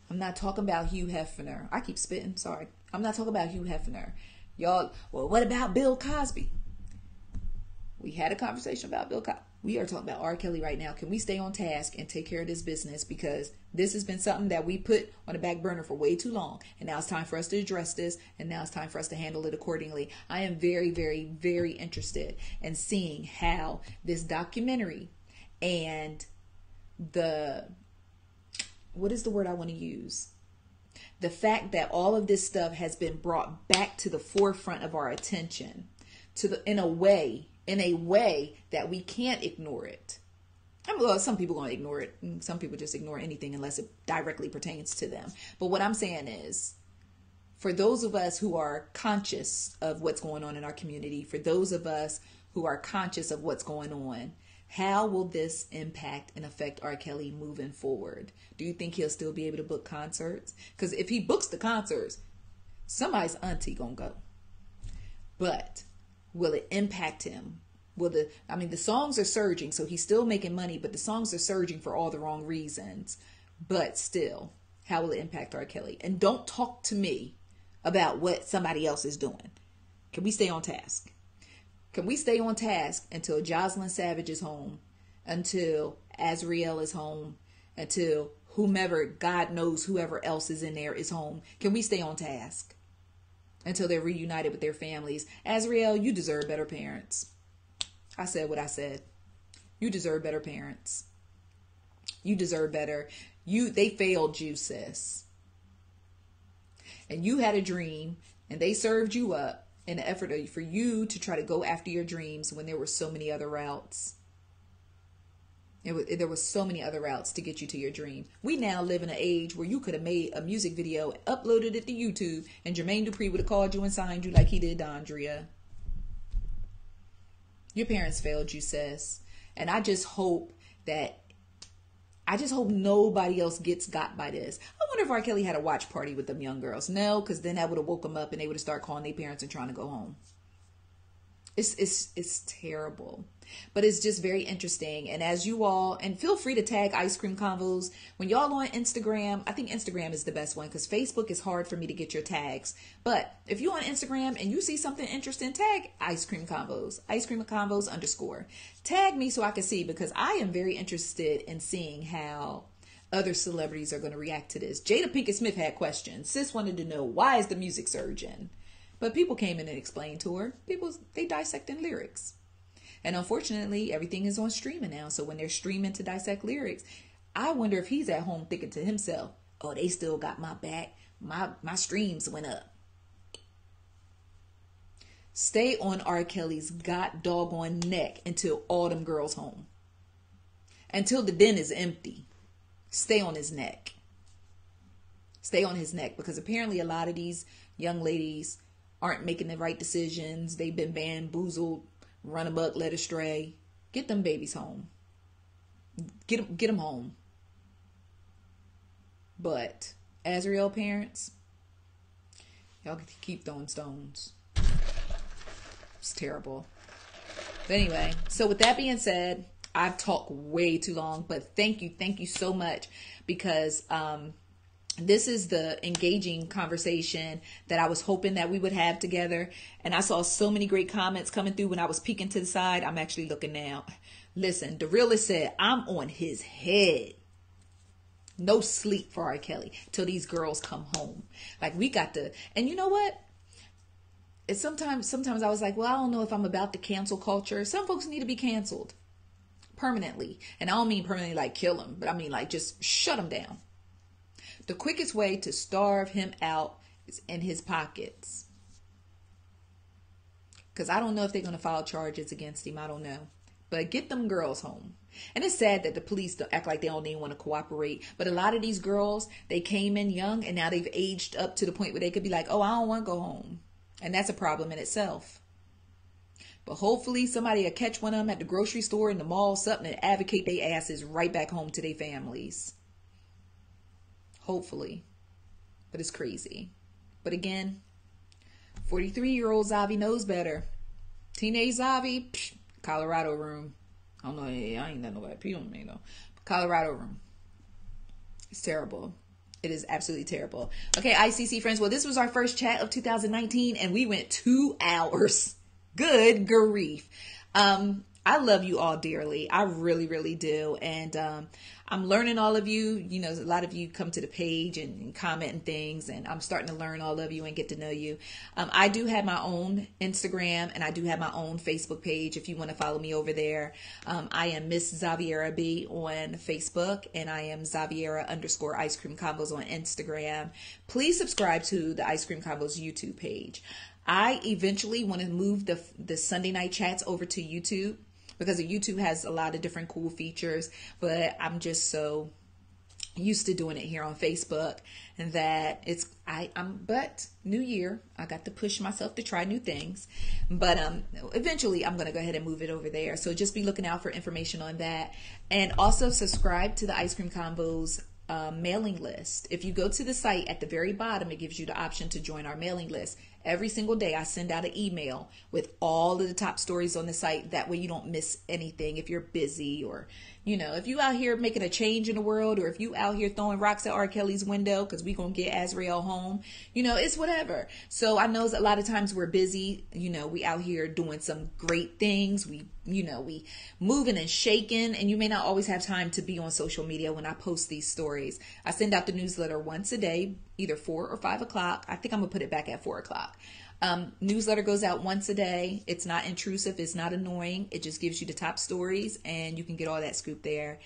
I'm not talking about Hugh Hefner. I keep spitting, sorry. I'm not talking about Hugh Hefner. Y'all, well, what about Bill Cosby? We had a conversation about Bill Cosby. We are talking about R. Kelly right now. Can we stay on task and take care of this business? Because this has been something that we put on the back burner for way too long. And now it's time for us to address this. And now it's time for us to handle it accordingly. I am very, very, very interested in seeing how this documentary and what is the word I want to use? The fact that all of this stuff has been brought back to the forefront of our attention in a way that we can't ignore it. Well, some people going to ignore it. Some people just ignore anything unless it directly pertains to them. But what I'm saying is, for those of us who are conscious of what's going on in our community, for those of us who are conscious of what's going on, how will this impact and affect R. Kelly moving forward? Do you think he'll still be able to book concerts? Because if he books the concerts, somebody's auntie gonna go. But will it impact him? The songs are surging, so he's still making money, but the songs are surging for all the wrong reasons. But still, how will it impact R. Kelly? And don't talk to me about what somebody else is doing. Can we stay on task? Can we stay on task until Jocelyn Savage is home, until Azriel is home, until whomever, God knows whoever else is in there is home? Can we stay on task until they're reunited with their families? Azriel, you deserve better parents. I said what I said. You deserve better parents. You deserve better. They failed you, sis. And you had a dream, and they served you up in the effort for you to try to go after your dreams when there were so many other routes. There were so many other routes to get you to your dream. We now live in an age where you could have made a music video, uploaded it to YouTube, and Jermaine Dupri would have called you and signed you like he did Dondria. Your parents failed you, sis. And I just hope nobody else gets got by this. I wonder if R. Kelly had a watch party with them young girls. No, because then that would have woke them up and they would have started calling their parents and trying to go home. It's terrible. But it's just very interesting. And as you all, and feel free to tag Ice Cream Convos. When y'all on Instagram, I think Instagram is the best one because Facebook is hard for me to get your tags. But if you on Instagram and you see something interesting, tag Ice Cream Convos. Ice Cream Convos _ Tag me so I can see, because I am very interested in seeing how other celebrities are going to react to this. Jada Pinkett Smith had questions. Sis wanted to know, why is the music surging? But people came in and explained to her. They dissecting lyrics. And unfortunately, everything is on streaming now. So when they're streaming to dissect lyrics, I wonder if he's at home thinking to himself, oh, they still got my back. My streams went up. Stay on R. Kelly's god doggone neck until all them girls home. Until the den is empty. Stay on his neck. Stay on his neck, because apparently a lot of these young ladies aren't making the right decisions. They've been bamboozled, run amok, led astray. Get them babies home. Get them home. But Azriel parents, y'all keep throwing stones. It's terrible. But anyway, so with that being said, I've talked way too long, but thank you so much, because this is the engaging conversation that I was hoping that we would have together. And I saw so many great comments coming through when I was peeking to the side. I'm actually looking now. Listen, the realist said, I'm on his head. No sleep for R. Kelly till these girls come home. Like, we got to, and you know what? It's sometimes I was like, well, I don't know if I'm about the cancel culture. Some folks need to be canceled permanently. And I don't mean permanently like kill them, but I mean like just shut them down. The quickest way to starve him out is in his pockets. Because I don't know if they're going to file charges against him. I don't know. But get them girls home. And it's sad that the police don't act like they don't even want to cooperate. But a lot of these girls, they came in young and now they've aged up to the point where they could be like, oh, I don't want to go home. And that's a problem in itself. But hopefully somebody will catch one of them at the grocery store, in the mall, something, and advocate their asses right back home to their families. Hopefully. But it's crazy. But again, 43-year-old Zavi knows better. Teenage Zavi, Colorado room. I don't know. I ain't done nobody pee on me though. Colorado room. It's terrible. It is absolutely terrible. Okay, ICC friends. Well, this was our first chat of 2019, and we went 2 hours. Good grief. I love you all dearly. I really, really do. And I'm learning all of you. You know, a lot of you come to the page and comment and things, and I'm starting to learn all of you and get to know you. I do have my own Instagram, and I do have my own Facebook page if you want to follow me over there. I am Miss Xaviera B on Facebook, and I am Xaviera _ Ice Cream Combos on Instagram. Please subscribe to the Ice Cream Combos YouTube page. I eventually want to move the Sunday night chats over to YouTube, because YouTube has a lot of different cool features, but I'm just so used to doing it here on Facebook, and that but new year, I got to push myself to try new things, but eventually I'm going to go ahead and move it over there. So just be looking out for information on that, and also subscribe to the Ice Cream Combos mailing list. If you go to the site at the very bottom, it gives you the option to join our mailing list. Every single day I send out an email with all of the top stories on the site. That way you don't miss anything if you're busy, or you know, if you out here making a change in the world, or if you out here throwing rocks at R. Kelly's window because we gonna get Azrael home, you know, it's whatever. So I know a lot of times we're busy, you know, we out here doing some great things, we moving and shaking, and you may not always have time to be on social media when I post these stories. I send out the newsletter once a day, either 4 or 5 o'clock. I think I'm gonna put it back at 4 o'clock. Newsletter goes out once a day. It's not intrusive. It's not annoying. It just gives you the top stories, and you can get all that scoop there.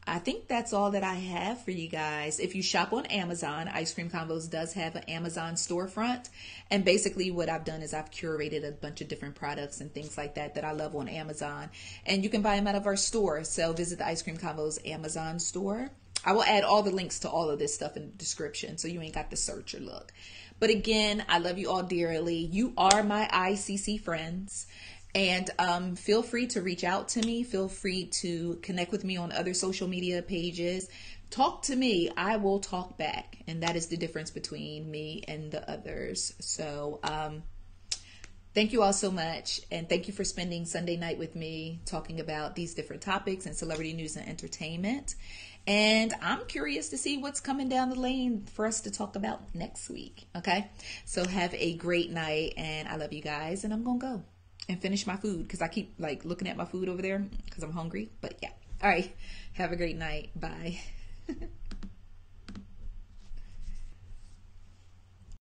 I think that's all that I have for you guys. If you shop on Amazon, Ice Cream Combos does have an Amazon storefront. And basically what I've done is I've curated a bunch of different products and things like that I love on Amazon. And you can buy them out of our store. So visit the Ice Cream Combos Amazon store. I will add all the links to all of this stuff in the description, so you ain't got to search or look. But again, I love you all dearly. You are my ICC friends. And feel free to reach out to me. Feel free to connect with me on other social media pages. Talk to me. I will talk back. And that is the difference between me and the others. So thank you all so much. And thank you for spending Sunday night with me talking about these different topics and celebrity news and entertainment. And I'm curious to see what's coming down the lane for us to talk about next week. Okay. So have a great night, and I love you guys, and I'm going to go and finish my food because I keep like looking at my food over there because I'm hungry. But yeah. All right. Have a great night. Bye.